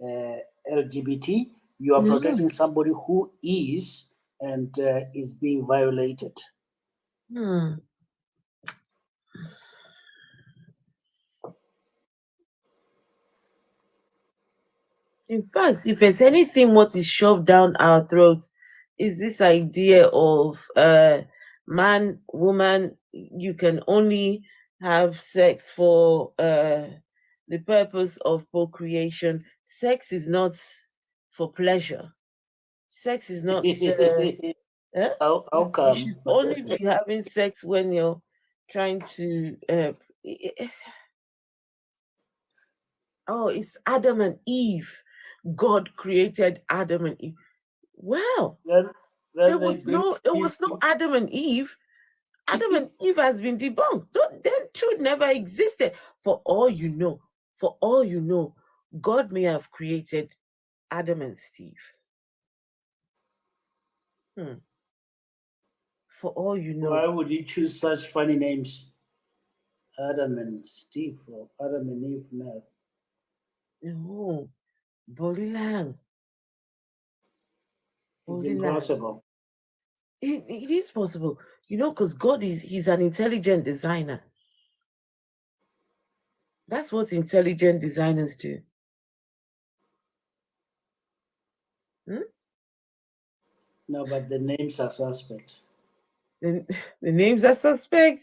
uh, LGBT. You are No. protecting somebody who is and is being violated. Hmm. In fact, if there's anything what is shoved down our throats, is this idea of man, woman, you can only have sex for the purpose of procreation. Sex is not for pleasure. Sex is not. Eh? How You should come? only be having sex when you're trying to. It's Adam and Eve. God created Adam and Eve. Well, Then there then they was bring no there Steve. was no Adam and Eve. Adam and Eve has been debunked. Them two never existed. For all you know, God may have created Adam and Steve. Hmm. For all you know. Why would you choose such funny names? Adam and Steve or Adam and Eve? No, No. Bolilang. it's Bolilang. impossible. It is possible. Because God he's an intelligent designer. That's what intelligent designers do. Hmm? No, but the names are suspect. The, the names are suspect.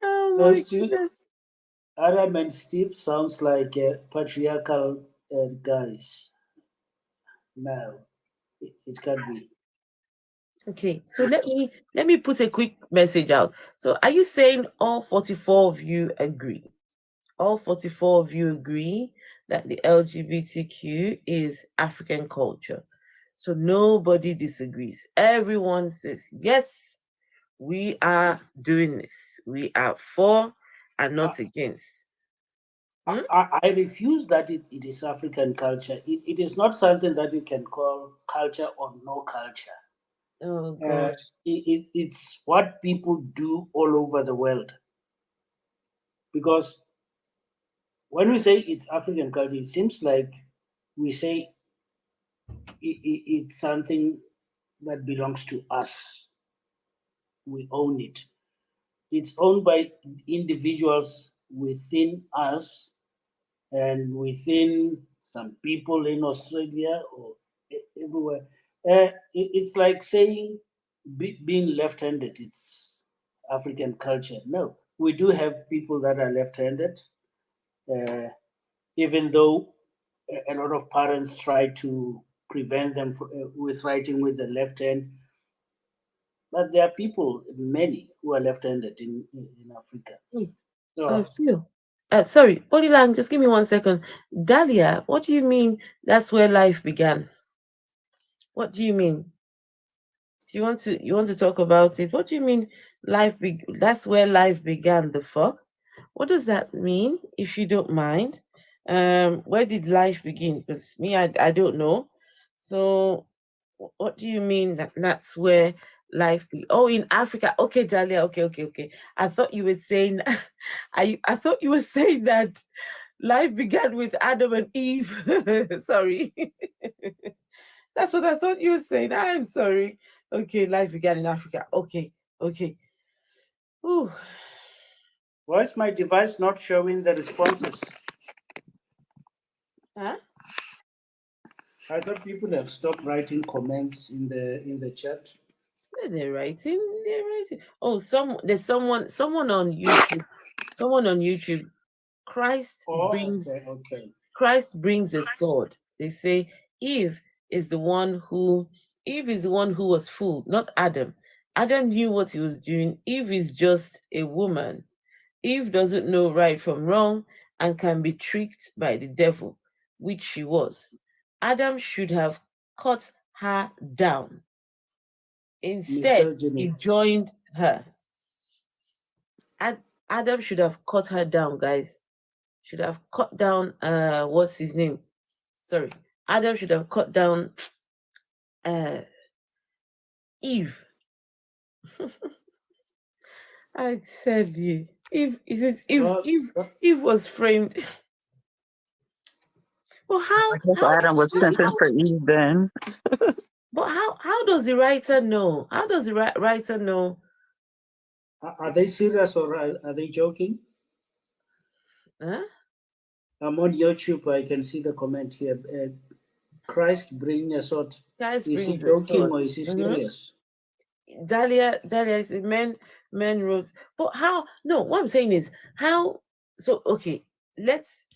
Oh Those my two, goodness. Adam and Steve, sounds like patriarchal guys. No, it can't be. Okay, so let me put a quick message out. So are you saying all 44 of you agree? All 44 of you agree that the LGBTQ is African culture. So nobody disagrees. Everyone says, yes, we are doing this. We are for and I, not against. Hmm? I refuse that it is African culture. It is not something that you can call culture or no culture. Oh Uh, gosh. it's what people do all over the world. Because when we say it's African culture, it seems like we say it's something that belongs to us. We own it. It's owned by individuals within us, and within some people in Australia or everywhere, it's like saying being left-handed. It's African culture. No, we do have people that are left-handed, even though a lot of parents try to prevent them with writing with the left hand. But there are people, many, who are left-handed in Africa. Wait, So Phil. Sorry, Lang, just give me 1 second. Dahlia, what do you mean that's where life began? What do you mean? Do you want to talk about it? What do you mean that's where life began, the fuck? What does that mean, if you don't mind? Where did life begin? Because me, I don't know. So what do you mean that's where life oh, in Africa. Okay, Dahlia, okay. I thought you were saying I thought you were saying that life began with Adam and Eve. Sorry. That's what I thought you were saying. I'm sorry. Okay, life began in Africa. Okay. Ooh. why is my device not showing the responses? Huh? I thought people have stopped writing comments in the chat. They're writing. Oh, there's someone on YouTube. Someone on YouTube. Christ brings a sword. They say Eve is the one who was fooled, not Adam. Adam knew what he was doing. Eve is just a woman. Eve doesn't know right from wrong and can be tricked by the devil, which she was. Adam should have cut her down. Instead, he joined her. Adam should have cut her down, guys. Should have cut down what's his name? Sorry. Adam should have cut down Eve. I said you. Eve was framed. Well, I guess Adam was sentenced for Eve then. But how does the writer know? How does the writer know? Are they serious or are they joking? Huh? I'm on YouTube. I can see the comment here. Christ bring a sword. Is he joking or is he serious? Dahlia is men wrote. But how? No, what I'm saying is how. So okay, let's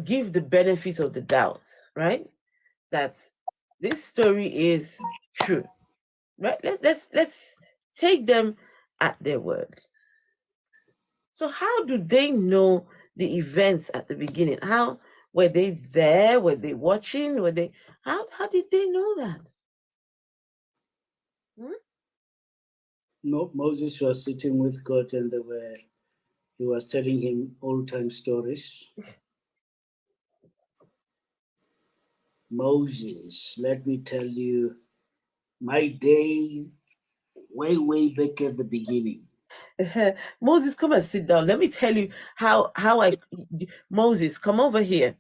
give the benefit of the doubt, right? That this story is true, right? Let's take them at their word. So how do they know the events at the beginning? How were they there? Were they watching? How did they know that? No, Moses was sitting with God and he was telling him old time stories. Moses, let me tell you my day way back at the beginning. Moses, come and sit down. Let me tell you how Moses, come over here.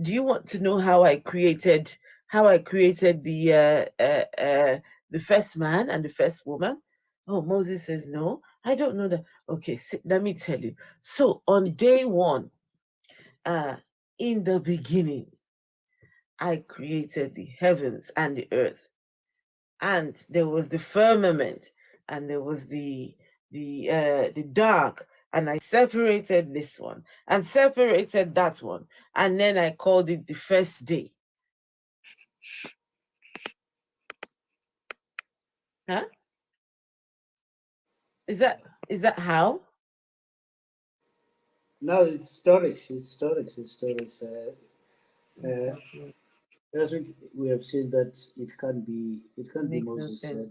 Do you want to know how I created the first man and the first woman? Oh, Moses says, no, I don't know that. Okay, let me tell you. So on day one, in the beginning, I created the heavens and the earth. And there was the firmament, and there was the dark, and I separated this one and separated that one, and then I called it the first day. Huh? Is that how? No, it's stories. As we have seen that it can't be Moses. No,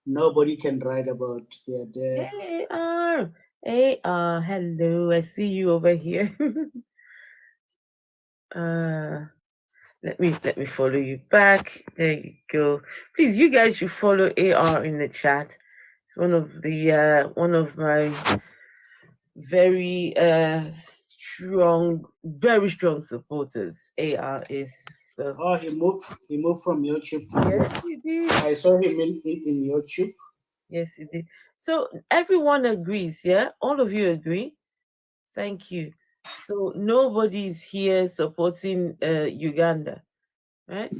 nobody can write about their death. AR, hello, I see you over here. Let me follow you back. There you go. Please, you guys should follow AR in the chat. It's one of my very strong supporters. AR is. So. Oh, he moved from YouTube to. Yes, he did. I saw him in YouTube. Yes, he did. So everyone agrees, yeah? All of you agree? Thank you. So nobody's here supporting Uganda, right?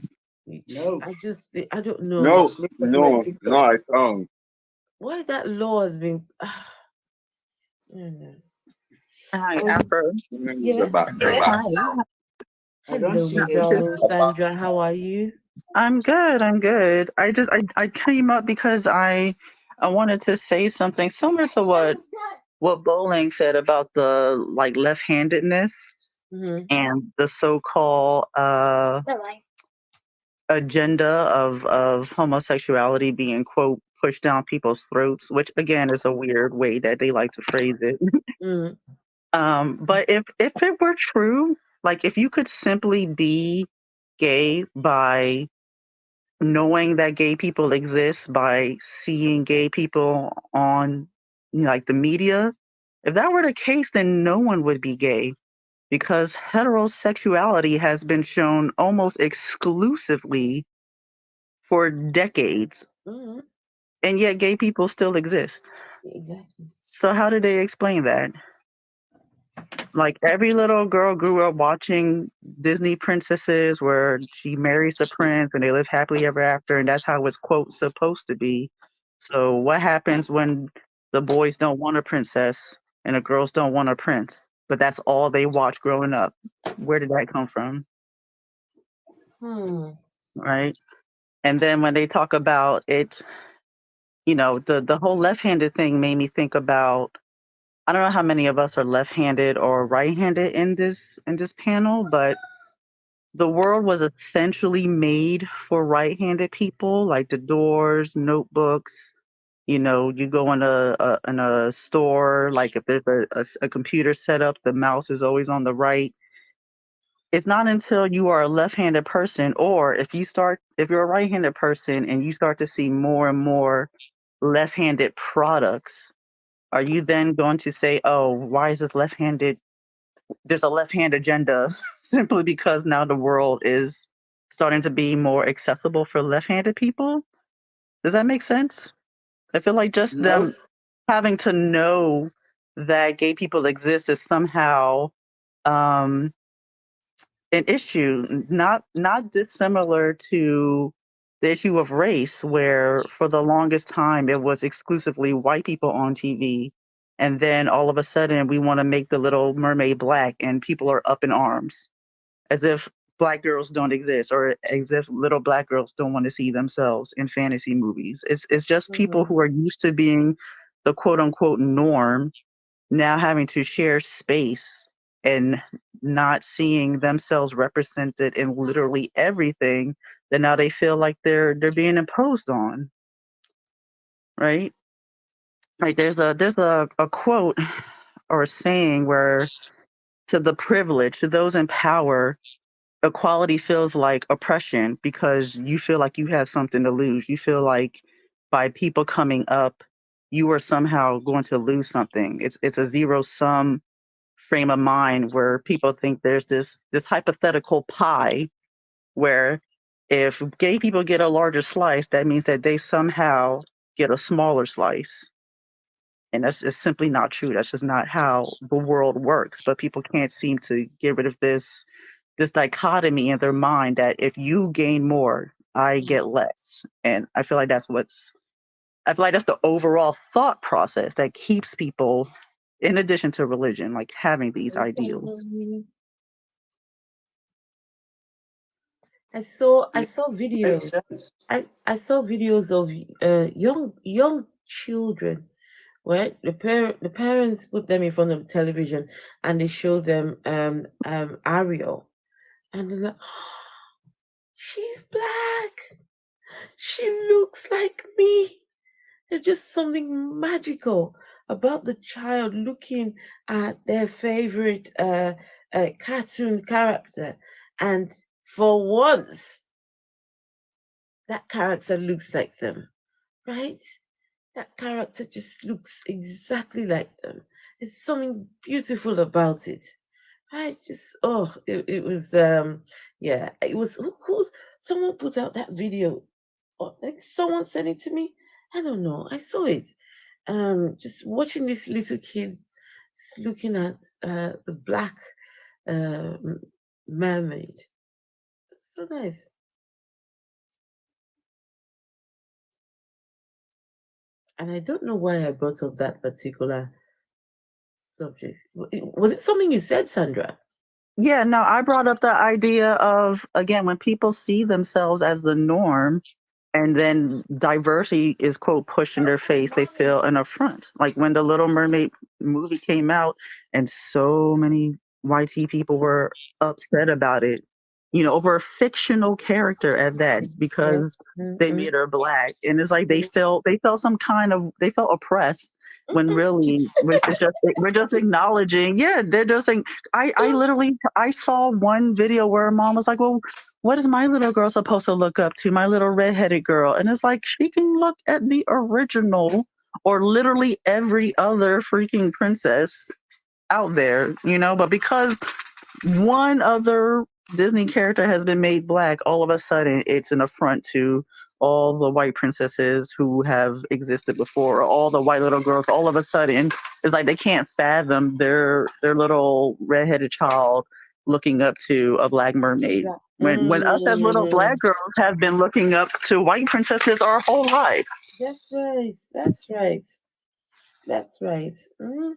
Which No, I don't know No, just look at my no, no, TikTok. I don't. why that law has been. I don't know. Hi, Um, Afro. yeah. Hi. I don't Hello, see my Just, any. darling Sandra. How are you? I'm good. I'm good. I came up because I wanted to say something similar to what Bowling said about the like left-handedness Mm-hmm. and the so-called agenda of homosexuality being quote pushed down people's throats, which again is a weird way that they like to phrase it. Mm, But if it were true, like if you could simply be gay by knowing that gay people exist, by seeing gay people on like the media, if that were the case, then no one would be gay because heterosexuality has been shown almost exclusively for decades, mm, and yet gay people still exist. exactly. So how do they explain that? Like every little girl grew up watching Disney princesses where she marries the prince and they live happily ever after, and that's how it's quote supposed to be. So what happens when the boys don't want a princess and the girls don't want a prince? But that's all they watch growing up. Where did that come from? Hmm. Right? And then when they talk about it, the whole left-handed thing made me think about I don't know how many of us are left-handed or right-handed in this panel, but the world was essentially made for right-handed people, like the doors, notebooks. You go in a store, like if there's a computer set up, the mouse is always on the right. It's not until you are a left-handed person, or if you're a right-handed person and you start to see more and more left-handed products, are you then going to say, "Oh, why is this left-handed there's a left-hand agenda simply because now the world is starting to be more accessible for left-handed people. Does that make sense? I feel like just No, them having to know that gay people exist is somehow um, an issue, not dissimilar to the issue of race, where for the longest time it was exclusively white people on TV, and then all of a sudden we want to make the Little Mermaid black, and people are up in arms as if black girls don't exist or as if little black girls don't want to see themselves in fantasy movies. It's just people Mm, who are used to being the quote unquote norm now having to share space and not seeing themselves represented in literally everything that now they feel like they're being imposed on, right? Like there's a quote or a saying where to the privileged, to those in power, equality feels like oppression because you feel like you have something to lose. You feel like by people coming up, you are somehow going to lose something. It's a zero sum frame of mind where people think there's this hypothetical pie where if gay people get a larger slice, that means that they somehow get a smaller slice. And that's just simply not true. That's just not how the world works. But people can't seem to get rid of this dichotomy in their mind that if you gain more, I get less. And I feel like that's the overall thought process that keeps people, in addition to religion, like having these ideals. mm. I saw makes videos. sense. I saw videos of young children where the parents put them in front of the television and they show them Ariel, and they're like, she's black. She looks like me. There's just something magical about the child looking at their favorite cartoon character, and for once, that character looks like them, right? That character just looks exactly like them. There's something beautiful about it. I just it was yeah, it was who's someone put out that video, or like someone sent it to me. I don't know. I saw it. Just watching these little kids Just looking at the black mermaid. So nice. And I don't know why I brought up that particular subject. Was it something you said, Sandra? Yeah, no, I brought up the idea of, again, when people see themselves as the norm and then diversity is, quote, pushed in their face, they feel an affront. Like when the Little Mermaid movie came out and so many YT people were upset about it, over a fictional character at that, Yeah. because they Mm-mm. made her black. And it's like they felt some kind of, they felt oppressed when really we're just acknowledging, yeah, they're just saying, I literally, I saw one video where a mom was like, well, what is my little girl supposed to look up to? My little redheaded girl. And it's like, she can look at the original or literally every other freaking princess out there, but because one other Disney character has been made black, all of a sudden it's an affront to all the white princesses who have existed before, or all the white little girls. All of a sudden, it's like they can't fathom their little redheaded child looking up to a black mermaid. When us as little black girls have been looking up to white princesses our whole life. That's right. That's right. That's right. Mm.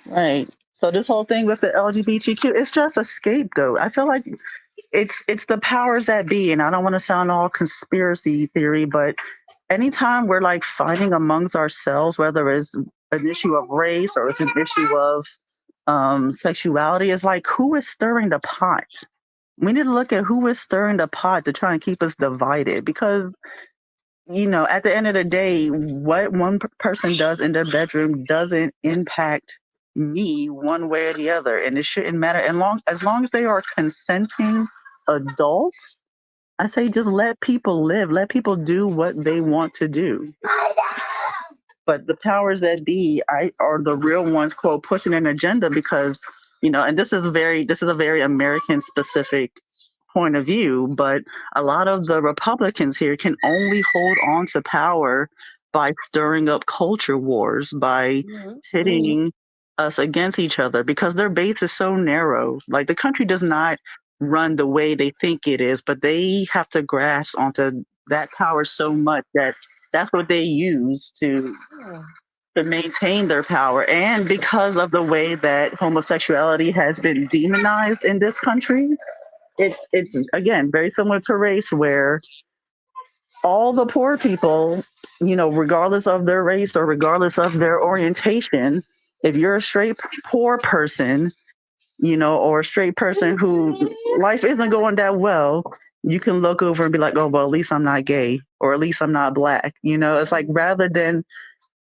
Right. So this whole thing with the LGBTQ, it's just a scapegoat. I feel like it's the powers that be, and I don't want to sound all conspiracy theory, but anytime we're like fighting amongst ourselves, whether it's an issue of race or it's an issue of sexuality, it's like, who is stirring the pot? We need to look at who is stirring the pot to try and keep us divided, because at the end of the day, what one person does in their bedroom doesn't impact me one way or the other, and it shouldn't matter. And as long as they are consenting adults, I say just let people live, let people do what they want to do. But the powers that be, are the real ones, quote, pushing an agenda, because and this is a very American specific point of view, but a lot of the Republicans here can only hold on to power by stirring up culture wars, by pitting us against each other, because their base is so narrow. Like, the country does not run the way they think it is, but they have to grasp onto that power so much that that's what they use to maintain their power. And because of the way that homosexuality has been demonized in this country, it's again very similar to race, where all the poor people, regardless of their race or regardless of their orientation, if you're a straight poor person, or a straight person who life isn't going that well, you can look over and be like, oh, well, at least I'm not gay, or at least I'm not black. It's like, rather than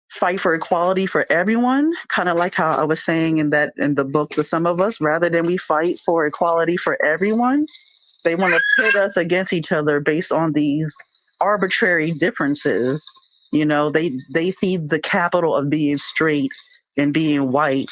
fight for equality for everyone, kind of like how I was saying in the book with some of us, rather than we fight for equality for everyone, they want to pit us against each other based on these arbitrary differences. They see the capital of being straight and being white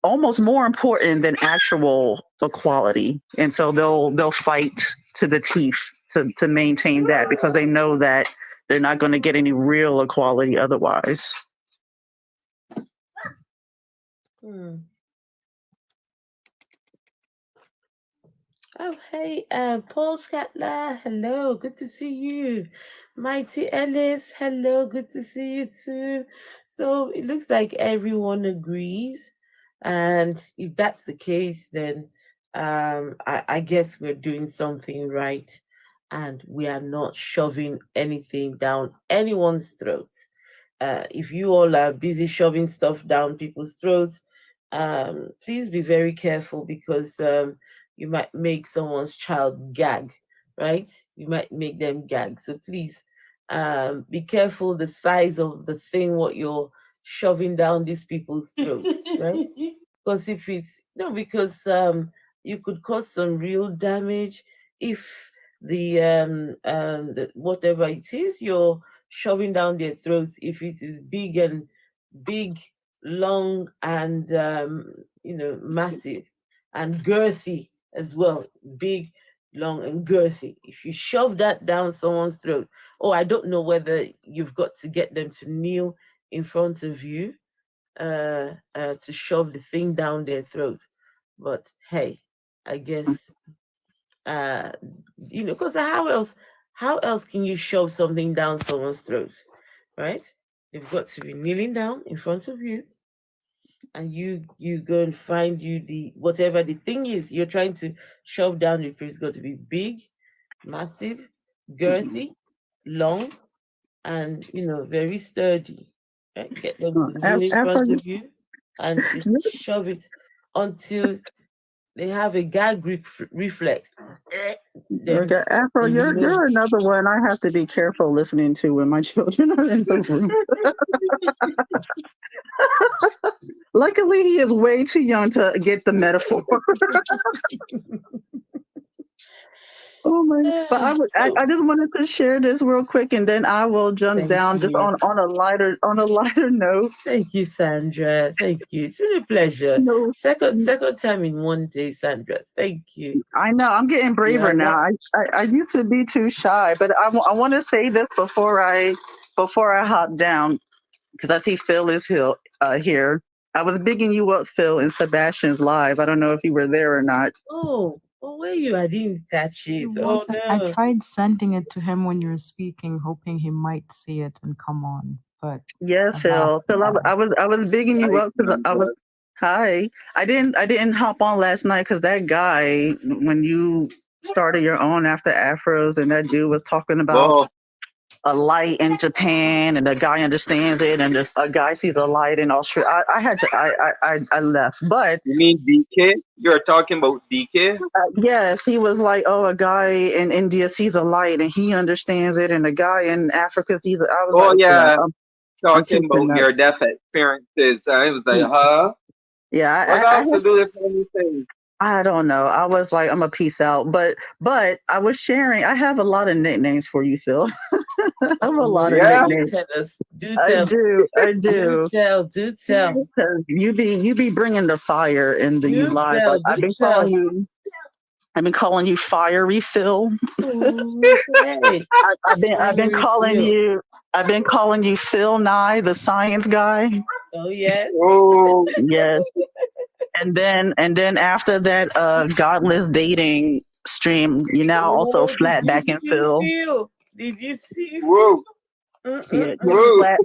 almost more important than actual equality, and so they'll fight to the teeth to maintain that, because they know that they're not going to get any real equality otherwise. Hmm. Oh, hey, Paul Scatler, hello, good to see you. Mighty Ellis, hello, good to see you too. So it looks like everyone agrees, and if that's the case, then I guess we're doing something right, and we are not shoving anything down anyone's throat. If you all are busy shoving stuff down people's throats, please be very careful, because you might make someone's child gag, right? You might make them gag. So please be careful the size of the thing what you're shoving down these people's throats, right? Because if it's no, because you could cause some real damage if the whatever it is you're shoving down their throats, if it is big, long, and massive and girthy as well, big, long, and girthy. If you shove that down someone's throat, I don't know whether you've got to get them to kneel in front of you, to shove the thing down their throat. But hey, I guess uh, because how else can you shove something down someone's throat, right? They've got to be kneeling down in front of you, and you go and find you the whatever the thing is you're trying to shove down your throat. It's got to be big, massive, girthy, long, and very sturdy. Right? Get them to kneel in Afro, front of you and just shove it until they have a gag reflex. Then okay, Afro, then you know. you're another one I have to be careful listening to when my children are in the room. Luckily, he is way too young to get the metaphor. Oh my! But So I just wanted to share this real quick, and then I will jump thank down just you. on a lighter note. Thank you, Sandra. Thank you. It's been a pleasure. No, Second time in one day, Sandra. Thank you. I know I'm getting braver Yeah, now. yeah. I used to be too shy, but I want to say this before I hop down because I see Phil is here. I was bigging you up, Phil, in Sebastian's live. I don't know if you were there or not. Oh, where you? I didn't catch It it. Oh wasn't. I no. tried sending it to him when you were speaking, hoping he might see it and come on. But Yes, Phil. alas, Phil, no. I was bigging you Hi, up because I was. Hi. I didn't hop on last night because that guy when you started your own after Afros and that dude was talking about Bo, a light in Japan and a guy understands it and a guy sees a light in Australia. I had to I left, but you mean DK? You're talking about DK? yes, he was like, oh, a guy in India sees a light and he understands it, and a guy in Africa sees it. I was like, Oh okay, yeah, I'm talking keeping about up. your death experiences. I was like, Mm, huh? What yeah, else to do with anything? I don't know. I was like, I'm a peace out, but I was sharing. I have a lot of nicknames for you, Phil. I have a lot of Yeah? You nicknames. tell us. Do I tell. do. I Do do. tell. Do tell. 'Cause you be bringing the fire in the you Do live. tell. I've Do been calling tell. you. I've been calling you fiery Phil. Oh, hey. I've been Fiery calling Phil. you. I've been calling you Phil Nye, the science guy. Oh yes. Oh, Yes. And then after that godless dating stream, you now also Oh, did flat you back and see Phil. Phil? Did you see whoa, Phil? Yeah, just whoa.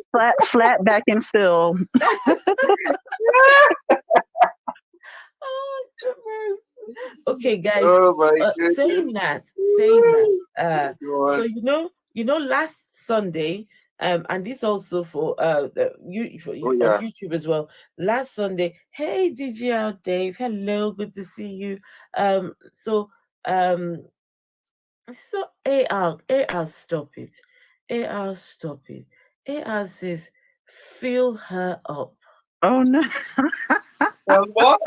flat back and Phil. Oh goodness. Okay, guys. Oh my goodness. Saying that. Go So on. last Sunday, and this also for Oh on yeah. YouTube as well. Last Sunday, hey DGL Dave, hello, good to see you. So um, so AR, stop it, stop it. AR says, fill her up. Oh no. Well, what?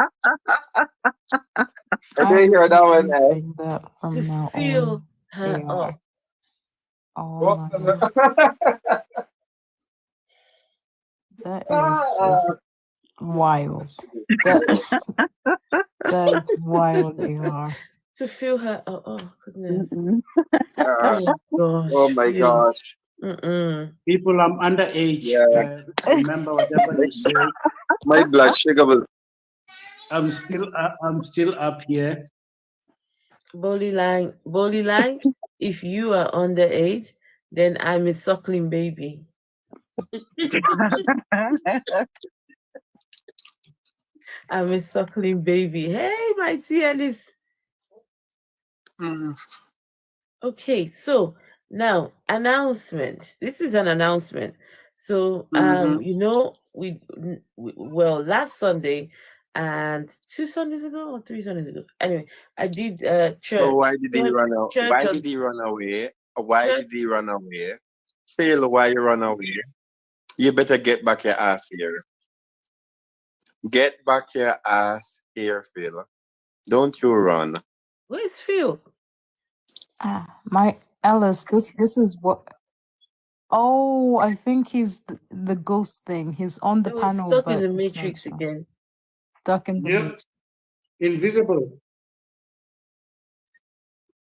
I I didn't will hear be that one. using that To from now fill on. her up. AR. Oh What? my god. That is just wild. That that is wild, AR. To fill her up. Oh goodness. Mm-mm. Oh Oh gosh, my Phil. gosh. Mm-mm. People, I'm underage. Yeah. Remember whatever My, you say. my blood sugar was. I'm still up here. Bolly line. If you are underage, then I'm a suckling baby. I'm a suckling baby. Hey, my tea Alice. Mm. Okay, so now announcement. This is an announcement. So Mm-hmm. well, last Sunday and 2 Sundays ago or 3 Sundays ago. Anyway, I did So church. why did he run out? Church Why did on he run away? Why church. did he run away? Phil, why you run away? You better get back your ass here. Get back your ass here, Phil. Don't you run. Where's Phil? My Alice, this is what. Oh, I think he's the ghost thing. He's on the It was panel, stuck in but the it's not matrix showing. again. Stuck in the Yep. Invisible.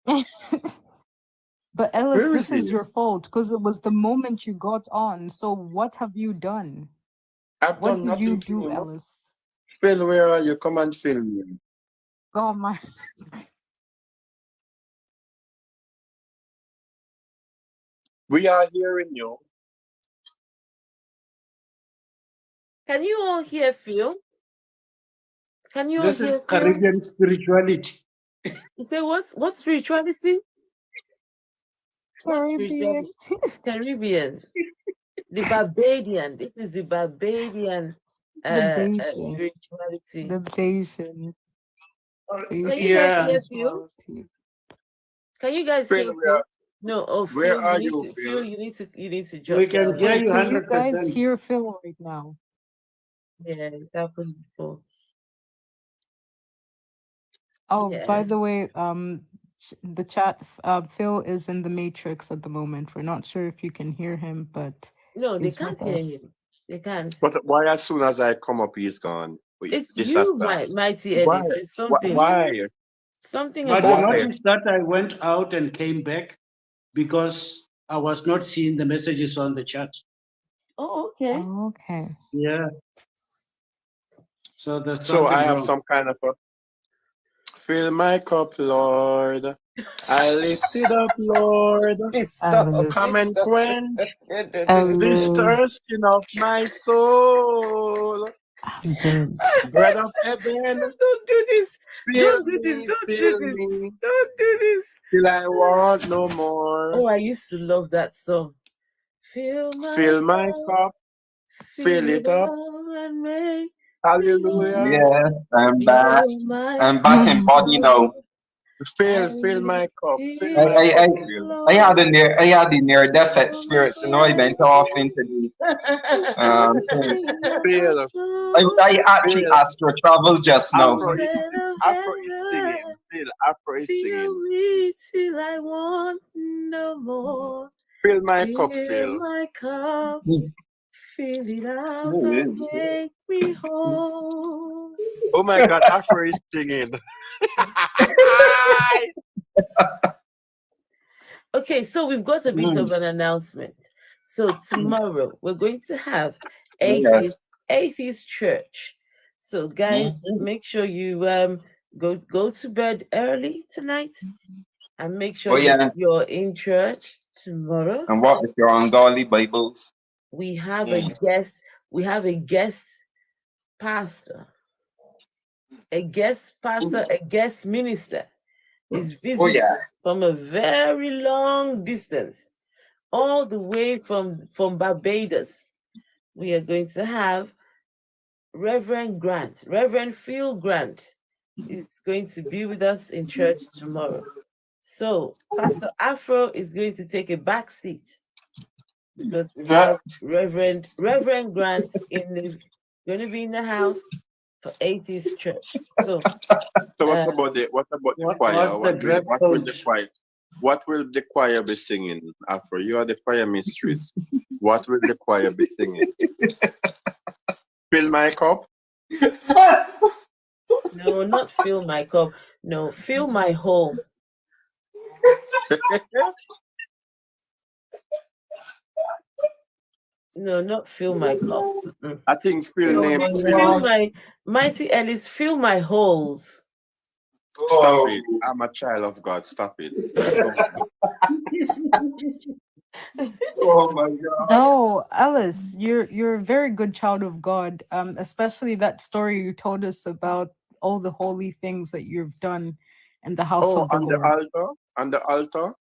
matrix. But Alice, Where is this is he? your fault because it was the moment you got on. So what have you done? I've What done did you nothing to do, you. Ellis? Phil, where are you? Come and film me. Oh my. We are hearing you. Can you all hear Phil? Can you all This hear is Phil? Caribbean spirituality. You say what spirituality? What Caribbean. spirituality? Caribbean. The Barbadian. This is the Barbadian The Bayesian. spirituality. The Bayesian. Can you guys Yeah. hear Phil? Can you guys Phil, hear Phil? No, oh where Phil, are you, Phil? Phil, you need to drop We can down. hear Wait, you can you guys 100%. hear Phil right now? Yeah, it's happened before. Oh, by Yeah. the way, the chat, Phil is in the Matrix at the moment. We're not sure if you can hear him, but No, they he's can't with hear us. him. They can't. But why as soon as I come up, he's gone? It's This has you, Mighty Why? Ellis. It's something. Why? Something But you about Why? notice that I went out and came back because I was not seeing the messages on the chat. Oh, okay. Oh, okay. Yeah. So there's So something I have wrong. some kind of a fill my cup, Lord. I lift it up, Lord. Ellis. Come and quench this Ellis. thirsting of my soul. I'm dead. Bread of heaven, Don't do this. fill Don't do this. me, Don't do fill this. me, Don't do this. till I want no more. Oh, I used to love that song. Fill Fill my cup, cup, fill it up. and make me Hallelujah. Yeah, I'm back. fill my I'm back in body now. Fill my cup, fill I, my I, cup, I, fill. I had the near death experience, you know, I went off into the thing. Fill, I actually fill. astro travels just now. Afro is singing. Fill, Afro is Fill singing. me till I want no more. Fill my cup, Fill fill. my cup, fill it up Oh, and yeah. make me whole. Oh my God, Afro is singing. Okay, so we've got a bit of an announcement. So tomorrow we're going to have Yes. atheist church. So guys, make sure you go to bed early tonight and make sure Oh, yeah. you're in church tomorrow. And what if you're on Golly Bibles? We have a guest pastor, a guest minister is Oh, visiting yeah. from a very long distance, all the way from Barbados. We are going to have Reverend Phil Grant is going to be with us in church tomorrow. So Pastor Afro is going to take a back seat because we have Reverend Grant going to be in the house for Atheist Church. So So what about the choir? What will the choir be singing? Afro, you are the choir mistress. What will the choir be singing? Fill my cup. No, not fill my cup. No, fill my home. No, not fill my cup. I think Phil named Fill my Mighty Ellis. Fill my holes. Stop it! I'm a child of God. Stop it! Oh my God. No, Alice, you're a very good child of God. Especially that story you told us about all the holy things that you've done in the house of the on the Lord. altar, on the altar.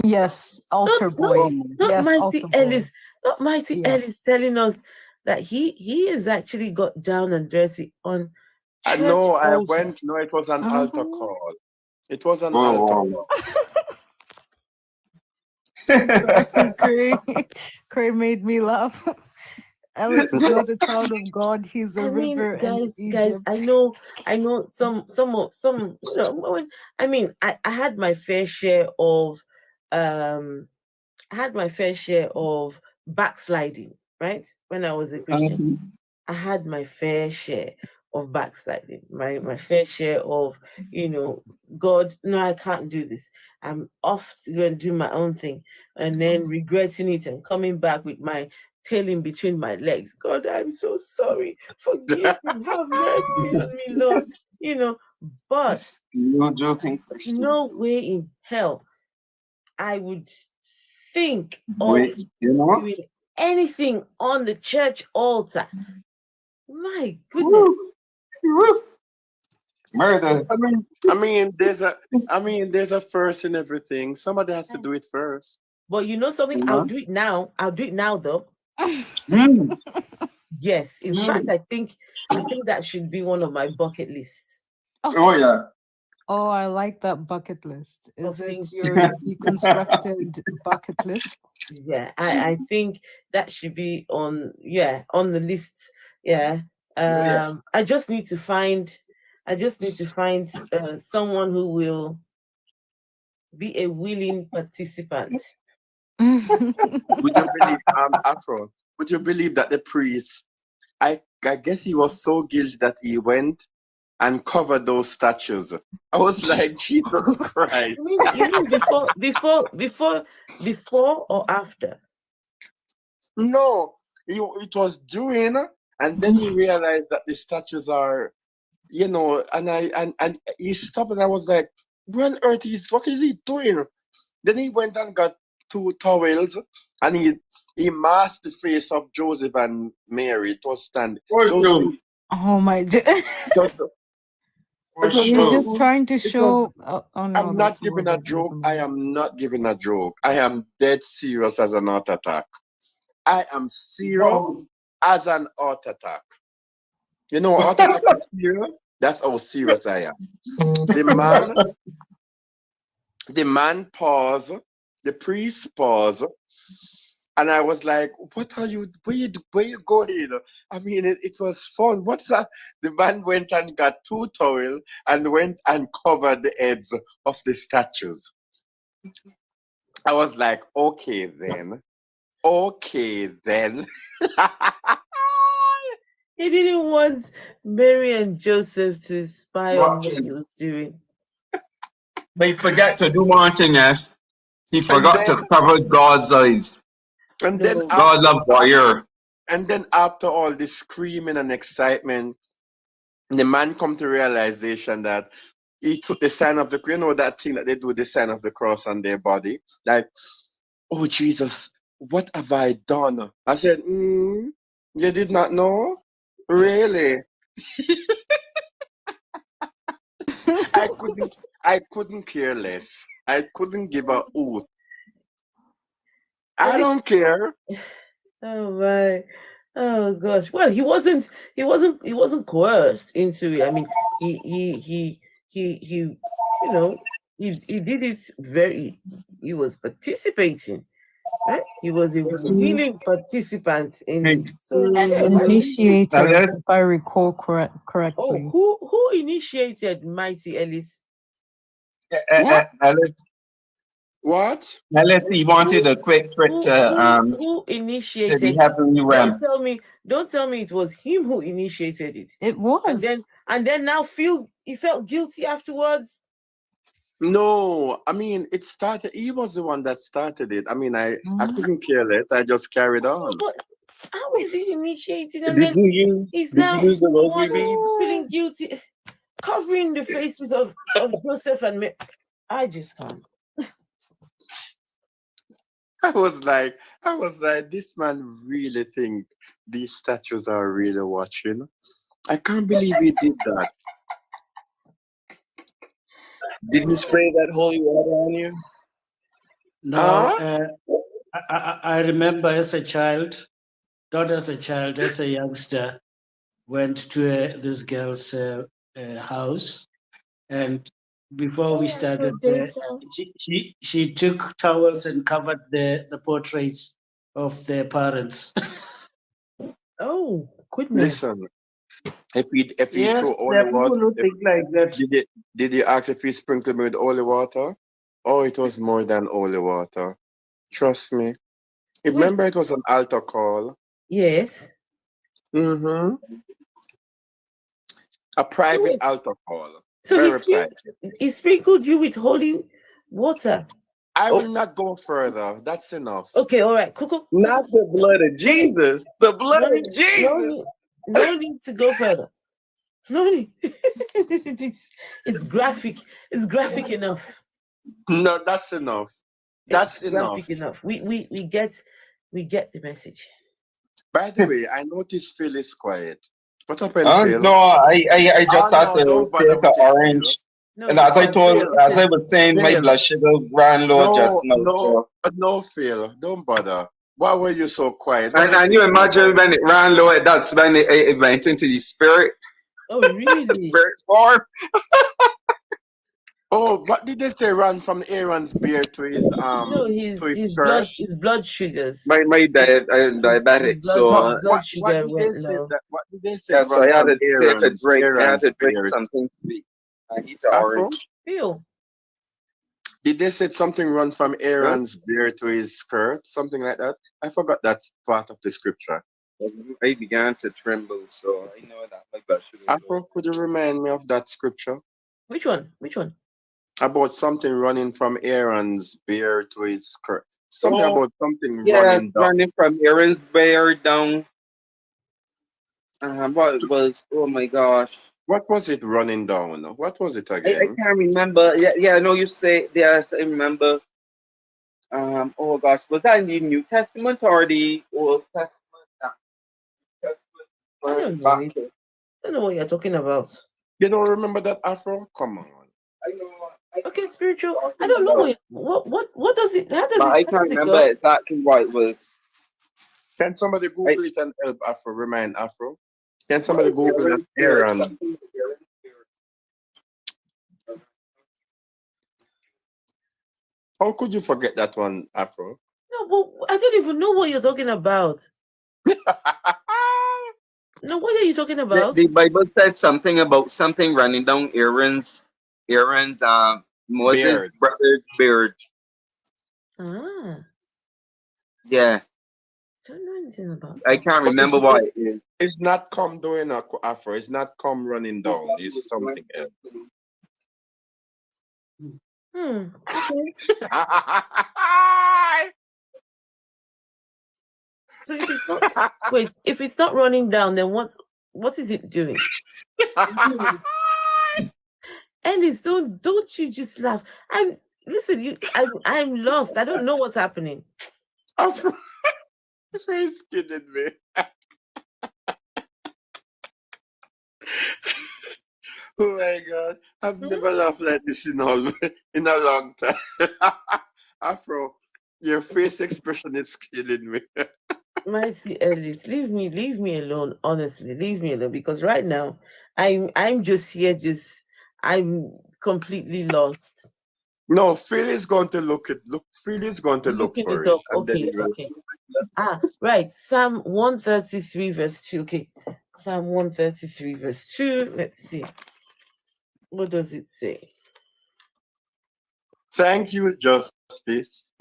Yes, altar boy. Not Yes, Mighty altar boy. Ellis. Not Mighty Yes. Ellis telling us that he has actually got down and dirty on church No, I altar. went. No, it was an altar call. It was an altar call. Cray made me laugh. Ellis is not a child of God. He's a river guys, in Egypt. I know some you know, I had my fair share of backsliding, right? When I was a Christian. I had my fair share of backsliding, my fair share of, God, no, I can't do this. I'm off to go and do my own thing, and then regretting it and coming back with my tail in between my legs. God, I'm so sorry. Forgive me. Have mercy on me, Lord. You know, but there's no way in hell I would think of doing anything on the church altar. My goodness. Murder. I mean, there's a first in everything. Somebody has to do it first. But you know something? I'll do it now. I'll do it now, though. Yes. In fact, I think that should be one of my bucket lists. Oh yeah. Oh, I like that bucket list. Is Of it things your to deconstructed bucket list? Yeah, I think that should be on the list. Yeah. I just need to find someone who will be a willing participant. Would you believe, Afro? Would you believe that the priest, I guess he was so guilty that he went and covered those statues. I was like, Jesus Christ. You mean before or after? No, it was doing, and then he realized that the statues are, and he stopped, and I was like, what on earth what is he doing? Then he went and got 2 towels, and he masked the face of Joseph and Mary. It was standing. Oh my! You're just trying to show. Oh no, I'm not giving a joke. I am not giving a joke. I am dead serious as an heart attack. I am serious as an heart attack. You know, heart attack is serious. That's how serious I am. The man paused. The priest paused. And I was like, what are you, where you going? I mean, it was fun. What's that? The man went and got 2 towels and went and covered the heads of the statues. I was like, okay then. He didn't want Mary and Joseph to spy on what he was doing. But he forgot to do one thing, yes. He forgot to cover God's eyes. And then God loves fire. And then after all this screaming and excitement, the man come to realization that he took the sign of the cross. You know that thing that they do, the sign of the cross on their body? Like, oh Jesus, what have I done? I said, you did not know? Really? I couldn't care less. I couldn't give a oath. I don't care. Oh my. Oh gosh. Well, he wasn't coerced into it. I mean, he he did it he was participating. Right? He was a willing participant in it. So Initiator, if I recall correctly. Oh, who initiated Mighty Ellis? What? Ellis, he wanted a quick trip to who initiated the heavenly realm. Don't tell me it was him who initiated it. It was. And then now he felt guilty afterwards. No, I mean it started. He was the one that started it. I mean, I couldn't care less. I just carried on. But how was he initiated? And Did you use the rosary beads? Feeling guilty, covering the faces of Joseph and Mary. I just can't. I was like, this man really think these statues are really watching. I can't believe he did that. Did he spray that holy water on you? No, I remember as a child, not as a child, as a youngster, went to this girl's house, and before we started, she took towels and covered the portraits of their parents. Oh goodness! Listen, if he threw holy water, like that. Did you ask if he sprinkled me with holy water? Oh, it was more than holy water. Trust me. Remember, it was an altar call. Yes. Mm-hmm. A private altar call. So he sprinkled you with holy water. I will not go further. That's enough. Okay, all right. Coco. Not the blood of Jesus. The blood No of need, Jesus. no need to go further. No need. It's graphic. It's graphic enough. No, that's enough. It's That's enough. graphic enough. We get the message. By the way, I noticed Phil is quiet. What happened, Phil? No, I Oh just had no, to don't bother take with an it, Phil. orange. No, And as listen, as I listen. was saying, my Phil, blood sugar ran low just no, now. no, So. no, Phil. Don't bother. Why were you so quiet? What are you And you thinking imagine about? when it ran low, that's when it went into the spirit, Oh, really? spirit form. Oh, what did they say? Run from Aaron's beard No, to his skirt. his blood sugars, My diet, I'm his diabetic, blood so his blood What sugar did they went say low. that? What did they say? yeah, so Run I had from to take a drink. I had Aaron's to drink beard. something sweet. I eat an Afro? orange. Feel. Did they say something run from Huh? Aaron's beard to his skirt? Something like that? I forgot that's part of the scripture. I began to tremble, so I know that my blood sugar is low. Afro, could you remind me of that scripture? Which one? Which one? About something running from Aaron's beard to his skirt. Something Oh, about something yeah, running down. running from Aaron's beard down. What it was? Oh my gosh. What was it running down? What was it I again? can't remember. Yeah, I know you say yes, I remember. Oh gosh, was that in the New Testament or the Old Testament? Testament I going don't know back it. to. I don't know what you're talking about. You don't remember that, Afro? Come on. I know what Okay, you're spiritual. I talking don't know about, what does it but I how can't does it remember go? exactly what it was. Can somebody I, Google it and help Afro? Remind Afro? Can what somebody is Google that Aaron's beard? Aaron? Something with Aaron's beard. How could you forget that one, Afro? No, but I don't even know what you're talking about. No, what are you talking about? The Bible says something about something running down Aaron's Moses' Beard. brother's beard. Ah, Yeah, don't know anything about I that. can't But remember what it is. it's not come doing Afro. It's not come running down. It's something else. Okay. So if it's not wait, if it's not running down, then what is it doing? Ellis, don't you just laugh. I'm lost. I don't know what's happening. Afro is kidding me. Oh my God. I've never laughed like this in a long time. Afro, your face expression is killing me. Mighty Ellis, leave me alone. Honestly, leave me alone because right now I'm just here, I'm completely lost. No, Phil is going to Phil is going to look Looking for it it up. and then Okay, he will. okay. Right. Psalm 133 verse 2. Okay. Psalm 133 verse 2. Let's see. What does it say? Thank you, Justice.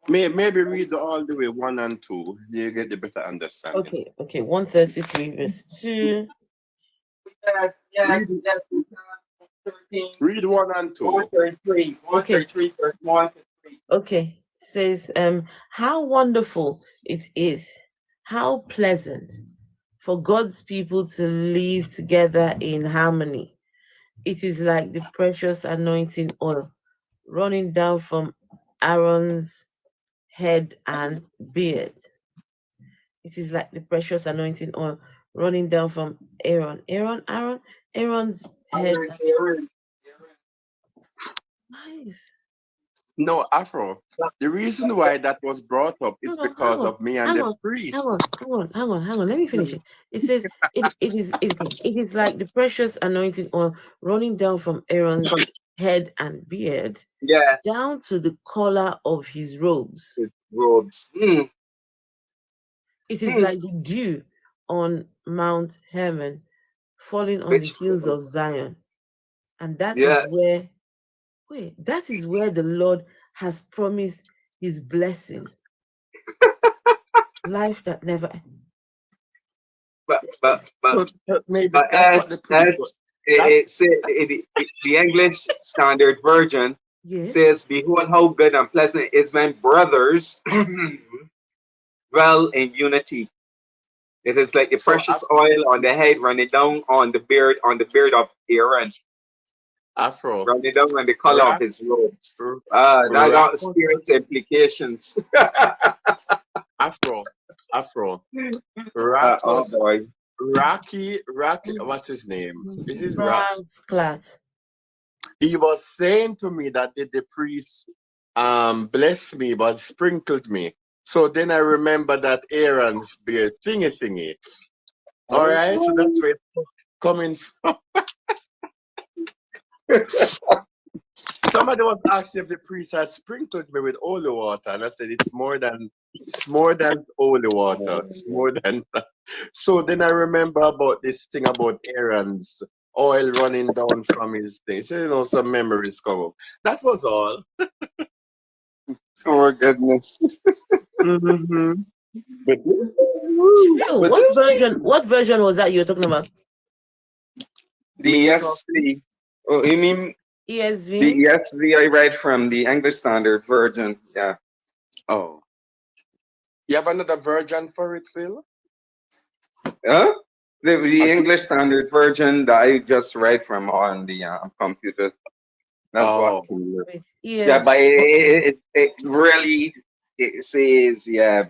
Maybe read all the way 1 and 2. You get the better understanding. Okay, 133 verse 2. Yes, Read, yes, yes. 13, read 1 and 2. 133, Okay. 133, verse 1 to 3. Okay. Says how wonderful it is, how pleasant for God's people to live together in harmony. It is like the precious anointing oil running down from Aaron's head and beard. It is like the precious anointing oil running down from Aaron's head. Aaron. Nice. No, Afro. The reason why that was brought up is because of me and the priest. Hang on. Let me finish it. It says it is like the precious anointing oil running down from Aaron's head and beard Yes, down to the collar of his robes. with robes. It is like the dew on Mount Hermon falling on the Which, hills of Zion. And that yeah, is where the Lord has promised his blessing. Life that never. But maybe but that's what the priest was. the English Standard Version Yes. says, "Behold, how good and pleasant is when brothers dwell in unity. It is like the So precious oil on the head running down on the beard of Aaron, Afro, running down on the color of Rock, his robes." Rock, That got serious implications. Afro, Oh was boy. Rocky, what's his name? Is his Rock? Clat. He was saying to me that the priest blessed me but sprinkled me. So then I remember that Aaron's beard thingy. All right, so that's where it's coming from. Somebody was asking if the priest had sprinkled me with holy water, and I said it's more than holy water. It's more than that. So then I remember about this thing about Aaron's oil running down from his thing. So some memories come up. That was all. Oh goodness. Mm-hmm. But Phil, what version was that you were talking about? The ESV. Oh, you mean ESV? the ESV I read from the English Standard Version. Yeah. Oh. You have another version for it, Phil? Huh? The English Standard Version that I just read from on the computer. That's what. Yeah, but it really says, yeah.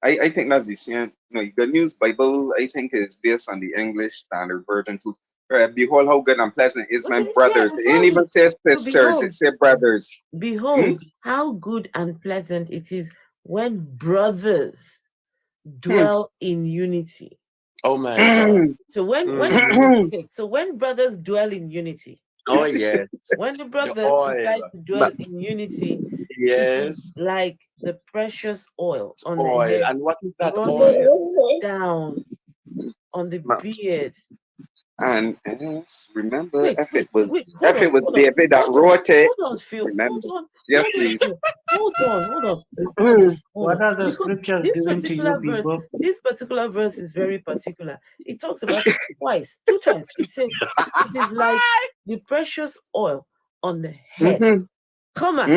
I think that's the same. No, the News Bible, I think, is based on the English Standard Version too. Behold, how good and pleasant is when brothers. It ain't even says sisters, it says brothers. Behold, how good and pleasant it is when brothers dwell in unity. Oh my God. So when brothers dwell in unity. Oh yes. When the brothers decide to dwell in unity, it is like the precious oil on the head. And what is that oil? Down on the beard. And remember, if it was David that wrote it. Hold on, Phil. Remember. Hold on. Yes, please. Hold on. What are the scriptures doing to you people? This particular verse is very particular. It talks about it twice, 2 times. It says it is like the precious oil on the head. Comma.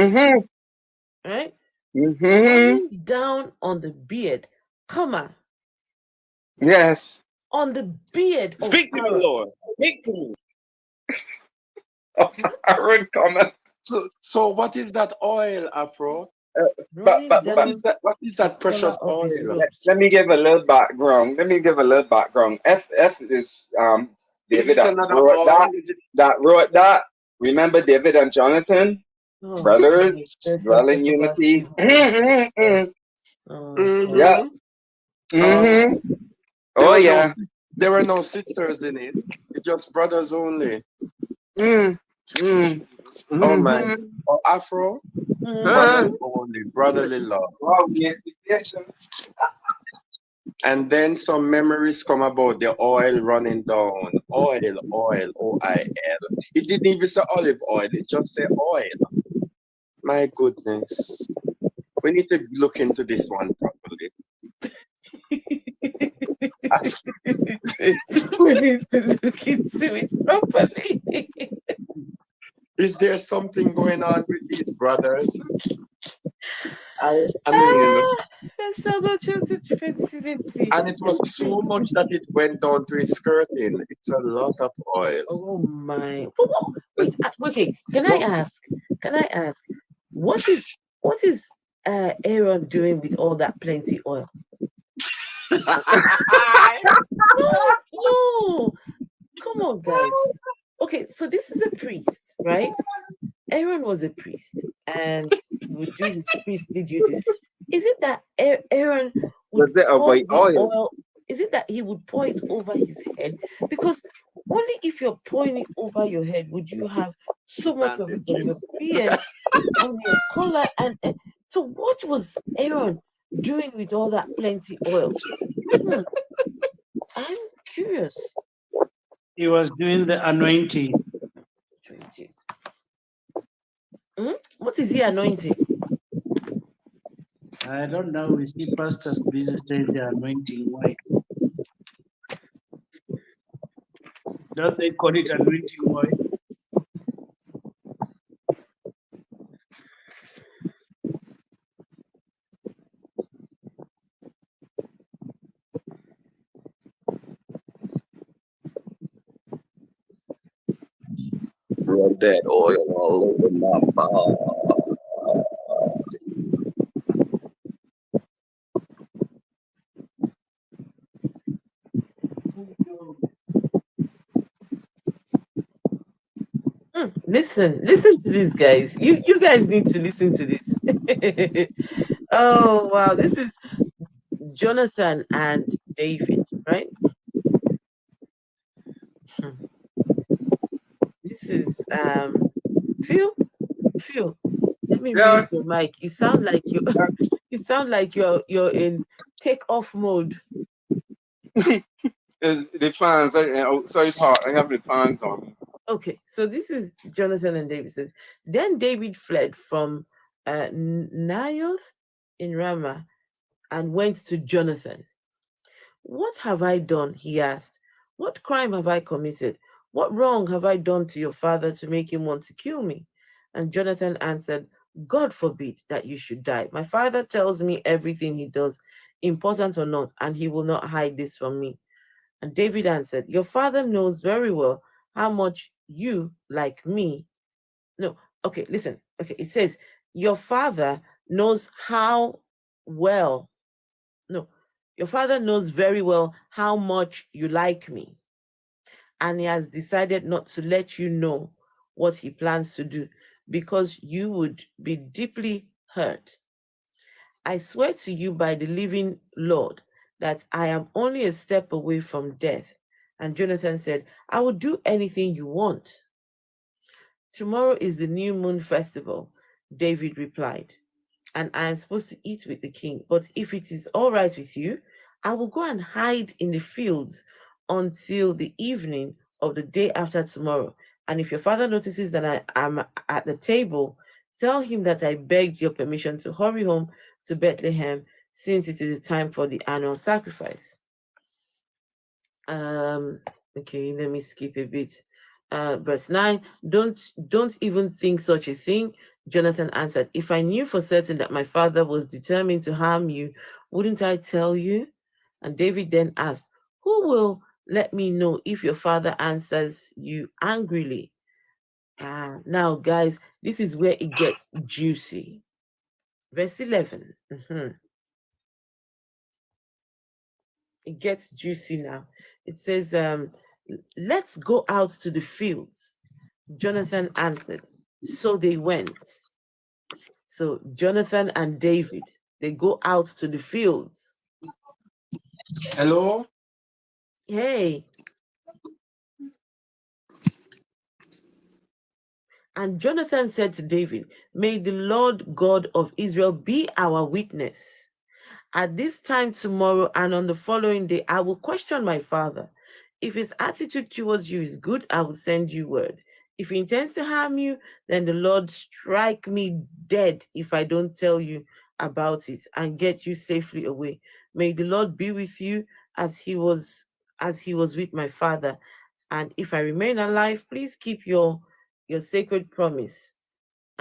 Right? Running down on the beard. Comma. Yes. On the beard. Speak to me, Lord. Speak to me. Aaron, comment. So what is that oil, Afro? But what is that precious oil? Let me give a little background. F is David that wrote that. Remember David and Jonathan, brothers, dwell in unity. Yeah. Oh yeah. There were no sisters in it. It's just brothers only. Oh man. Oh, Afro. Brothers only. Brotherly love. Wow, the implications. And then some memories come about the oil running down. Oil, O-I-L. It didn't even say olive oil. It just said oil. My goodness. We need to look into this one properly. We need to look into it properly. Is there something going on with these brothers? I mean, there's so much of the dependency. And it was so much that it went down to his skirting. It's a lot of oil. Oh my! Wait, okay. Can I ask? What is Aaron doing with all that plenty oil? No, come on, guys. Okay, so this is a priest, right? Aaron was a priest and would do his priestly duties. Is it that Aaron would pour the oil? Is it that he would pour it over his head? Because only if you're pouring it over your head would you have so much of it on your beard, on your collar, and so what was Aaron doing with all that plenty oil? I'm curious. He was doing the anointing. What is he anointing? I don't know. We see pastors busy saying they're anointing white. Don't they call it anointing white? Rub that oil all over my body. Listen to this, guys. You guys need to listen to this. Oh wow, this is Jonathan and David, right? Hmm. This is Phil. Let me Yeah, mute your mic. You sound like you you sound like you're in take off mode. is the fans. So it's hard. I have the fans on. Okay, so this is Jonathan and David says. Then David fled from Naioth in Ramah and went to Jonathan. What have I done? He asked. What crime have I committed? What wrong have I done to your father to make him want to kill me? And Jonathan answered, God forbid that you should die. My father tells me everything he does, important or not, and he will not hide this from me. And David answered, your father knows very well how much you, like me, no, okay, listen. Okay, it says, your father knows how well, no, your father knows very well how much you like me, and he has decided not to let you know what he plans to do because you would be deeply hurt. I swear to you by the living Lord that I am only a step away from death. And Jonathan said, I will do anything you want. Tomorrow is the new moon festival, David replied, and I am supposed to eat with the king. But if it is all right with you, I will go and hide in the fields until the evening of the day after tomorrow. And if your father notices that I am at the table, tell him that I begged your permission to hurry home to Bethlehem since it is time for the annual sacrifice. Um, okay, let me skip a bit. Verse 9, don't even think such a thing. Jonathan answered, if I knew for certain that my father was determined to harm you, wouldn't I tell you? And David then asked, who will let me know if your father answers you angrily? Now, guys, this is where it gets juicy. Verse 11. It gets juicy now. It says, let's go out to the fields. Jonathan answered. So they went. So Jonathan and David, they go out to the fields. Hello. Hey. And Jonathan said to David, may the Lord God of Israel be our witness. At this time tomorrow and on the following day, I will question my father. If his attitude towards you is good, I will send you word. If he intends to harm you, then the Lord strike me dead if I don't tell you about it and get you safely away. May the Lord be with you as he was with my father. And if I remain alive, please keep your sacred promise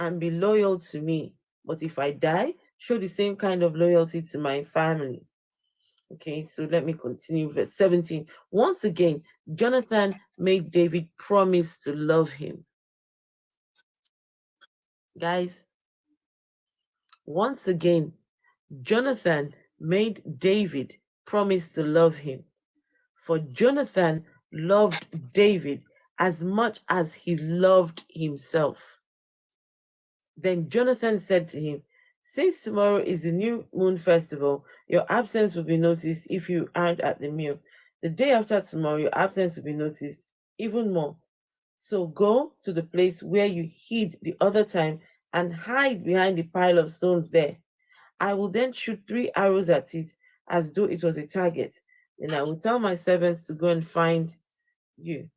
and be loyal to me. But if I die, show the same kind of loyalty to my family. Okay, so let me continue. Verse 17. Once again, Jonathan made David promise to love him. Guys, once again, Jonathan made David promise to love him. For Jonathan loved David as much as he loved himself. Then Jonathan said to him, since tomorrow is the new moon festival, your absence will be noticed if you aren't at the meal. The day after tomorrow, your absence will be noticed even more. So go to the place where you hid the other time and hide behind the pile of stones there. I will then shoot 3 arrows at it as though it was a target. Then I will tell my servants to go and find you.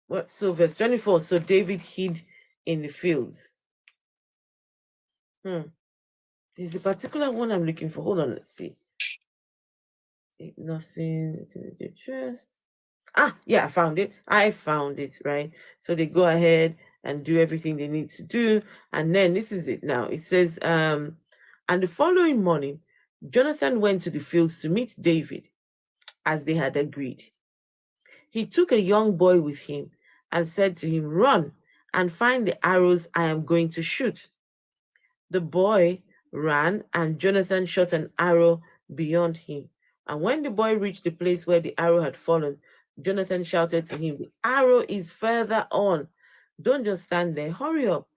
What? So verse 24, so David hid in the fields. There's a particular one I'm looking for. Hold on, let's see. Nothing. Trust. Yeah, I found it. Right? So they go ahead and do everything they need to do. And then this is it now. It says, and the following morning, Jonathan went to the fields to meet David, as they had agreed. He took a young boy with him and said to him, "Run and find the arrows I am going to shoot." The boy ran, and Jonathan shot an arrow beyond him. And when the boy reached the place where the arrow had fallen, Jonathan shouted to him, "The arrow is further on. Don't just stand there. Hurry up."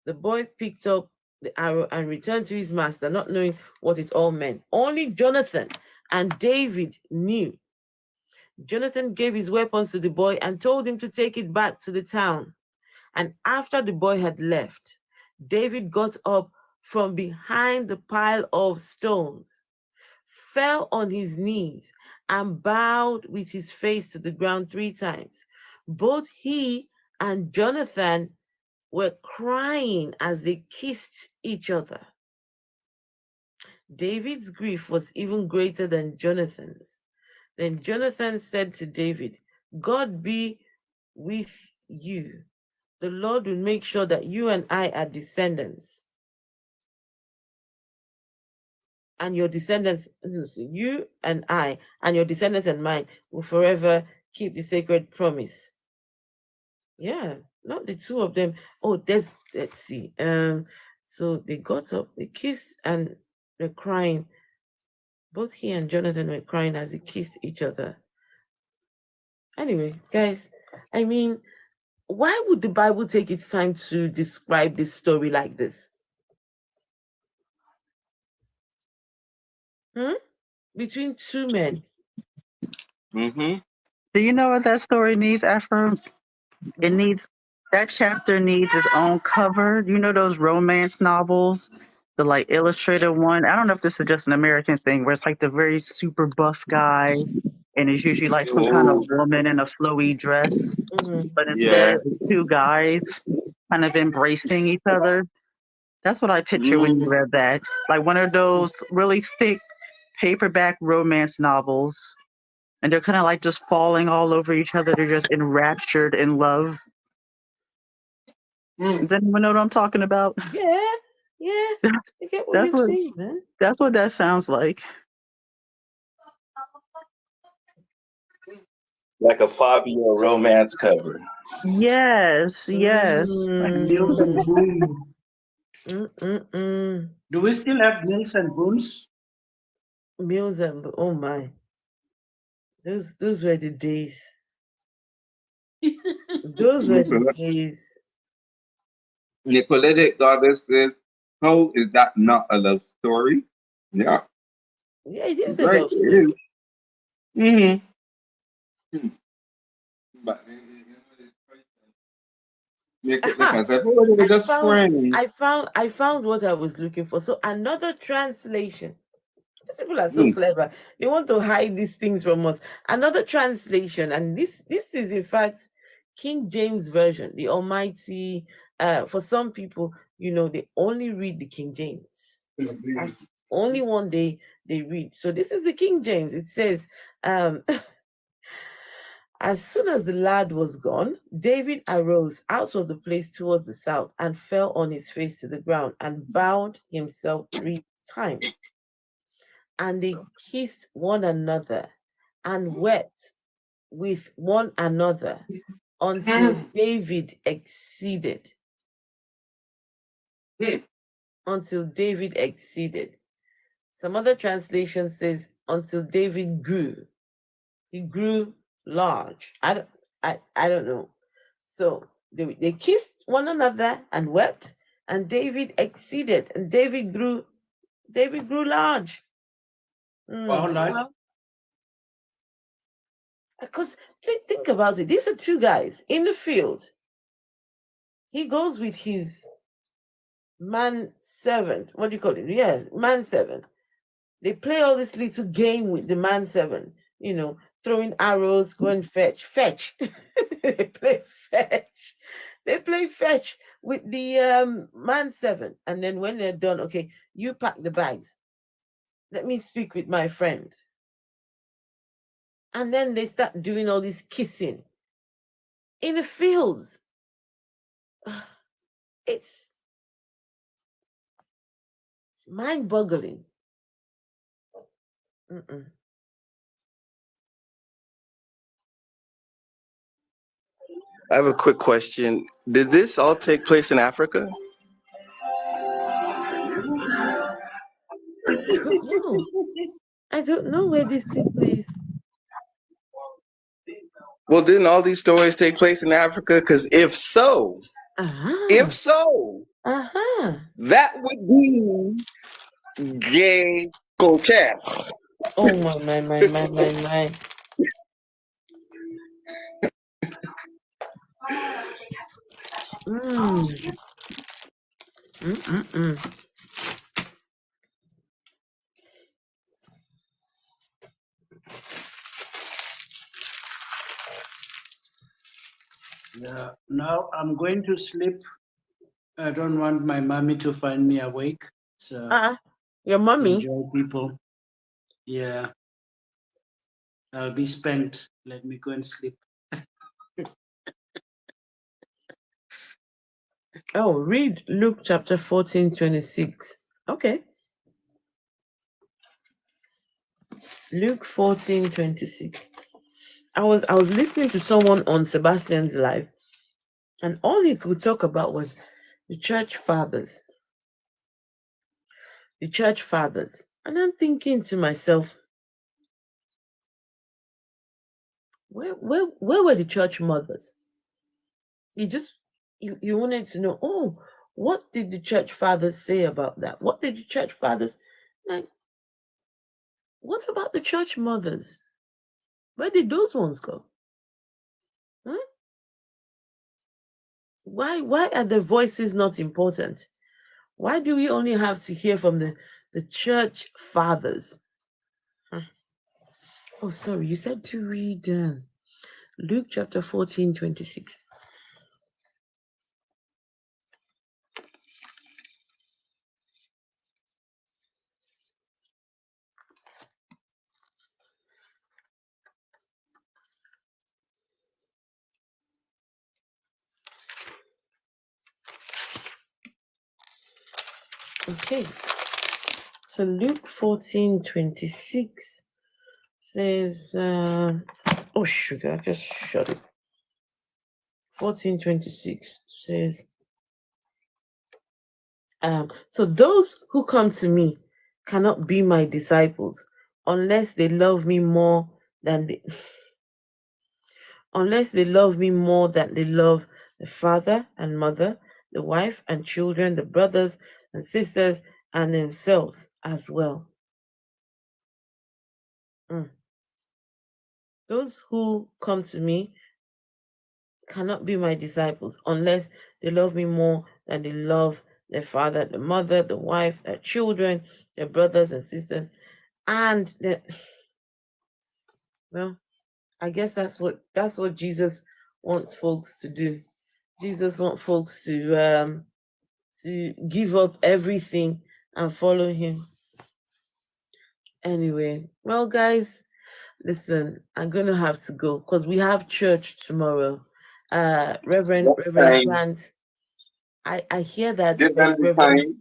The boy picked up the arrow and returned to his master, not knowing what it all meant. Only Jonathan and David knew. Jonathan gave his weapons to the boy and told him to take it back to the town. And after the boy had left, David got up from behind the pile of stones, fell on his knees, and bowed with his face to the ground 3 times. Both he and Jonathan were crying as they kissed each other. David's grief was even greater than Jonathan's. Then Jonathan said to David, "God be with you. The Lord will make sure that you and I are descendants. And your descendants, you and I, and your descendants and mine will forever keep the sacred promise." Yeah, not the two of them. Oh, let's see. So they got up, they kissed, and they're crying. Both he and Jonathan were crying as they kissed each other. Anyway, guys, I mean, why would the Bible take its time to describe this story like this? Between 2 men. Do you know what that story needs, Afro? It needs, that chapter needs its own cover. You know those romance novels, the like illustrated one? I don't know if this is just an American thing where it's like the very super buff guy and it's usually like some kind of woman in a flowy dress. But instead it's 2 guys kind of embracing each other. That's what I picture when you read that. Like one of those really thick paperback romance novels. And they're kind of like just falling all over each other. They're just enraptured in love. Does anyone know what I'm talking about? Yeah. I get what you're saying, man. That's what that sounds like. Like a Fabio romance cover. Yes. Mills and Boone. Do we still have Mills and Boones? Mills and oh my. Those were the days. Those were the days. Nicoletic Goddess says, "How is that not a love story?" Yeah. Yeah, it is a love story. It is. But I found what I was looking for. So another translation. These people are so clever. They want to hide these things from us. Another translation, and this is in fact King James Version, the Almighty. For some people, they only read the King James. That's the only one they read. So this is the King James. It says, as soon as the lad was gone, David arose out of the place towards the south and fell on his face to the ground and bowed himself 3 times. And they kissed one another and wept with one another until David exceeded. Until David exceeded. Some other translation says until David grew. He grew large. I don't know. So they kissed one another and wept, and David exceeded, and David grew large. Well, because think about it. These are 2 guys in the field. He goes with his man servant. What do you call it? Yes, man servant. They play all this little game with the man servant, throwing arrows, going fetch. They play fetch. They play fetch with the man seven, and then when they're done, okay, you pack the bags. Let me speak with my friend. And then they start doing all this kissing in the fields. It's mind-boggling. Mm-mm. I have a quick question. Did this all take place in Africa? I don't know. I don't know where this took place. Well, didn't all these stories take place in Africa? Because if so, Uh-huh. Uh-huh. that would be gay culture. Oh my. Mm. Mm-mm-mm. Yeah. Now I'm going to sleep. I don't want my mommy to find me awake. So Your mommy? enjoy, people. Yeah. I'll be spanked. Let me go and sleep. Oh, read Luke chapter 14:26. Okay. Luke 14:26. I was listening to someone on Sebastian's live, and all he could talk about was the church fathers. The church fathers. And I'm thinking to myself, where were the church mothers? You wanted to know, oh, what did the church fathers say about that? What did the church fathers like? What about the church mothers? Where did those ones go? Hmm? Why are the voices not important? Why do we only have to hear from the church fathers? Oh, sorry, you said to read Luke chapter 14:26. Okay. So Luke 14:26 says, oh sugar, I just shut it. 14:26 says, so those who come to me cannot be my disciples unless they love me more than they unless they love me more than they love the father and mother, the wife and children, the brothers and sisters, and themselves as well. Those who come to me cannot be my disciples unless they love me more than they love their father, the mother, the wife, their children, their brothers and sisters, and well, I guess that's what Jesus wants folks to do. Jesus wants folks to give up everything and follow him. Anyway, well guys, listen, I'm gonna have to go because we have church tomorrow. Reverend Grant, I hear that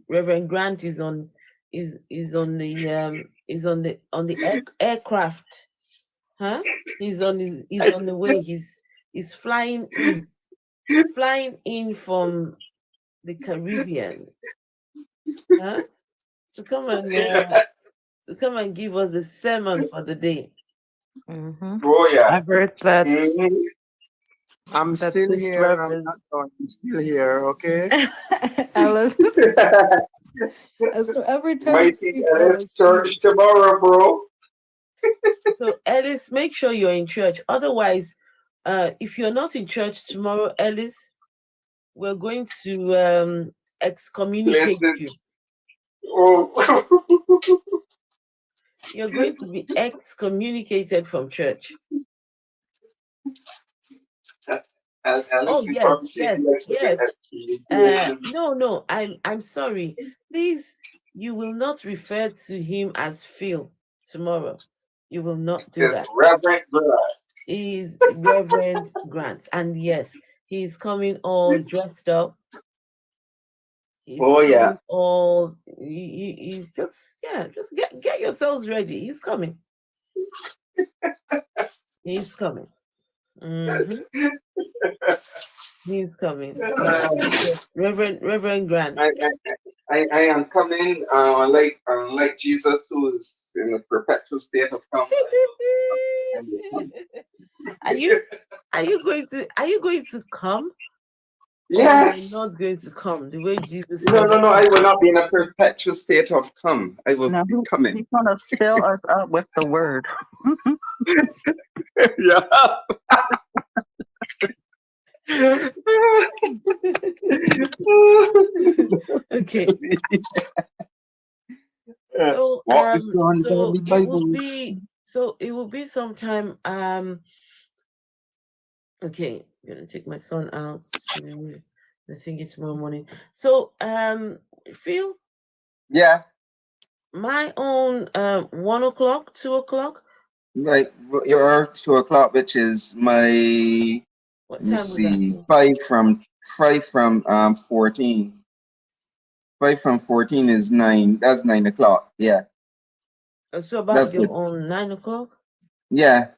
Reverend Grant is on the aircraft. Huh? He's on the way. He's flying in from the Caribbean. Huh? To come and give us the sermon for the day. Mm-hmm. Oh yeah. I've heard that. I'm that still this here. Reverend I'm not done. I'm still here. Okay. Alice. So every time you Mighty speak, Ellis Alice, church tomorrow, bro. So Ellis, make sure you're in church. Otherwise, if you're not in church tomorrow, Ellis, we're going to excommunicate you. Oh. You're going to be excommunicated from church. Oh Alice, we yes, probably say yes, yes. No, I'm sorry. Please, you will not refer to him as Phil tomorrow. You will not do It's that. Reverend Grant. He is Reverend Grant, and yes, he's coming all dressed up. He's Oh yeah. coming all. He's just just get yourselves ready. He's coming. He's coming. Hmm. He's coming. Yes, Reverend Grant. I am coming like Jesus, who is in a perpetual state of come. Are you are you going to come, or you are Yes. not going to come the way Jesus No, never no, no. I comes? will not be in a perpetual state of come. I will Now be coming. he's gonna fill us up with the word. Yeah. Okay. So What is on the so Holy it will Bibles? be sometime okay, I'm gonna take my son out to the thingy tomorrow morning. So Phil, Yeah. my own 1 o'clock, 2 o'clock. Like your 2 o'clock, which is my, What let me time would that see, be? 5 from 14. 5 from 14 is 9. That's 9 o'clock. Yeah. So about That's your good. own 9 o'clock? Yeah.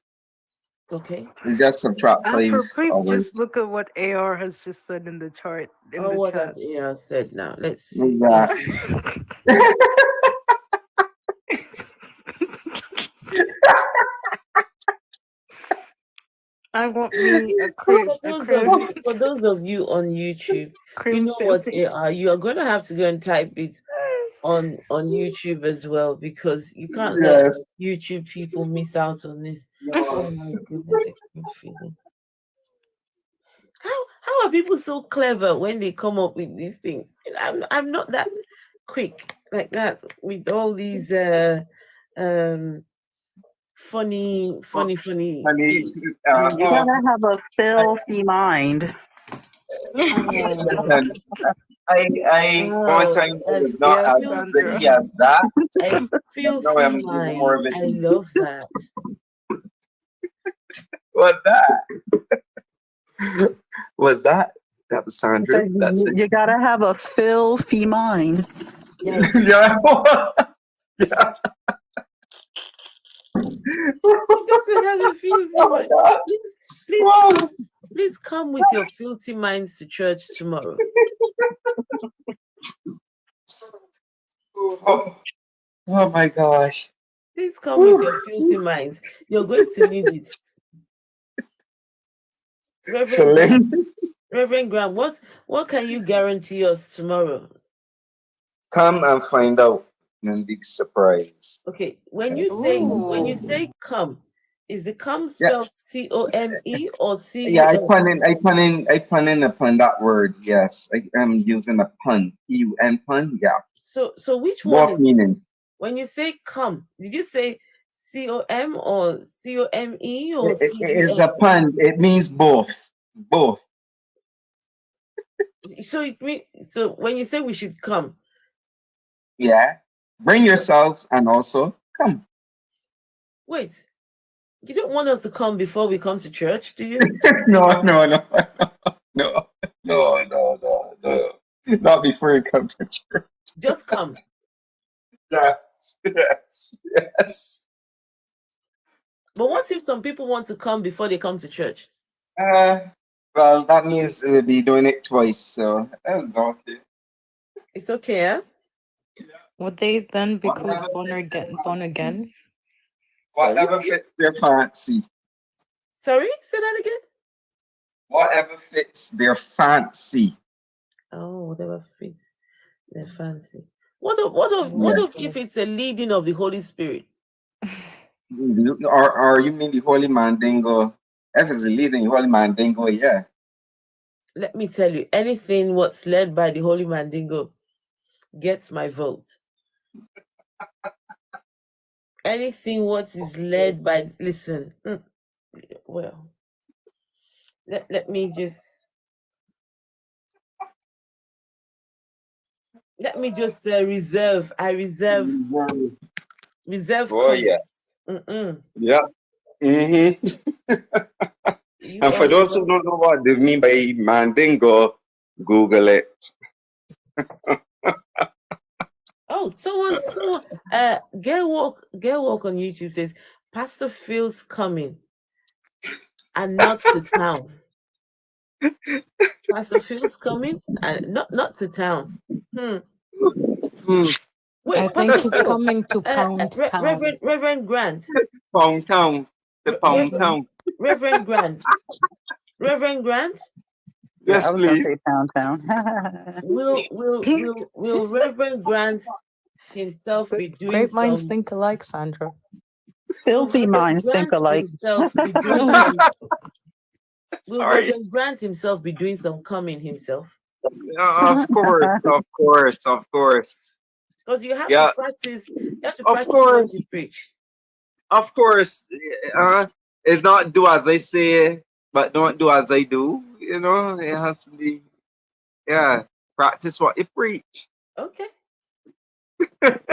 Okay. It's just subtract Afro, 5 please hours. just look at what AR has just said in the chart in Oh, the what chat. has AR said now? Let's see. Yeah. I want me a For those of you on YouTube, you cream know what filter. AR, you are going to have to go and type it on YouTube as well, because you can't let Yes. YouTube people miss out on this. Oh No. my goodness, I keep feeling. How are people so clever when they come up with these things? I'm not that quick like that with all these funny Honey, things. You gotta have a filthy mind. listen, I one Oh, time I a was not as Sandra. pretty as that, a but now filthy I'm doing more mind. of it. I love that. What's that? Was that? That was So Sandra. That's it. you gotta have a filthy mind. Yikes. Yeah. Yeah. It doesn't have a filthy Oh my mind. God. Please Wow. come. Please come with your filthy minds to church tomorrow. Oh, oh my gosh. Please come with your filthy minds. You're going to need it. Reverend Grant, Feeling. Reverend Grant, what can you guarantee us tomorrow? Come and find out and be surprised. Okay, when you Ooh. say come, is the come Yeah. spelled COME or Yeah, I CUM? pun in upon that word. Yes, I am using a pun. PUN pun. Yeah. So which one What is it? meaning? When you say come, did you say COM or COME or It is CUM? a pun. It means both. Both. So it mean so when you say we should come, Yeah. Bring yourself and also come. wait, you don't want us to come before we come to church, do you? No, no, no, no, no, no, no, no. Not before you come to church. Just come. Yes, yes, yes. But what if some people want to come before they come to church? Uh, well, that means we'll be doing it twice, so that's okay. It's okay, huh? Would they then be called Whatever born fits their again? Born fancy. again? Sorry? Whatever fits their fancy. Sorry? Say that again? Whatever fits their fancy. Oh, whatever fits their fancy. What Yeah. of if it's a leading of the Holy Spirit? Or you mean the Holy Mandingo? If it's the leading Holy Mandingo, yeah. Let me tell you, anything what's led by the Holy Mandingo gets my vote. Anything what is led by well, let me just reserve. I reserve Oh yeah. comments. Mm-mm. Yeah. Mm-hmm. You And for all those who don't know what they mean by mandingo, Google it. Oh, someone, Girl Walk on YouTube says Pastor Phil's coming and not to town. Pastor Phil's coming and not to town. Hmm. Wait, I Pastor think he's Phil, coming to Pound Town. Reverend Grant, Pound Town. The Pound Reverend, Town. Reverend Grant, Reverend Grant. Yeah, Yes, I was gonna please. say Pound Town. Will Reverend Grant himself be doing Great minds some? think alike, Sandra. Will Filthy Reverend minds think Grant alike. himself be doing some? Will Sorry. Reverend Grant himself be doing some coming himself? Of course, of course, of course. Because you have to Yeah, practice. You have to of practice what course, you preach. of course. It's not do as I say, but don't do as I do. You know, it has to be. Yeah, practice what you preach. Okay.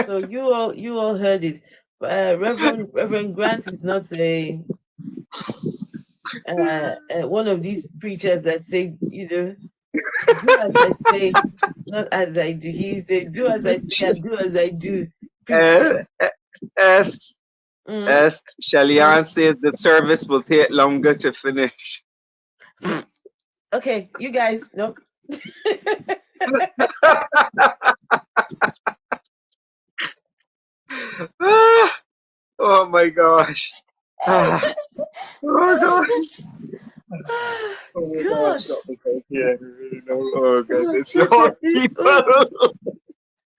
So you all heard it. Reverend Grant is not a one of these preachers that say, do as I say, not as I do. He said, do as I say and do as I do. Uh, Preacher. as Mm. as Shalian says, the service will take longer to finish. Okay, you guys, no. Oh my gosh. Oh gosh. Oh my gosh. Gosh. Not because yeah, you know. Oh goodness. So Lord, people.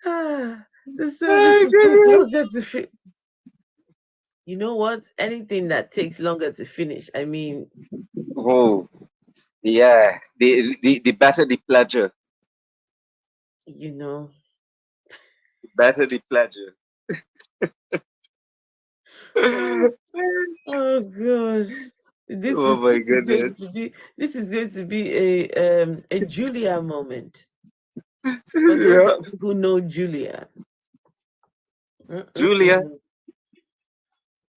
the service Oh will take goodness. longer to finish. You know what? Anything that takes longer to finish, I mean, Oh yeah. The better the pleasure. you know. The better the pleasure. Oh gosh. Oh my This is going goodness. to be a Julia moment. For those Yeah. of you who know Julia. Julia. Mm-mm-mm.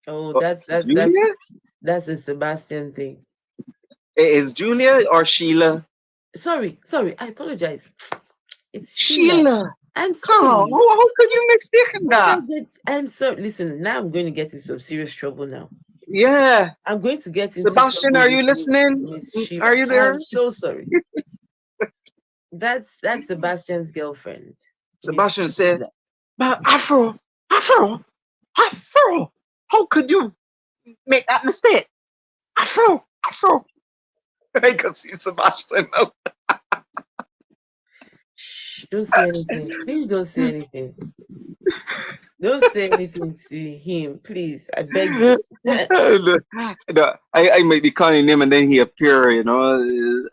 Oh, Oh, Julia? that's a Sebastian thing. Is Julia or Sheila? Sorry, I apologize. It's Sheila. Sheila. I'm How? sorry. How could you mistake that? I'm sorry. Listen, now I'm going to get in some serious trouble now. Yeah. I'm going to get into Sebastian, trouble are with you listening? Miss Sheila. Are you there? I'm so sorry. That's Sebastian's girlfriend, Miss Sebastian said, Sheila. but Afro, how could you make that mistake? Afro. I can see Sebastian now. Shh, don't say anything. Please don't say anything. Don't say anything to him, please. I beg you. I might be calling him and then he appear, you know.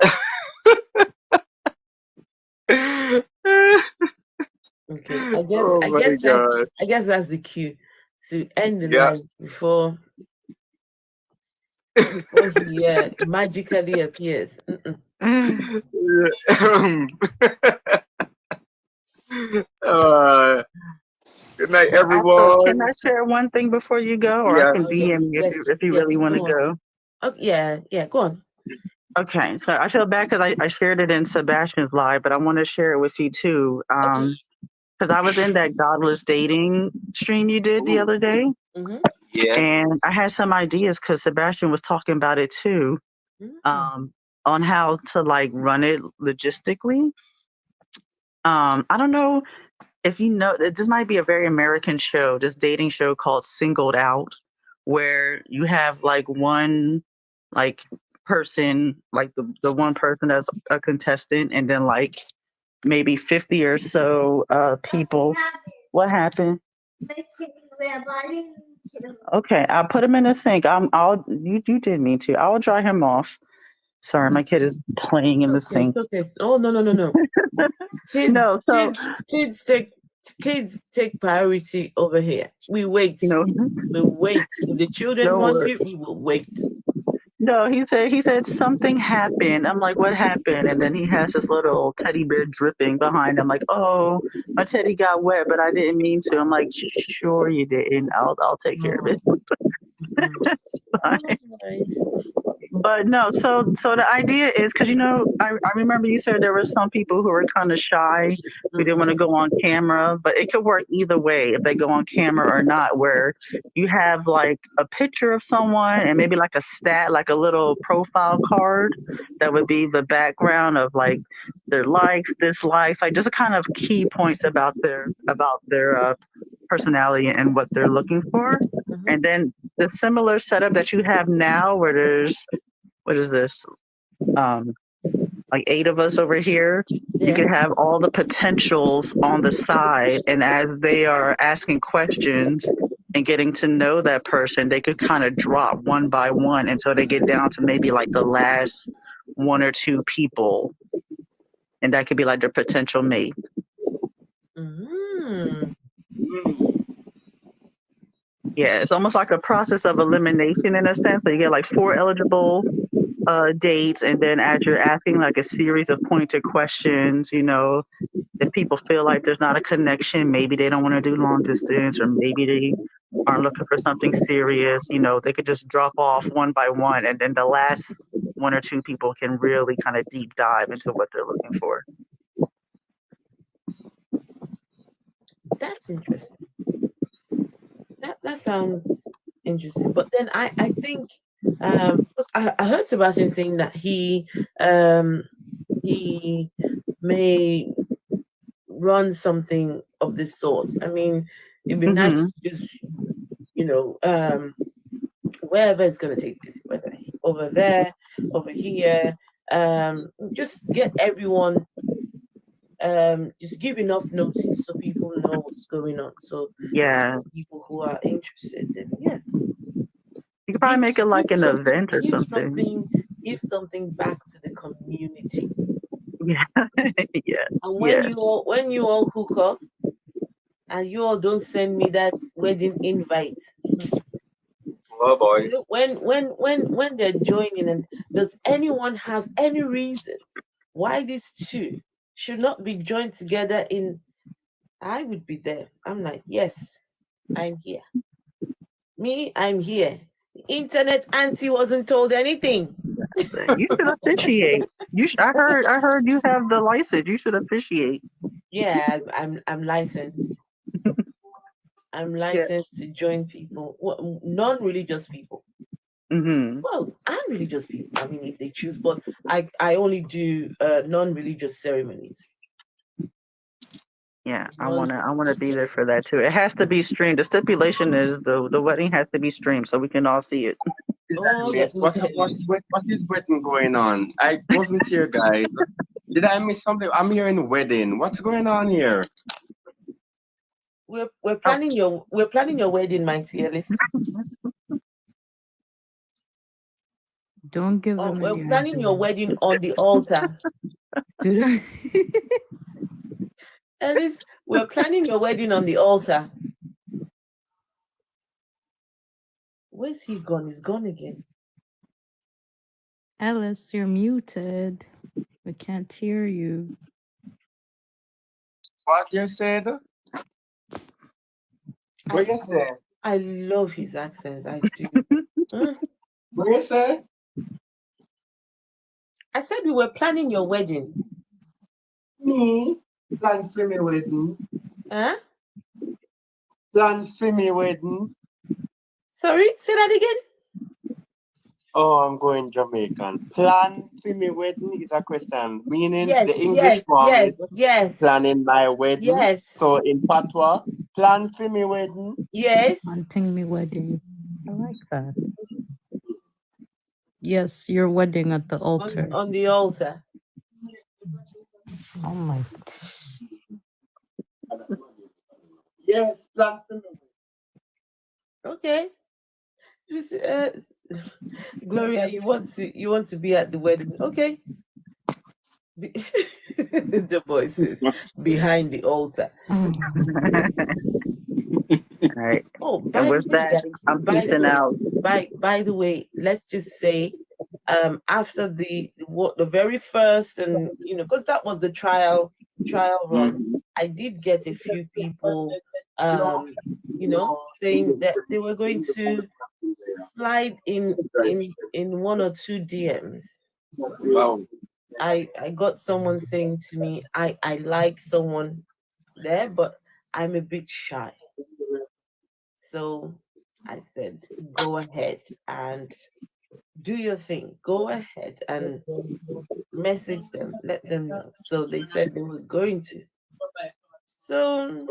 Okay, Oh my God. I guess that's the cue to end the Yeah. live before he magically appears. Good night, Afro, can everyone. I share one thing before you go, or I Yeah. can Oh yes, DM you if you really yes. want to Go on. go? Okay, yeah. Go on. Okay, so I feel bad because I shared it in Sebastian's live, but I want to share it with you too. Okay. Because I was in that godless dating stream you did the other day, Mm-hmm. Yeah. and I had some ideas because Sebastian was talking about it too, Mm-hmm. on how to like run it logistically. I don't know if you know, this might be a very American show, this dating show called Singled Out, where you have like one like person, like the one person that's a contestant, and then like maybe 50 or so people. What happened? Okay, I'll put him in the sink. You did me too. I'll dry him off. Sorry, my kid is playing in the sink. Okay. Oh no. No, so Kids take priority over here. We wait. you know, We wait. If the children no want worries. you, we will wait. No, he said something happened. I'm like, what happened? And then he has this little teddy bear dripping behind him. Like, oh, my teddy got wet, but I didn't mean to. I'm like, sure you didn't. I'll take care of it. It's fine. That's nice. But no, so the idea is because I remember you said there were some people who were kind of shy, who didn't want to go on camera, but it could work either way if they go on camera or not, where you have like a picture of someone and maybe like a stat, like a little profile card that would be the background of like their likes, dislikes, like just kind of key points about their personality and what they're looking for. And then the similar setup that you have now where there's, what is this? Like 8 of us over here. You can have all the potentials on the side. And as they are asking questions and getting to know that person, they could kind of drop one by one until they get down to maybe like the last 1 or 2 people. And that could be like their potential mate. Yeah, it's almost like a process of elimination in a sense. So you get like 4 eligible dates, and then as you're asking like a series of pointed questions, if people feel like there's not a connection, maybe they don't want to do long distance, or maybe they aren't looking for something serious, they could just drop off one by one, and then the last 1 or 2 people can really kind of deep dive into what they're looking for. That's interesting. That sounds interesting. But then I think I heard Sebastian saying that he may run something of this sort. I mean, it'd be nice to just wherever it's going to take place, whether over there, over here, just get everyone. Just give enough notice so people know what's going on. So people who are interested, then you could probably make it like an event or something. Give something back to the community. Yeah, yeah. And when you all hook up, and you all don't send me that wedding invite. Oh boy. When they're joining, and does anyone have any reason why these 2 should not be joined together I would be there. I'm like, yes, I'm here. Me, I'm here. The internet auntie wasn't told anything. You should officiate. I heard you have the license. You should officiate. Yeah, I'm licensed. I'm licensed to join people, non-religious people. Well, I'm religious people. I mean, if they choose, but I only do non-religious ceremonies. Yeah, I wanna be there for that too. It has to be streamed. The stipulation is the wedding has to be streamed so we can all see it. Yes. What is wedding going on? I wasn't here, guys. Did I miss something? I'm hearing wedding. What's going on here? We're planning your wedding, Mighty Ellis. Don't give them. We're planning your wedding on the altar. Ellis, we're planning your wedding on the altar. Where's he gone? He's gone again. Ellis, you're muted. We can't hear you. What you said? What you said? I love his accent. I do. What you said? I said we were planning your wedding. Me? Plan for me wedding. Huh? Plan for me wedding. Sorry, say that again. Oh, I'm going Jamaican. Plan for me wedding is a question. Meaning yes, the English form is yes. Planning my wedding. Yes. So in Patois, plan for me wedding. Yes. Planting me wedding. I like that. Yes, your wedding at the altar. On the altar. Oh my. Yes, plan for me. Okay. Gloria, you want to be at the wedding? Okay. The boy says behind the altar. All right. Oh, and with that, I'm peacing out. By the way, let's just say after the very first, and because that was the trial run, I did get a few people saying that they were going to slide in one or two DMs. Wow. I got someone saying to me, I like someone there, but I'm a bit shy. So I said, go ahead and do your thing. Go ahead and message them, let them know. So they said they were going to. So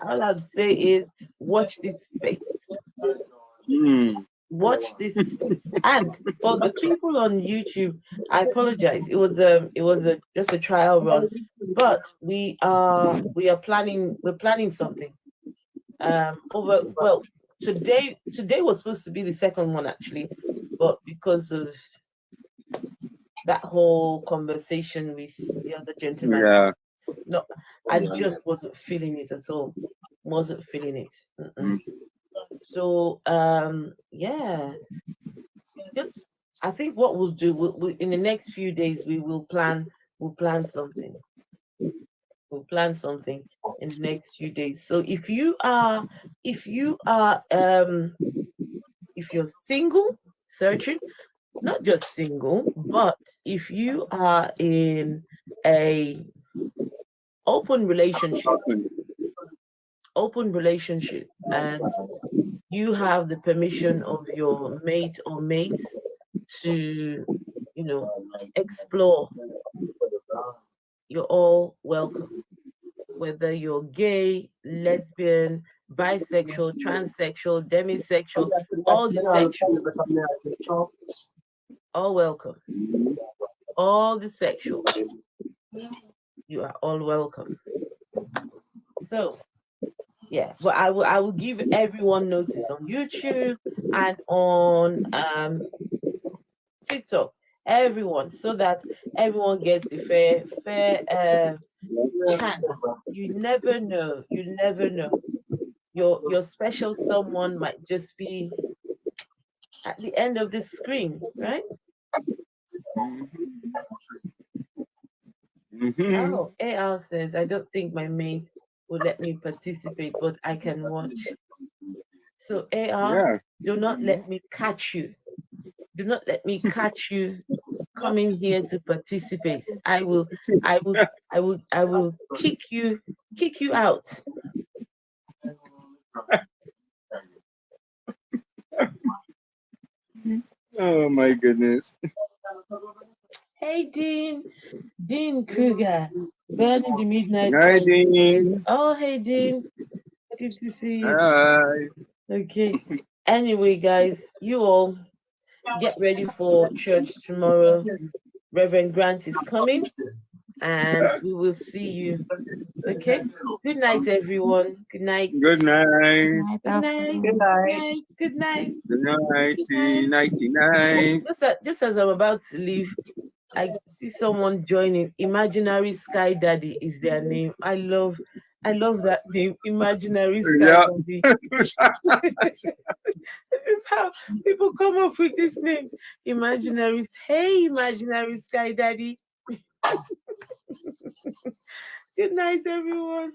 all I'd say is watch this space. Watch this space. And for the people on YouTube, I apologize. It was just a trial run, but we are planning something. Today was supposed to be the second one actually, but because of that whole conversation with the other gentleman, no, I just wasn't feeling it at all. Wasn't feeling it. So yeah, just I think what we'll do, we in the next few days we'll plan something. We'll plan something in the next few days. So if you're single, searching, not just single, but if you are in a open relationship, and you have the permission of your mate or mates to, explore, you're all welcome. Whether you're gay, lesbian, bisexual, transsexual, demisexual, all the sexuals, all welcome. All the sexuals, you are all welcome. So yeah, but I will give everyone notice on YouTube and on TikTok, everyone, so that everyone gets a fair chance. You never know. Your special someone might just be at the end of the screen, right? Oh, AL says, I don't think my mate will let me participate, but I can watch. So AR, do not let me catch you. Do not let me catch you coming here to participate. I will kick you out. Oh my goodness. Hey Dean Kruger, burning the midnight. Hi Dean. Oh hey Dean, good to see you. Hi. Okay. Anyway, guys, you all get ready for church tomorrow. Reverend Grant is coming, and we will see you. Okay. Good night, everyone. Good night. Good night. Good night. Good night. Good night. Good night. Nighty night. Just as I'm about to leave, I see someone joining. Imaginary Sky Daddy is their name. I love that name, Imaginary Sky Daddy. This is how people come up with these names. Imaginaries. Hey, Imaginary Sky Daddy. Good night, everyone.